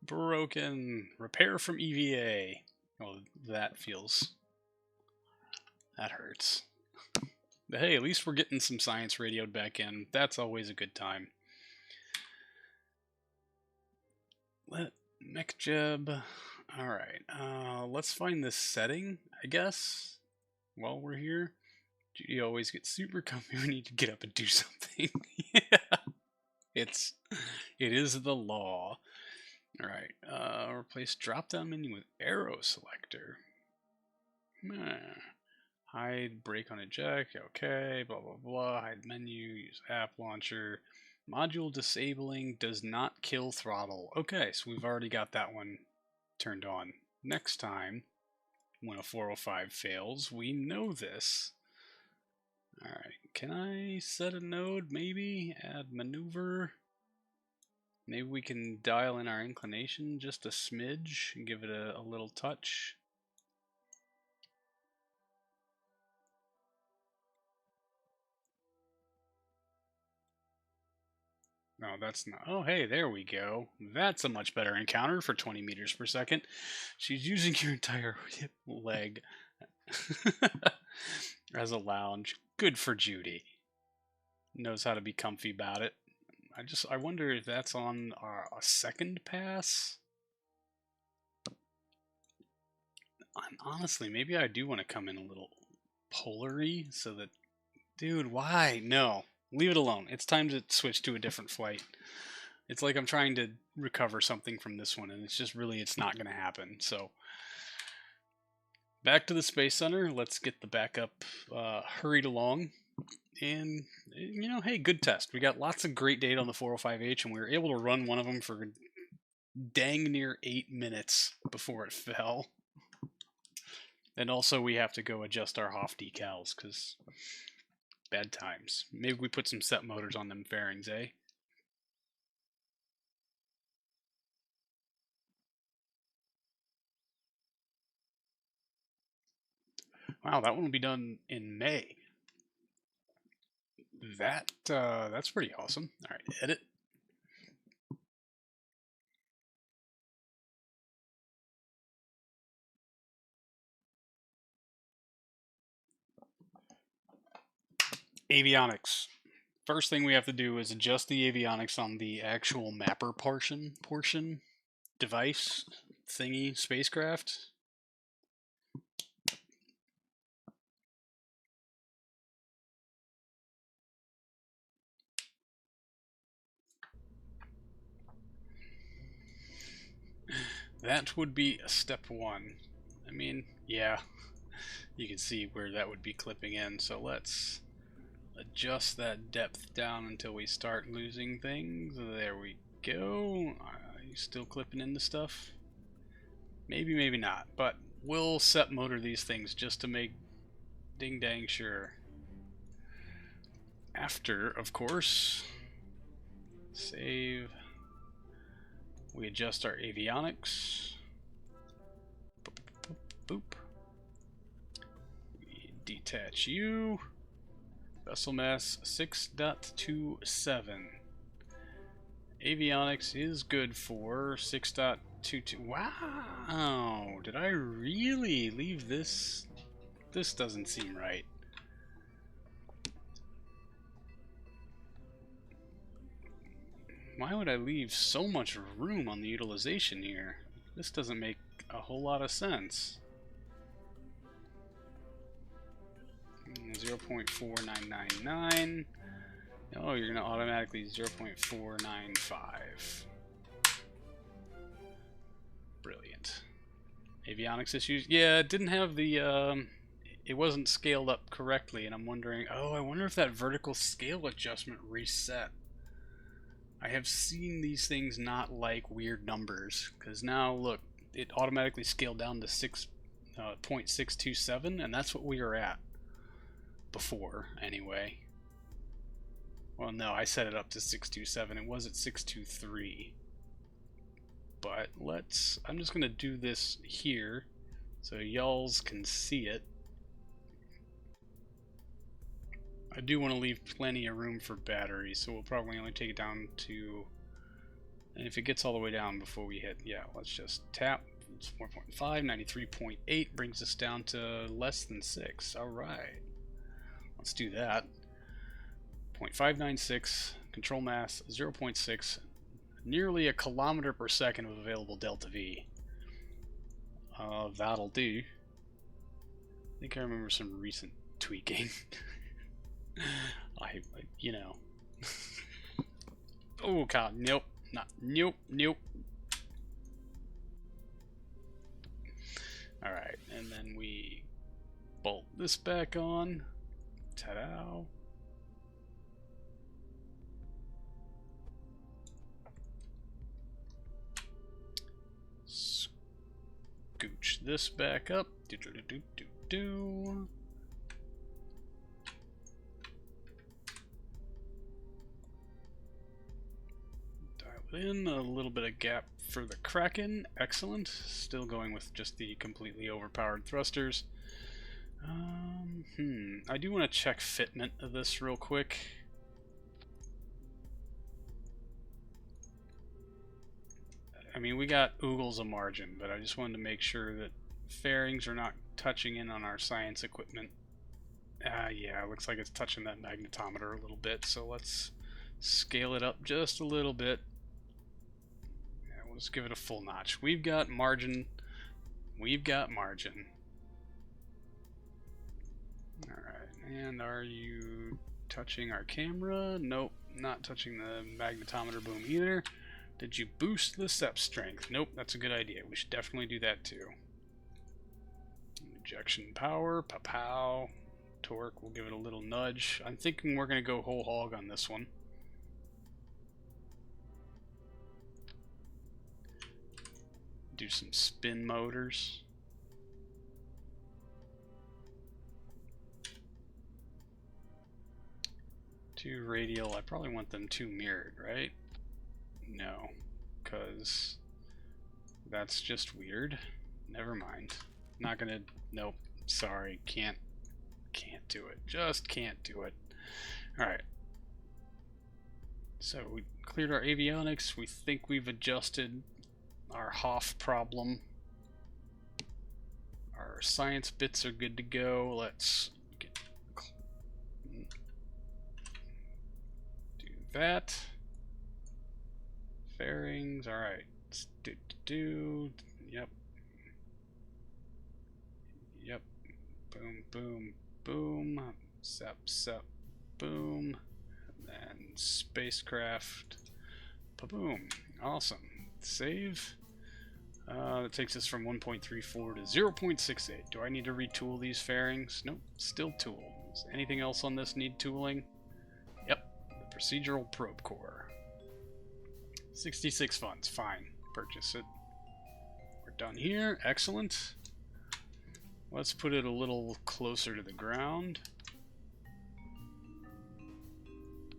Broken. Repair from EVA. Oh, that hurts. But hey, at least we're getting some science radioed back in. That's always a good time. Let MechJeb. Alright, let's find this setting, I guess, while we're here. You always get super comfy when you need to get up and do something. Yeah. It is the law. Alright, replace drop-down menu with arrow selector. Hide, brake on eject, okay, blah blah blah, hide menu, use app launcher. Module disabling does not kill throttle. Okay, so we've already got that one turned on. Next time, when a 405 fails, we know this. Alright, can I set a node, maybe? Add maneuver. Maybe we can dial in our inclination just a smidge and give it a little touch. No, that's not. Oh, hey, there we go. That's a much better encounter for 20 meters per second. She's using your entire hip leg as a lounge. Good for Judy. Knows how to be comfy about it. I wonder if that's on a second pass. Honestly, maybe I do want to come in a little polar-y so that... Dude, why? No. Leave it alone. It's time to switch to a different flight. It's like I'm trying to recover something from this one, and it's not going to happen. So, back to the Space Center. Let's get the backup hurried along. And, hey, good test. We got lots of great data on the 405H, and we were able to run one of them for dang near 8 minutes before it fell. And also, we have to go adjust our Hoff decals, because bad times. Maybe we put some set motors on them fairings, eh? Wow, that one will be done in May. That's pretty awesome. All right, edit. Avionics. First thing we have to do is adjust the avionics on the actual mapper portion device thingy spacecraft. That would be step one. I mean, yeah, you can see where that would be clipping in, so let's adjust that depth down until we start losing things. There we go. Are you still clipping into stuff? Maybe, maybe not, but we'll set motor these things just to make ding dang sure. After, of course, save. We adjust our avionics. Boop, boop, boop. We detach you. Vessel mass 6.27. Avionics is good for 6.22. Wow! Did I really leave this? This doesn't seem right. Why would I leave so much room on the utilization here? This doesn't make a whole lot of sense. 0.4999. Oh, you're gonna automatically 0.495. Brilliant. Avionics issues? Yeah, it didn't have the, it wasn't scaled up correctly, and I'm wondering, oh, I wonder if that vertical scale adjustment reset. I have seen these things not like weird numbers, because now, look, it automatically scaled down to 0.627, and that's what we were at before, anyway. Well, no, I set it up to 627. It was at 623. But I'm just going to do this here so y'alls can see it. I do want to leave plenty of room for batteries, so we'll probably only take it down to, and if it gets all the way down before we hit, yeah, let's just tap. It's 4.5, 93.8 brings us down to less than 6. All right, let's do that. 0.596, control mass 0.6, nearly a kilometer per second of available delta V. That'll do. I think I remember some recent tweaking. You know. Oh god, nope, nope. Alright, and then we bolt this back on. Ta-da! Scooch this back up. Do-do-do-do-do-do. In a little bit of gap for the Kraken. Excellent. Still going with just the completely overpowered thrusters. I do want to check fitment of this real quick. I mean, we got oogles of margin, but I just wanted to make sure that fairings are not touching in on our science equipment. Yeah, it looks like it's touching that magnetometer a little bit, so let's scale it up just a little bit. Let's give it a full notch. We've got margin. We've got margin. Alright, and are you touching our camera? Nope, not touching the magnetometer boom either. Did you boost the SEP strength? Nope, that's a good idea. We should definitely do that too. Ejection power, pow. Torque, we'll give it a little nudge. I'm thinking we're going to go whole hog on this one. Do some spin motors. Two radial, I probably want them two mirrored, right? No, because that's just weird. Never mind. Not gonna, nope, sorry, can't do it. Just can't do it. Alright. So we cleared our avionics. We think we've adjusted our Hoff problem. Our science bits are good to go. Let's do that. Fairings, alright. Yep. Yep. Boom, boom, boom. Sep, boom. And then spacecraft. Boom. Awesome. Save. That takes us from 1.34 to 0.68. Do I need to retool these fairings? Nope, still tool. Does anything else on this need tooling? Yep, the procedural probe core. 66 funds, fine. Purchase it. We're done here, excellent. Let's put it a little closer to the ground,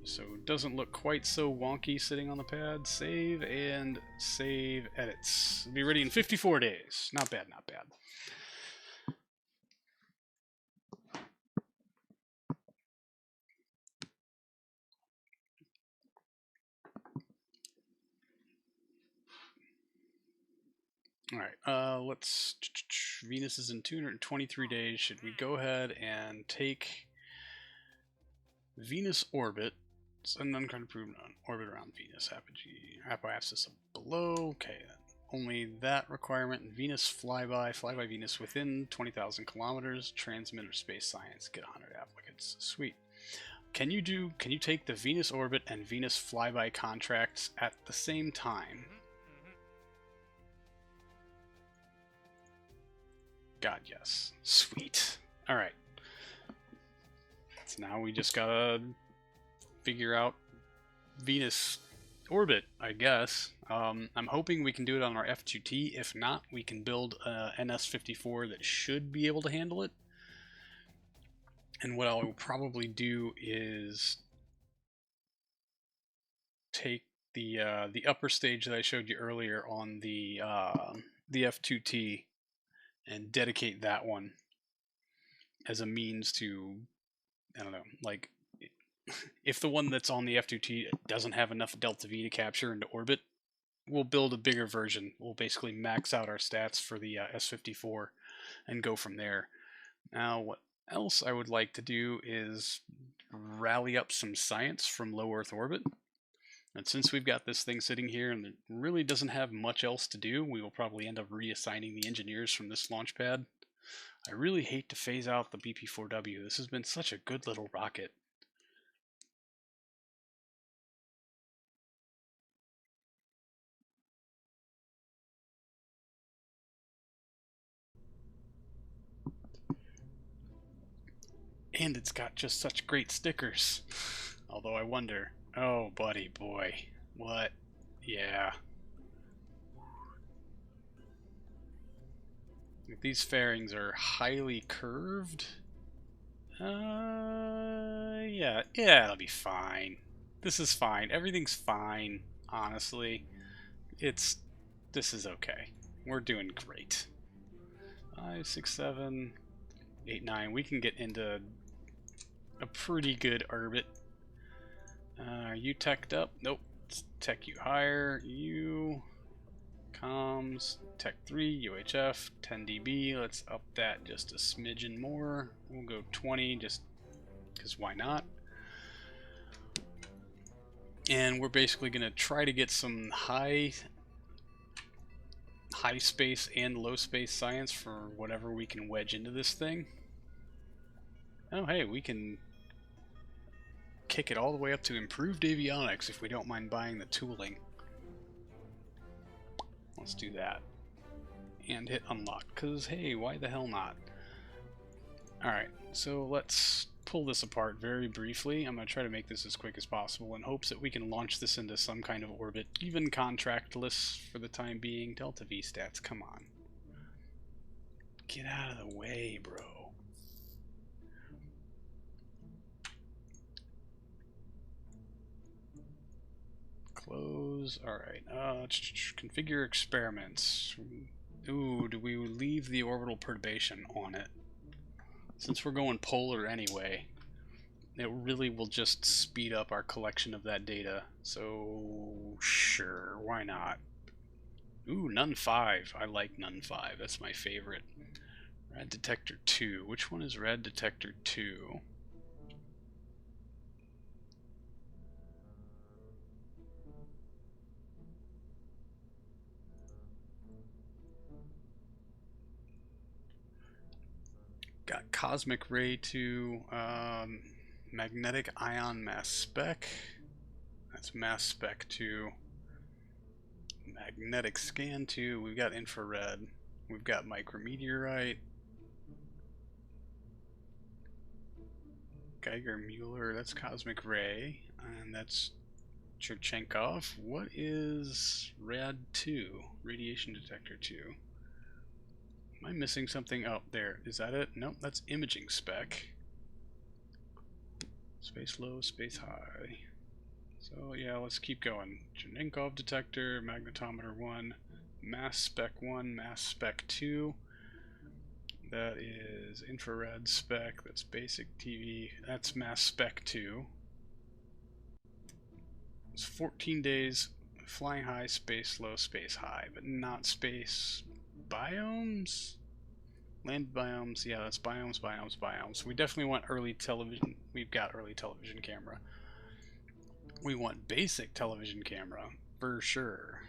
so it doesn't look quite so wonky sitting on the pad. Save and save edits. It'll be ready in 54 days. Not bad, not bad. Alright, let's... Venus is in 223 days. Should we go ahead and take Venus orbit? Send unconfirmed orbit around Venus. Apoapsis below. Okay, only that requirement. Venus flyby Venus within 20,000 kilometers. Transmitter space science. Get 100 applicants. Sweet. Can you take the Venus orbit and Venus flyby contracts at the same time? God, yes. Sweet. Alright. So now we just gotta figure out Venus orbit, I guess. I'm hoping we can do it on our F2T. If not, we can build a NS54 that should be able to handle it. And what I'll probably do is take the upper stage that I showed you earlier on the F2T and dedicate that one as a means to, I don't know, like, if the one that's on the F2T doesn't have enough delta V to capture into orbit, we'll build a bigger version. We'll basically max out our stats for the S54 and go from there. Now, what else I would like to do is rally up some science from low Earth orbit. And since we've got this thing sitting here and it really doesn't have much else to do, we will probably end up reassigning the engineers from this launch pad. I really hate to phase out the BP-4W. This has been such a good little rocket. And it's got just such great stickers. Although I wonder, oh buddy boy, what? Yeah. If these fairings are highly curved, yeah, it'll be fine. This is fine. Everything's fine, honestly. This is okay. We're doing great. 5, 6, 7, 8, 9. We can get into a pretty good orbit. Are you teched up? Nope. Let's tech you higher. You. Comms. Tech 3. UHF. 10 dB. Let's up that just a smidgen more. We'll go 20 just because why not? And we're basically going to try to get some high space and low space science for whatever we can wedge into this thing. Oh hey, we can kick it all the way up to improved avionics if we don't mind buying the tooling. Let's do that. And hit unlock, because hey, why the hell not? Alright, so let's pull this apart very briefly. I'm going to try to make this as quick as possible in hopes that we can launch this into some kind of orbit, even contractless for the time being. Delta V stats, come on. Get out of the way, bro. Close. Alright. Configure experiments. Ooh, do we leave the orbital perturbation on it? Since we're going polar anyway, it really will just speed up our collection of that data. So, sure, why not? Ooh, Nun 5. I like Nun 5. That's my favorite. Red Detector 2. Which one is Red Detector 2? Got Cosmic Ray 2, Magnetic Ion Mass Spec. That's Mass Spec 2. Magnetic Scan 2. We've got Infrared. We've got Micrometeorite. Geiger Mueller. That's Cosmic Ray. And that's Cherchenkov. What is Rad 2? Radiation Detector 2. Am I missing something? Oh, there. Is that it? Nope, that's Imaging Spec. Space low, space high. So yeah, let's keep going. Cherchenkov Detector, Magnetometer 1, Mass Spec 1, Mass Spec 2. That is Infrared Spec, that's Basic TV, that's Mass Spec 2. It's 14 days, flying high, space low, space high, but not space biomes? Land biomes, yeah, that's biomes, biomes, biomes. We definitely want early television. We've got early television camera. We want basic television camera, for sure.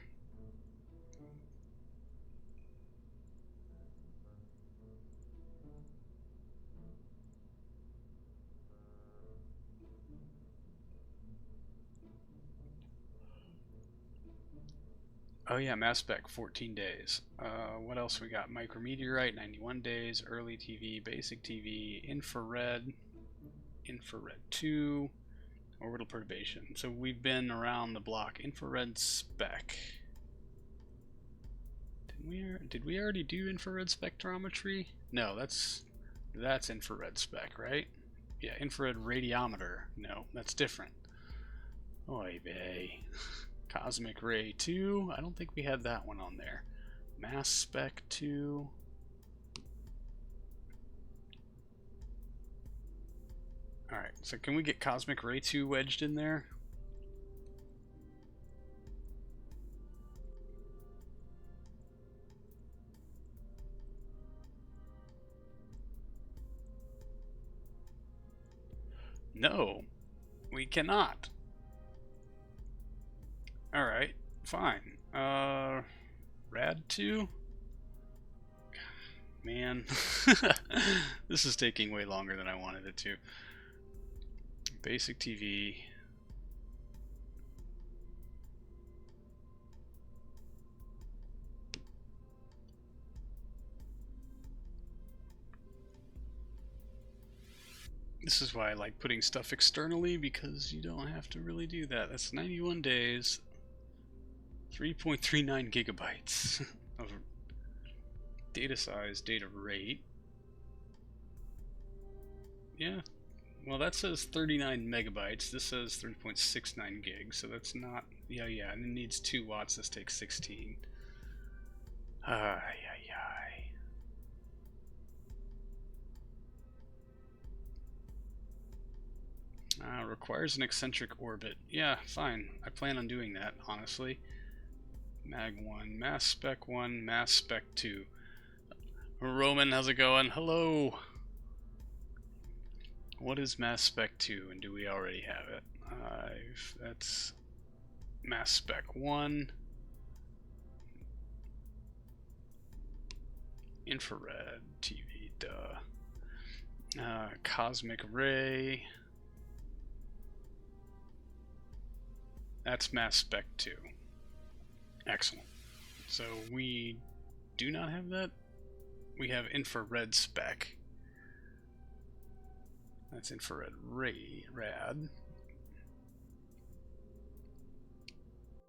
Oh yeah, Mass Spec, 14 days. What else we got? Micrometeorite, 91 days. Early TV, basic TV, infrared, infrared 2, orbital perturbation. So we've been around the block. Infrared spec. Did we already do infrared spectrometry? No, that's infrared spec, right? Yeah, infrared radiometer. No, that's different. Oy vey. Cosmic Ray 2. I don't think we had that one on there. Mass Spec 2. Alright, so can we get Cosmic Ray 2 wedged in there? No, we cannot. Alright, fine. Rad 2? Man. This is taking way longer than I wanted it to. Basic TV. This is why I like putting stuff externally, because you don't have to really do that. That's 91 days, 3.39 gigabytes of data size, data rate. Yeah, well that says 39 megabytes, this says 3.69 gigs, so that's not, yeah, and it needs 2 watts, this takes 16. Ay. Requires an eccentric orbit. Yeah, fine. I plan on doing that, honestly. Mag 1, Mass Spec 1, Mass Spec 2. Roman, how's it going? Hello! What is Mass Spec 2, and do we already have it? That's Mass Spec 1. Infrared TV, duh. Cosmic Ray. That's Mass Spec 2. Excellent. So we do not have that. We have infrared spec. That's infrared rad.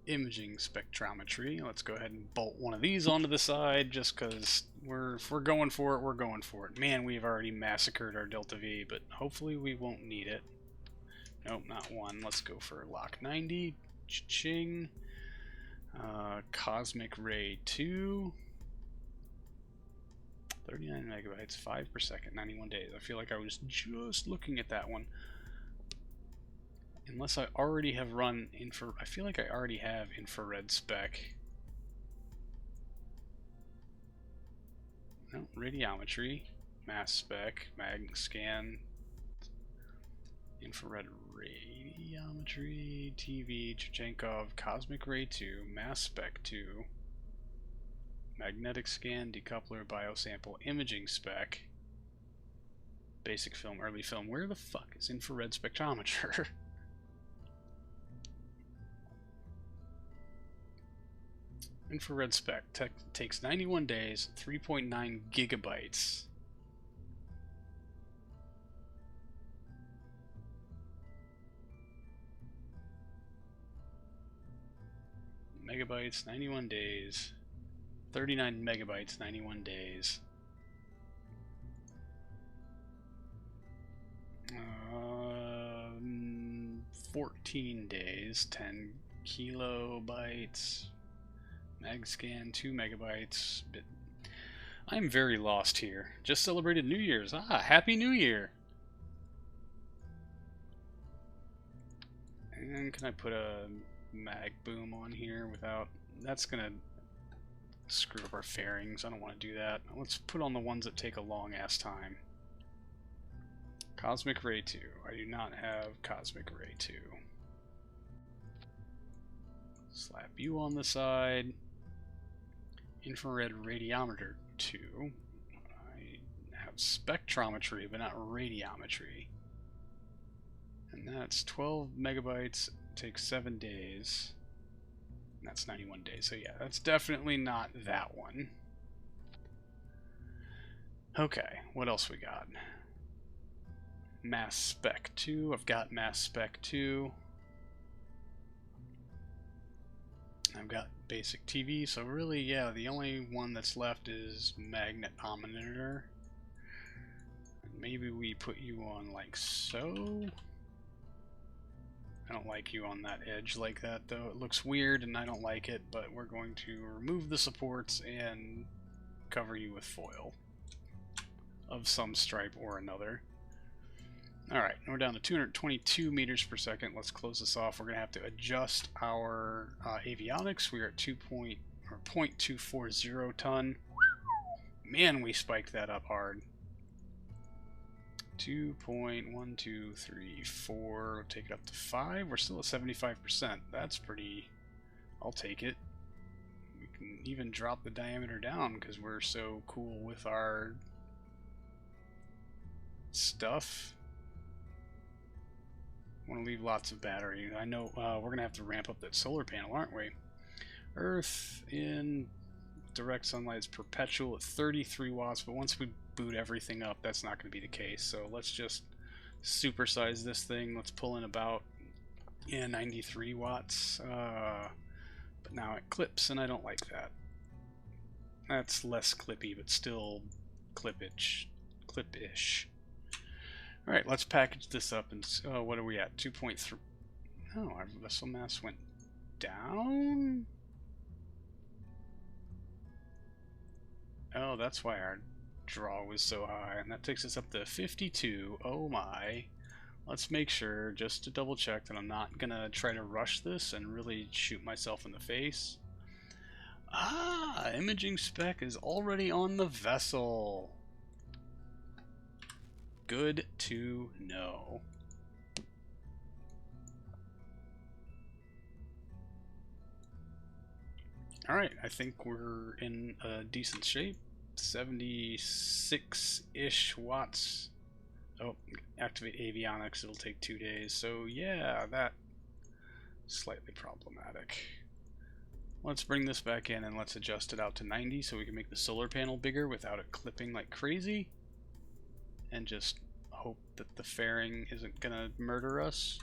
Imaging spectrometry. Let's go ahead and bolt one of these onto the side, just because if we're going for it, we're going for it. Man, we've already massacred our Delta V, but hopefully we won't need it. Nope, not one. Let's go for Lock 90. Ching. Cosmic Ray 2. 39 megabytes, 5 per second, 91 days. I feel like I was just looking at that one. Unless I already have run I feel like I already have infrared spec. No, radiometry, mass spec, mag scan, infrared radiometry, TV, Chechenkov, Cosmic Ray 2, Mass Spec 2, magnetic scan, decoupler, biosample, imaging spec, basic film, early film. Where the fuck is infrared spectrometer? Infrared spec takes 91 days, 3.9 gigabytes. Megabytes, 91 days. 39 megabytes, 91 days. 14 days, 10 kilobytes. Magscan, 2 megabytes. I'm very lost here. Just celebrated New Year's. Happy New Year! And can I put a mag boom on here without... That's gonna screw up our fairings. I don't want to do that. Let's put on the ones that take a long ass time. Cosmic Ray 2. I do not have Cosmic Ray 2. Slap you on the side. Infrared radiometer 2. I have spectrometry, but not radiometry. And that's 12 megabytes. Takes 7 days. And that's 91 days. So yeah, that's definitely not that one. Okay, what else we got? Mass Spec 2. I've got Mass Spec 2. I've got basic TV, so really, yeah, the only one that's left is magnetometer. Maybe we put you on like so. I don't like you on that edge like that, though. It looks weird and I don't like it, but we're going to remove the supports and cover you with foil of some stripe or another. Alright, we're down to 222 meters per second. Let's close this off. We're going to have to adjust our avionics. We're at 0.240 ton. Man, we spiked that up hard. 2.1234. We'll take it up to 5. We're still at 75%. That's pretty I'll take it. We can even drop the diameter down because we're so cool with our stuff. Want to leave lots of battery. I know we're going to have to ramp up that solar panel, aren't we? Earth in direct sunlight is perpetual at 33 watts, but once we boot everything up, that's not going to be the case. So let's just supersize this thing. Let's pull in about 93 watts. But now it clips, and I don't like that. That's less clippy, but still clip-ish. Alright, let's package this up. And what are we at? 2.3. Oh, our vessel mass went down? Oh, that's why our draw was so high. And that takes us up to 52. Oh my. Let's make sure, just to double check, that I'm not going to try to rush this and really shoot myself in the face. Ah, imaging spec is already on the vessel. Good to know. Alright, I think we're in a decent shape. 76-ish watts. Oh, activate avionics, it'll take 2 days. So yeah, that's slightly problematic. Let's bring this back in and let's adjust it out to 90 so we can make the solar panel bigger without it clipping like crazy. And just hope that the fairing isn't gonna murder us.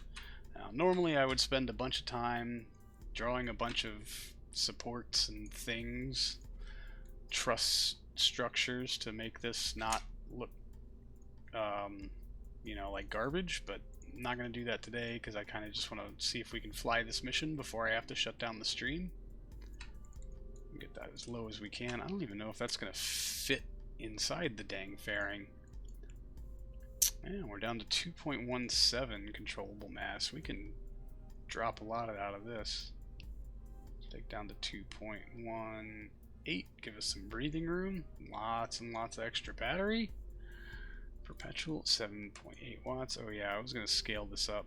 Now, normally I would spend a bunch of time drawing a bunch of supports and things, truss structures to make this not look, you know, like garbage, but I'm not gonna do that today because I kind of just want to see if we can fly this mission before I have to shut down the stream. Get that as low as we can. I don't even know if that's gonna fit inside the dang fairing. And we're down to 2.17 controllable mass. We can drop a lot out of this. Take down to 2.18. Give us some breathing room. Lots and lots of extra battery. Perpetual 7.8 watts. Oh yeah, I was gonna scale this up.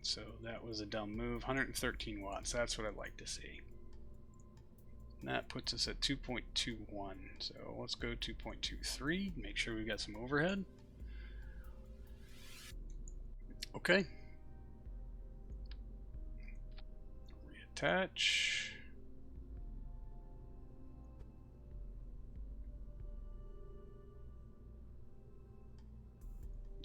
So that was a dumb move. 113 watts. That's what I'd like to see. And that puts us at 2.21. So let's go 2.23. Make sure we got some overhead. Okay. Reattach.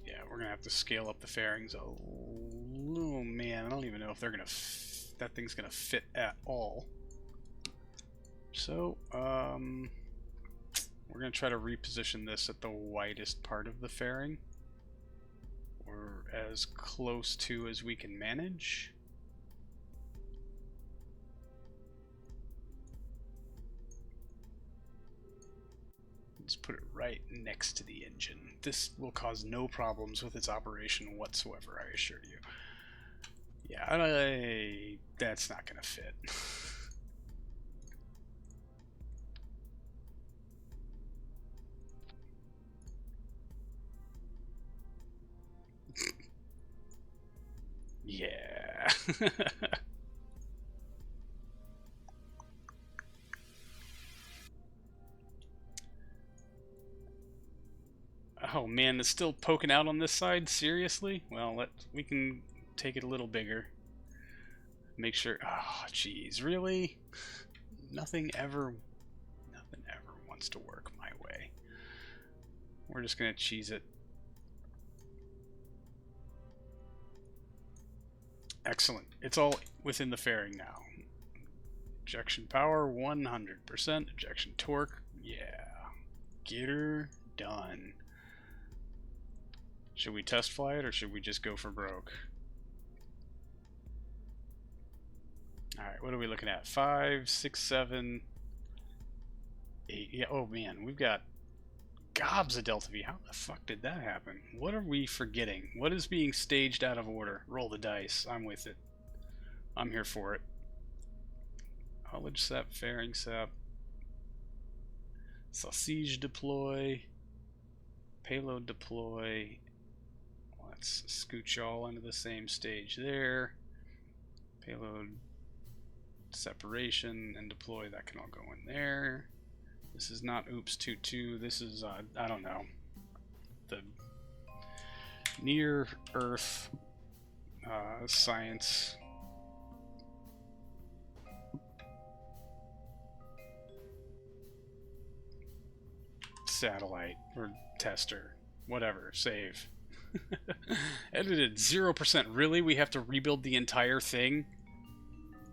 Yeah, we're gonna have to scale up the fairings a little. Man, I don't even know if they're gonna. That thing's gonna fit at all. So, we're gonna try to reposition this at the widest part of the fairing, or as close to as we can manage. Let's put it right next to the engine. This will cause no problems with its operation whatsoever, I assure you. Yeah, that's not gonna fit. Yeah. Oh man, it's still poking out on this side? Seriously? Well, we can take it a little bigger. Make sure. Oh, jeez, really? Nothing ever wants to work my way. We're just gonna cheese it. Excellent. It's all within the fairing now. Ejection power 100%. Ejection torque, yeah. Get her done. Should we test fly it or should we just go for broke? Alright, what are we looking at? 5, 6, 7, 8. Yeah, oh man, we've got gobs of Delta V. How the fuck did that happen? What are we forgetting? What is being staged out of order? Roll the dice. I'm with it. I'm here for it. Haulage sap, fairing sap. Sausage deploy. Payload deploy. Let's scooch all into the same stage there. Payload separation and deploy. That can all go in there. This is not oops 2-2. This is I don't know, the near Earth science. Satellite or tester, whatever. Save. Edited 0%. Really? We have to rebuild the entire thing?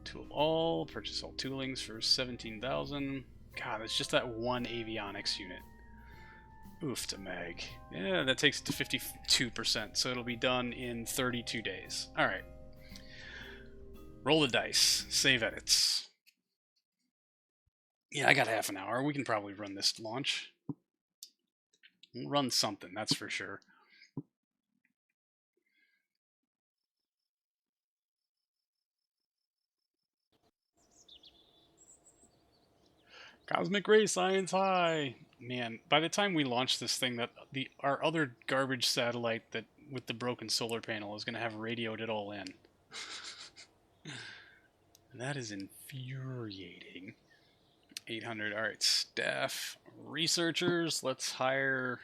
Tool all. Purchase all toolings for 17,000. God, it's just that one avionics unit. Oof to Meg. Yeah, that takes it to 52%, so it'll be done in 32 days. Alright. Roll the dice. Save edits. Yeah, I got half an hour. We can probably run this launch. We'll run something, that's for sure. Cosmic Ray Science High! Man, by the time we launch this thing, that our other garbage satellite that with the broken solar panel is going to have radioed it all in. That is infuriating. 800. Alright, staff, researchers, let's hire...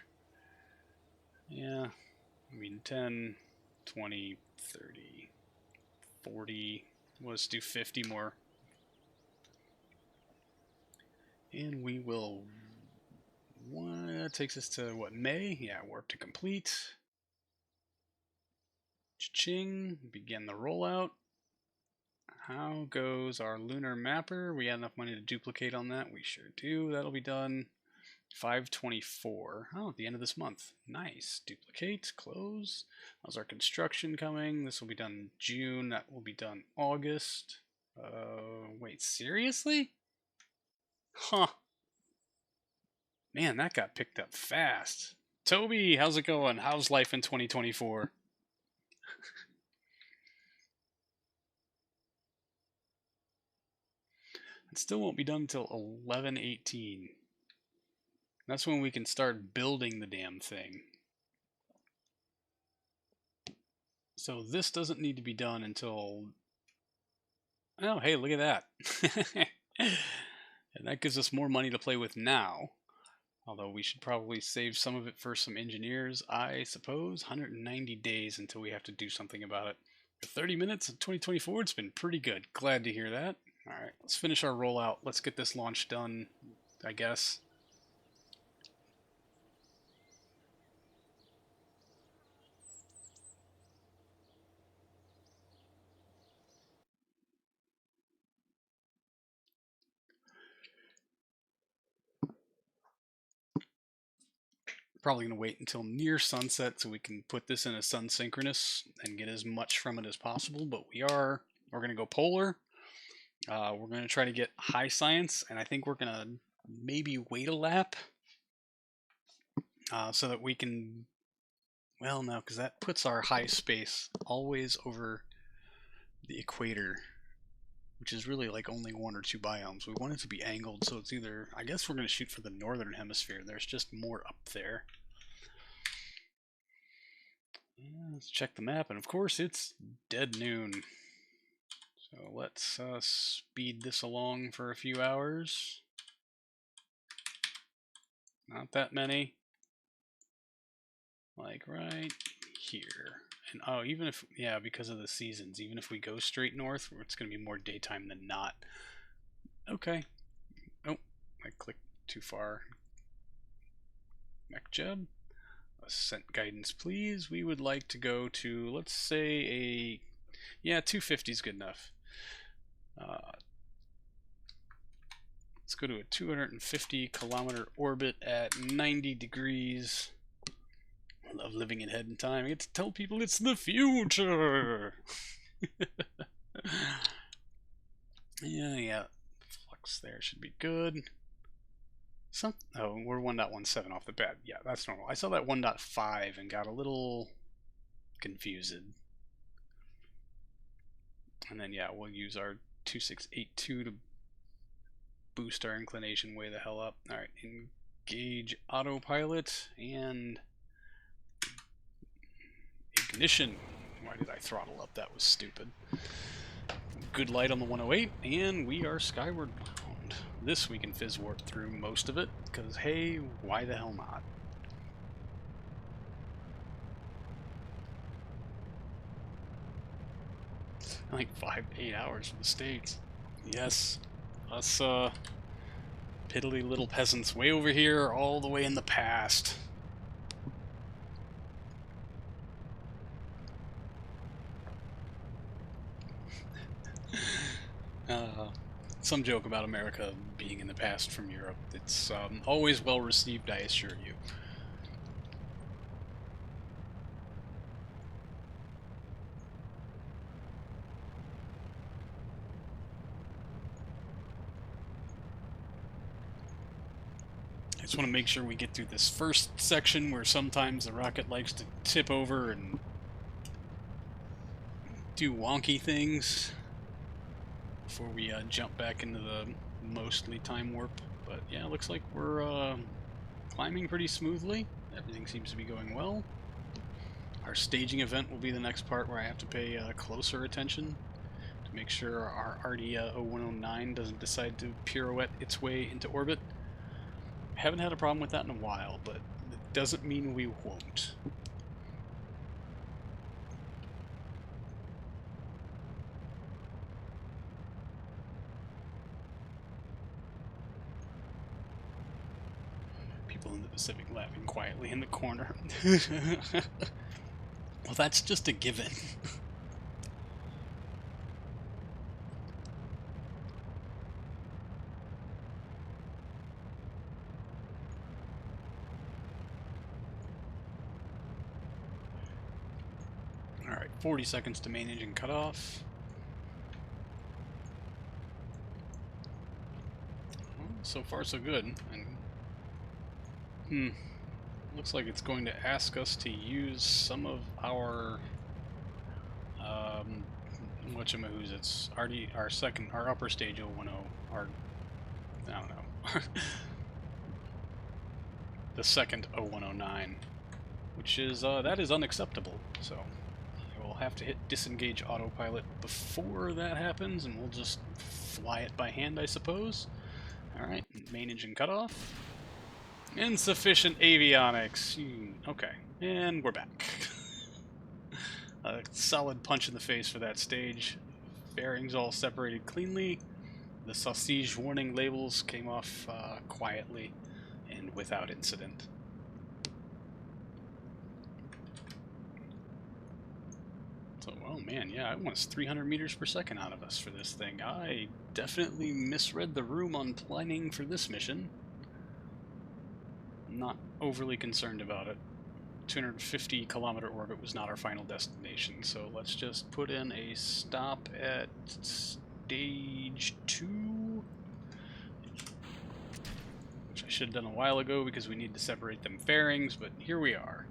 Yeah, I mean 10, 20, 30, 40... Let's do 50 more. And we will... That takes us to, what, May? Yeah, warp to complete. Cha-ching. Begin the rollout. How goes our lunar mapper? We had enough money to duplicate on that. We sure do. That'll be done 5/24. Oh, at the end of this month. Nice. Duplicate. Close. How's our construction coming? This will be done June. That will be done August. Wait, seriously? Huh. Man, that got picked up fast. Toby, how's it going? How's life in 2024? It still won't be done until 11/18. That's when we can start building the damn thing. So this doesn't need to be done until... Oh, hey, look at that. And that gives us more money to play with now. Although we should probably save some of it for some engineers, I suppose. 190 days until we have to do something about it. For 30 minutes in 2024, it's been pretty good. Glad to hear that. Alright, let's finish our rollout. Let's get this launch done, I guess. Probably going to wait until near sunset so we can put this in a sun synchronous and get as much from it as possible, but we're going to go polar. We're going to try to get high science, and I think we're going to maybe wait a lap so that we can... Well, no, because that puts our high space always over the equator, which is really like only 1 or 2 biomes. We want it to be angled, so it's either... I guess we're going to shoot for the northern hemisphere. There's just more up there. Yeah, let's check the map, and of course it's dead noon. So let's speed this along for a few hours. Not that many. Like right here. And oh, even if, yeah, because of the seasons, even if we go straight north, it's going to be more daytime than not. Okay. Oh, I clicked too far. MechJeb. Ascent guidance, please. We would like to go to, let's say a... Yeah, 250 is good enough. Let's go to a 250 kilometer orbit at 90 degrees. I love living ahead in time. I get to tell people it's the future. Yeah. Flux there should be good. Oh, we're 1.17 off the bat. Yeah, that's normal. I saw that 1.5 and got a little confused. And then, yeah, we'll use our 2682 to boost our inclination way the hell up. Alright, engage autopilot and ignition. Why did I throttle up? That was stupid. good light on the 108, and we are skyward bound. This we can fizz warp through most of it, because hey, why the hell not? Like 5 to 8 hours for the States. Yes, us piddly little peasants way over here, all the way in the past. Some joke about America being in the past from Europe. It's always well received, I assure you. I just want to make sure we get through this first section where sometimes the rocket likes to tip over and do wonky things before we jump back into the mostly time warp. But yeah, it looks like we're climbing pretty smoothly. Everything seems to be going well. Our staging event will be the next part where I have to pay closer attention to make sure our RD-0109 doesn't decide to pirouette its way into orbit. Haven't had a problem with that in a while, but it doesn't mean we won't. People in the Pacific laughing quietly in the corner. Well, that's just a given. Alright, 40 seconds to main engine cutoff. Well, so far so good. And looks like it's going to ask us to use some of our whatchamahoo's, it's our upper stage 010, our, I don't know, the second 0109, which is, that is unacceptable, so I will have to hit disengage autopilot before that happens, and we'll just fly it by hand, I suppose. Alright, main engine cutoff. Insufficient avionics. Okay, and we're back. A solid punch in the face for that stage. Bearings all separated cleanly. The sausage warning labels came off quietly and without incident. So, oh man, yeah, it wants 300 meters per second out of us for this thing. I definitely misread the room on planning for this mission. Not overly concerned about it. 250 kilometer orbit was not our final destination, so let's just put in a stop at stage 2, which I should have done a while ago because we need to separate them fairings, but here we are.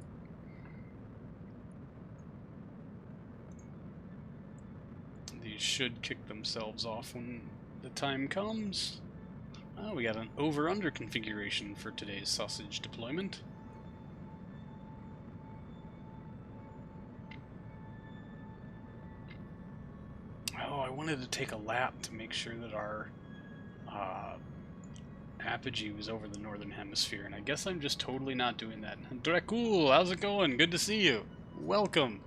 These should kick themselves off when the time comes. Oh, we got an over-under configuration for today's sausage deployment. Oh, I wanted to take a lap to make sure that our apogee was over the northern hemisphere, and I guess I'm just totally not doing that. Dracul, how's it going? Good to see you. Welcome.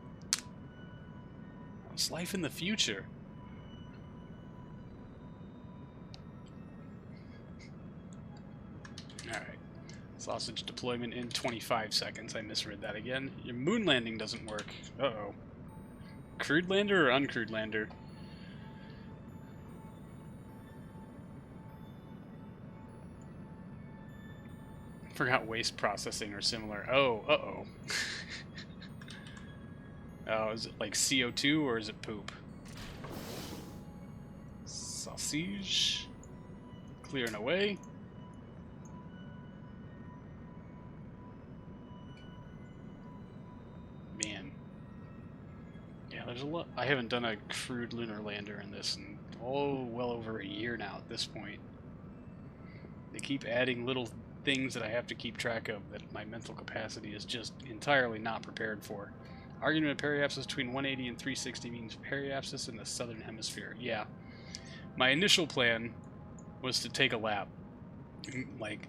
It's life in the future. Alright. Sausage deployment in 25 seconds. I misread that again. Your moon landing doesn't work. Uh-oh. Crewed lander or uncrewed lander? Forgot waste processing or similar. Oh, uh-oh. Oh, is it like CO2 or is it poop? Sausage. Clearing away. Man. Yeah, there's a lot. I haven't done a crewed lunar lander in this in well over a year now at this point. They keep adding little things that I have to keep track of that my mental capacity is just entirely not prepared for. Argument of periapsis between 180 and 360 means periapsis in the southern hemisphere. Yeah. My initial plan was to take a lap. Like,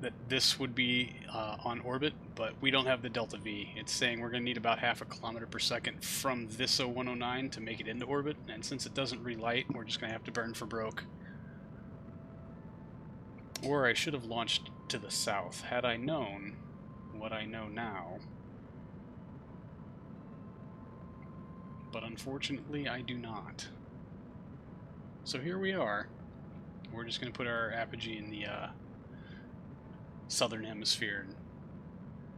that this would be on orbit, but we don't have the delta V. It's saying we're going to need about half a kilometer per second from this 0109 to make it into orbit, and since it doesn't relight, we're just going to have to burn for broke. Or I should have launched to the south, had I known what I know now. But unfortunately, I do not. So here we are. We're just going to put our apogee in the southern hemisphere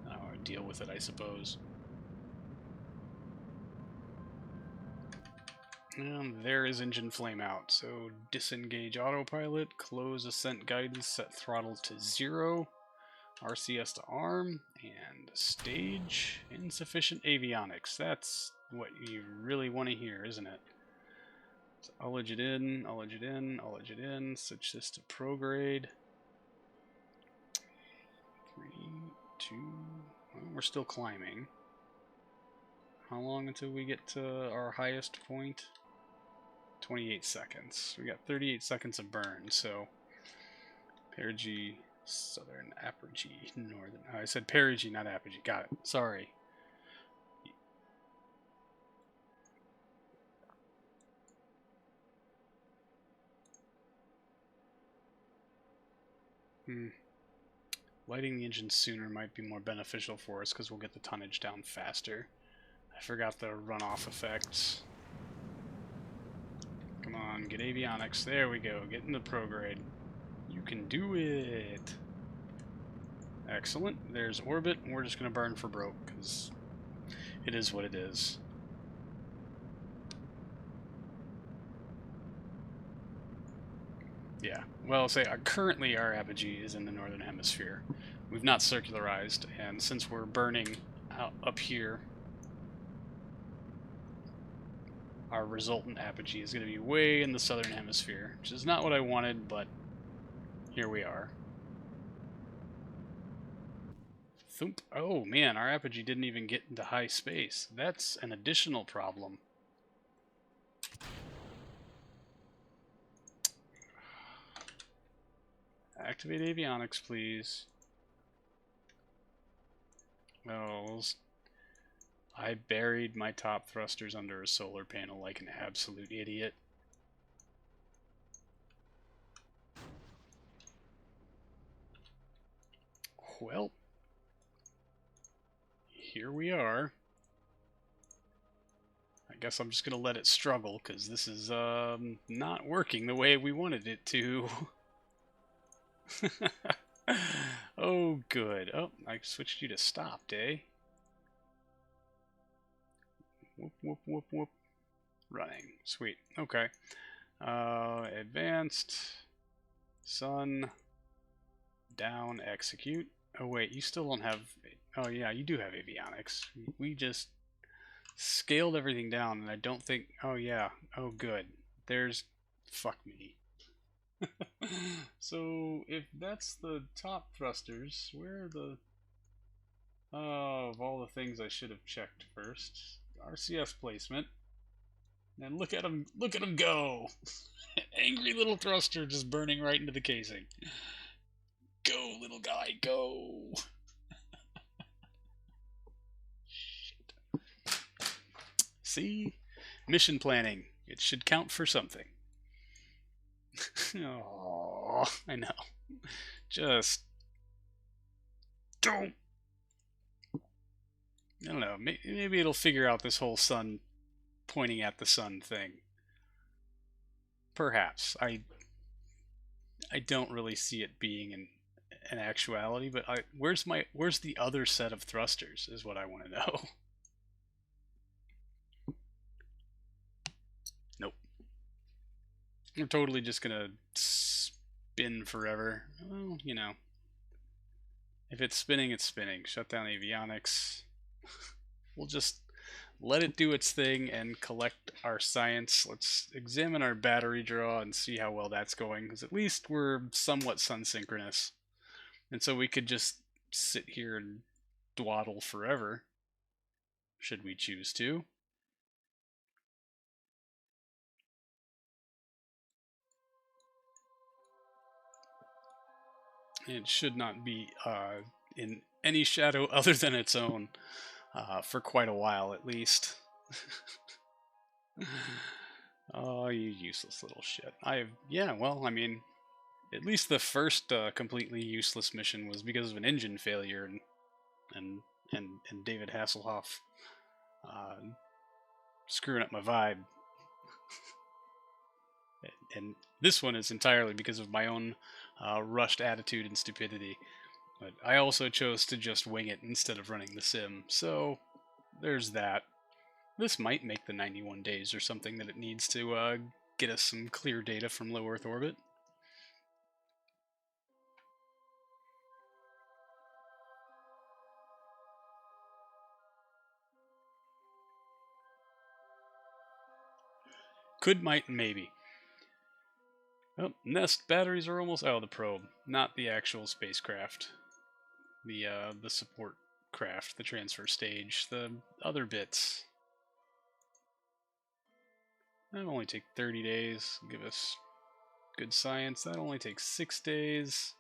and deal with it, I suppose. And there is engine flame out, so disengage autopilot, close ascent guidance, set throttle to 0, RCS to arm, and stage insufficient avionics. That's what you really want to hear, isn't it? So ullage it in, ullage it in, ullage it in, switch this to prograde. 3, 2, well, we're still climbing. How long until we get to our highest point? 28 seconds. We got 38 seconds of burn, so perigee, southern apogee, northern. Oh, I said perigee, not apogee. Got it. Sorry. Lighting the engine sooner might be more beneficial for us because we'll get the tonnage down faster. I forgot the runoff effects. Come on, get avionics. There we go. Get in the prograde. You can do it. Excellent. There's orbit, and we're just going to burn for broke because it is what it is. Yeah. Well, say currently our apogee is in the northern hemisphere. We've not circularized, and since we're burning out up here, our resultant apogee is going to be way in the southern hemisphere, which is not what I wanted, but here we are. Thump. Oh man, our apogee didn't even get into high space. That's an additional problem. Activate avionics, please. Oh, I buried my top thrusters under a solar panel like an absolute idiot. Well, here we are. I guess I'm just going to let it struggle, because this is not working the way we wanted it to. Oh, good. Oh, I switched you to stopped, eh? Whoop, whoop, whoop, whoop. Running. Sweet. Okay. Advanced. Sun. Down. Execute. Oh, wait. You still don't have... Oh, yeah, you do have avionics. We just scaled everything down, and I don't think... Oh, yeah. Oh, good. There's... Fuck me. So, if that's the top thrusters, where are the... Oh, of all the things I should have checked first. RCS placement. And look at him go! Angry little thruster just burning right into the casing. Go, little guy, go! Shit. See? Mission planning. It should count for something. Oh, I know. Just don't. I don't know. Maybe it'll figure out this whole sun pointing at the sun thing. Perhaps. I don't really see it being an actuality, but where's the other set of thrusters is what I want to know. Nope. We're totally just gonna spin forever. Well, you know. If it's spinning, it's spinning. Shut down avionics. We'll just let it do its thing and collect our science. Let's examine our battery draw and see how well that's going, because at least we're somewhat sun synchronous. And so we could just sit here and dwaddle forever. should we choose to. It should not be in any shadow other than its own for quite a while at least. Oh, you useless little shit. Yeah, well, I mean, at least the first completely useless mission was because of an engine failure and and David Hasselhoff uh, screwing up my vibe. And this one is entirely because of my own rushed attitude and stupidity. But I also chose to just wing it instead of running the sim, so there's that. This might make the 91 days or something that it needs to get us some clear data from low Earth orbit. Could, might, maybe. Oh, Nest batteries are almost out of the probe, not the actual spacecraft. The support craft, the transfer stage, the other bits. That'll only take 30 days. Give us good science. That'll only take 6 days.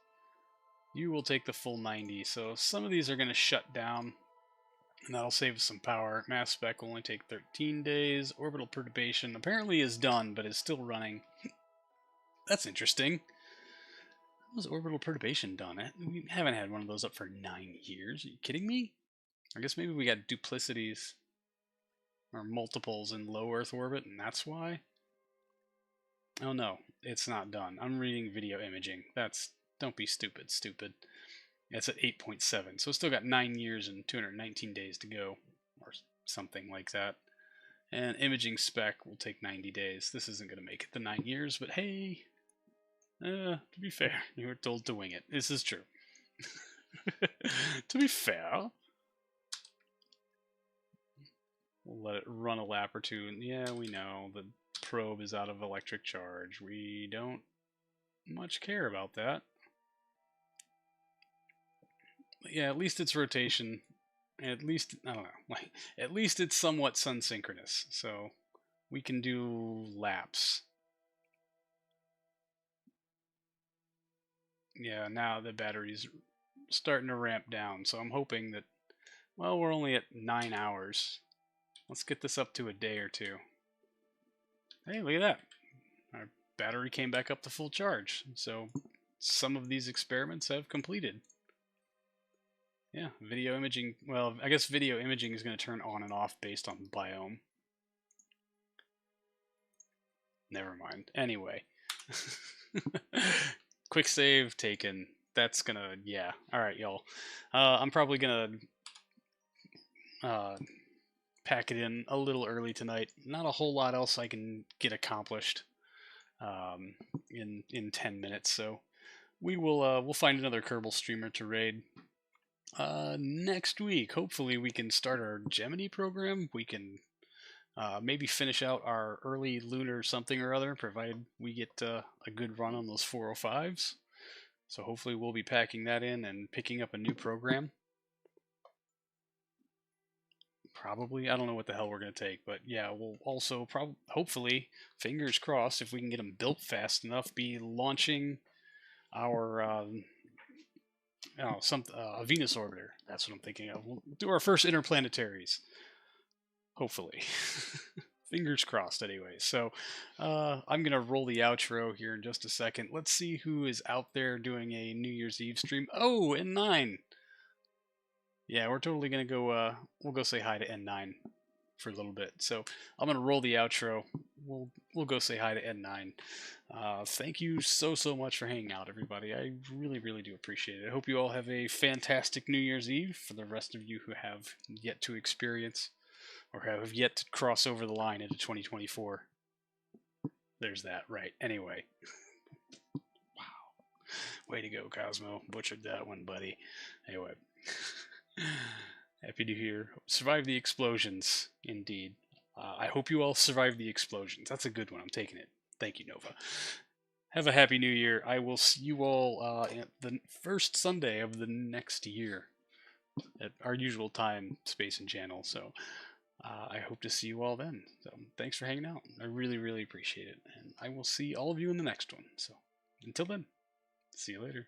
You will take the full 90. So some of these are going to shut down, and that'll save us some power. Mass spec will only take 13 days. Orbital perturbation apparently is done, but is still running. That's interesting. How was orbital perturbation done? We haven't had one of those up for 9 years. Are you kidding me? I guess maybe we got duplicities or multiples in low Earth orbit, and that's why? Oh no, it's not done. I'm reading video imaging. Don't be stupid. It's at 8.7, so it's still got 9 years and 219 days to go, or something like that. And imaging spec will take 90 days. This isn't going to make it the 9 years, but hey, to be fair, you were told to wing it. This is true. To be fair, we'll let it run a lap or two. And yeah, we know the probe is out of electric charge. We don't much care about that. But yeah, at least it's rotation. At least, I don't know, at least it's somewhat sun synchronous. So we can do laps. Yeah, now the battery's starting to ramp down. So I'm hoping that, well, we're only at 9 hours. Let's get this up to a day or two. Hey, look at that. Our battery came back up to full charge. So some of these experiments have completed. Yeah, video imaging. Well, I guess video imaging is going to turn on and off based on biome. Never mind. Anyway. Quick save taken. That's gonna, yeah. Alright, y'all. I'm probably gonna pack it in a little early tonight. Not a whole lot else I can get accomplished in 10 minutes, so we'll find another Kerbal streamer to raid. Next week, hopefully we can start our Gemini program. We can maybe finish out our early Lunar something or other, provided we get a good run on those 405s. So hopefully we'll be packing that in and picking up a new program. Probably, I don't know what the hell we're going to take, but yeah, we'll also hopefully, fingers crossed, if we can get them built fast enough, be launching our a Venus orbiter. That's what I'm thinking of. We'll do our first interplanetaries. Hopefully. Fingers crossed, anyway. So, I'm going to roll the outro here in just a second. Let's see who is out there doing a New Year's Eve stream. Oh, N9! Yeah, we're totally going to go, we'll go say hi to N9 for a little bit. So, I'm going to roll the outro. We'll go say hi to N9. Thank you so much for hanging out, everybody. I really do appreciate it. I hope you all have a fantastic New Year's Eve for the rest of you who have yet to experience or have yet to cross over the line into 2024. There's that, right. Anyway. Wow. Way to go, Cosmo. Butchered that one, buddy. Anyway. Happy to hear. Survive the explosions, indeed. I hope you all survive the explosions. That's a good one. I'm taking it. Thank you, Nova. Have a happy new year. I will see you all at the first Sunday of the next year at our usual time, space, and channel. So, I hope to see you all then. So thanks for hanging out. I really, really appreciate it. And I will see all of you in the next one. So until then, see you later.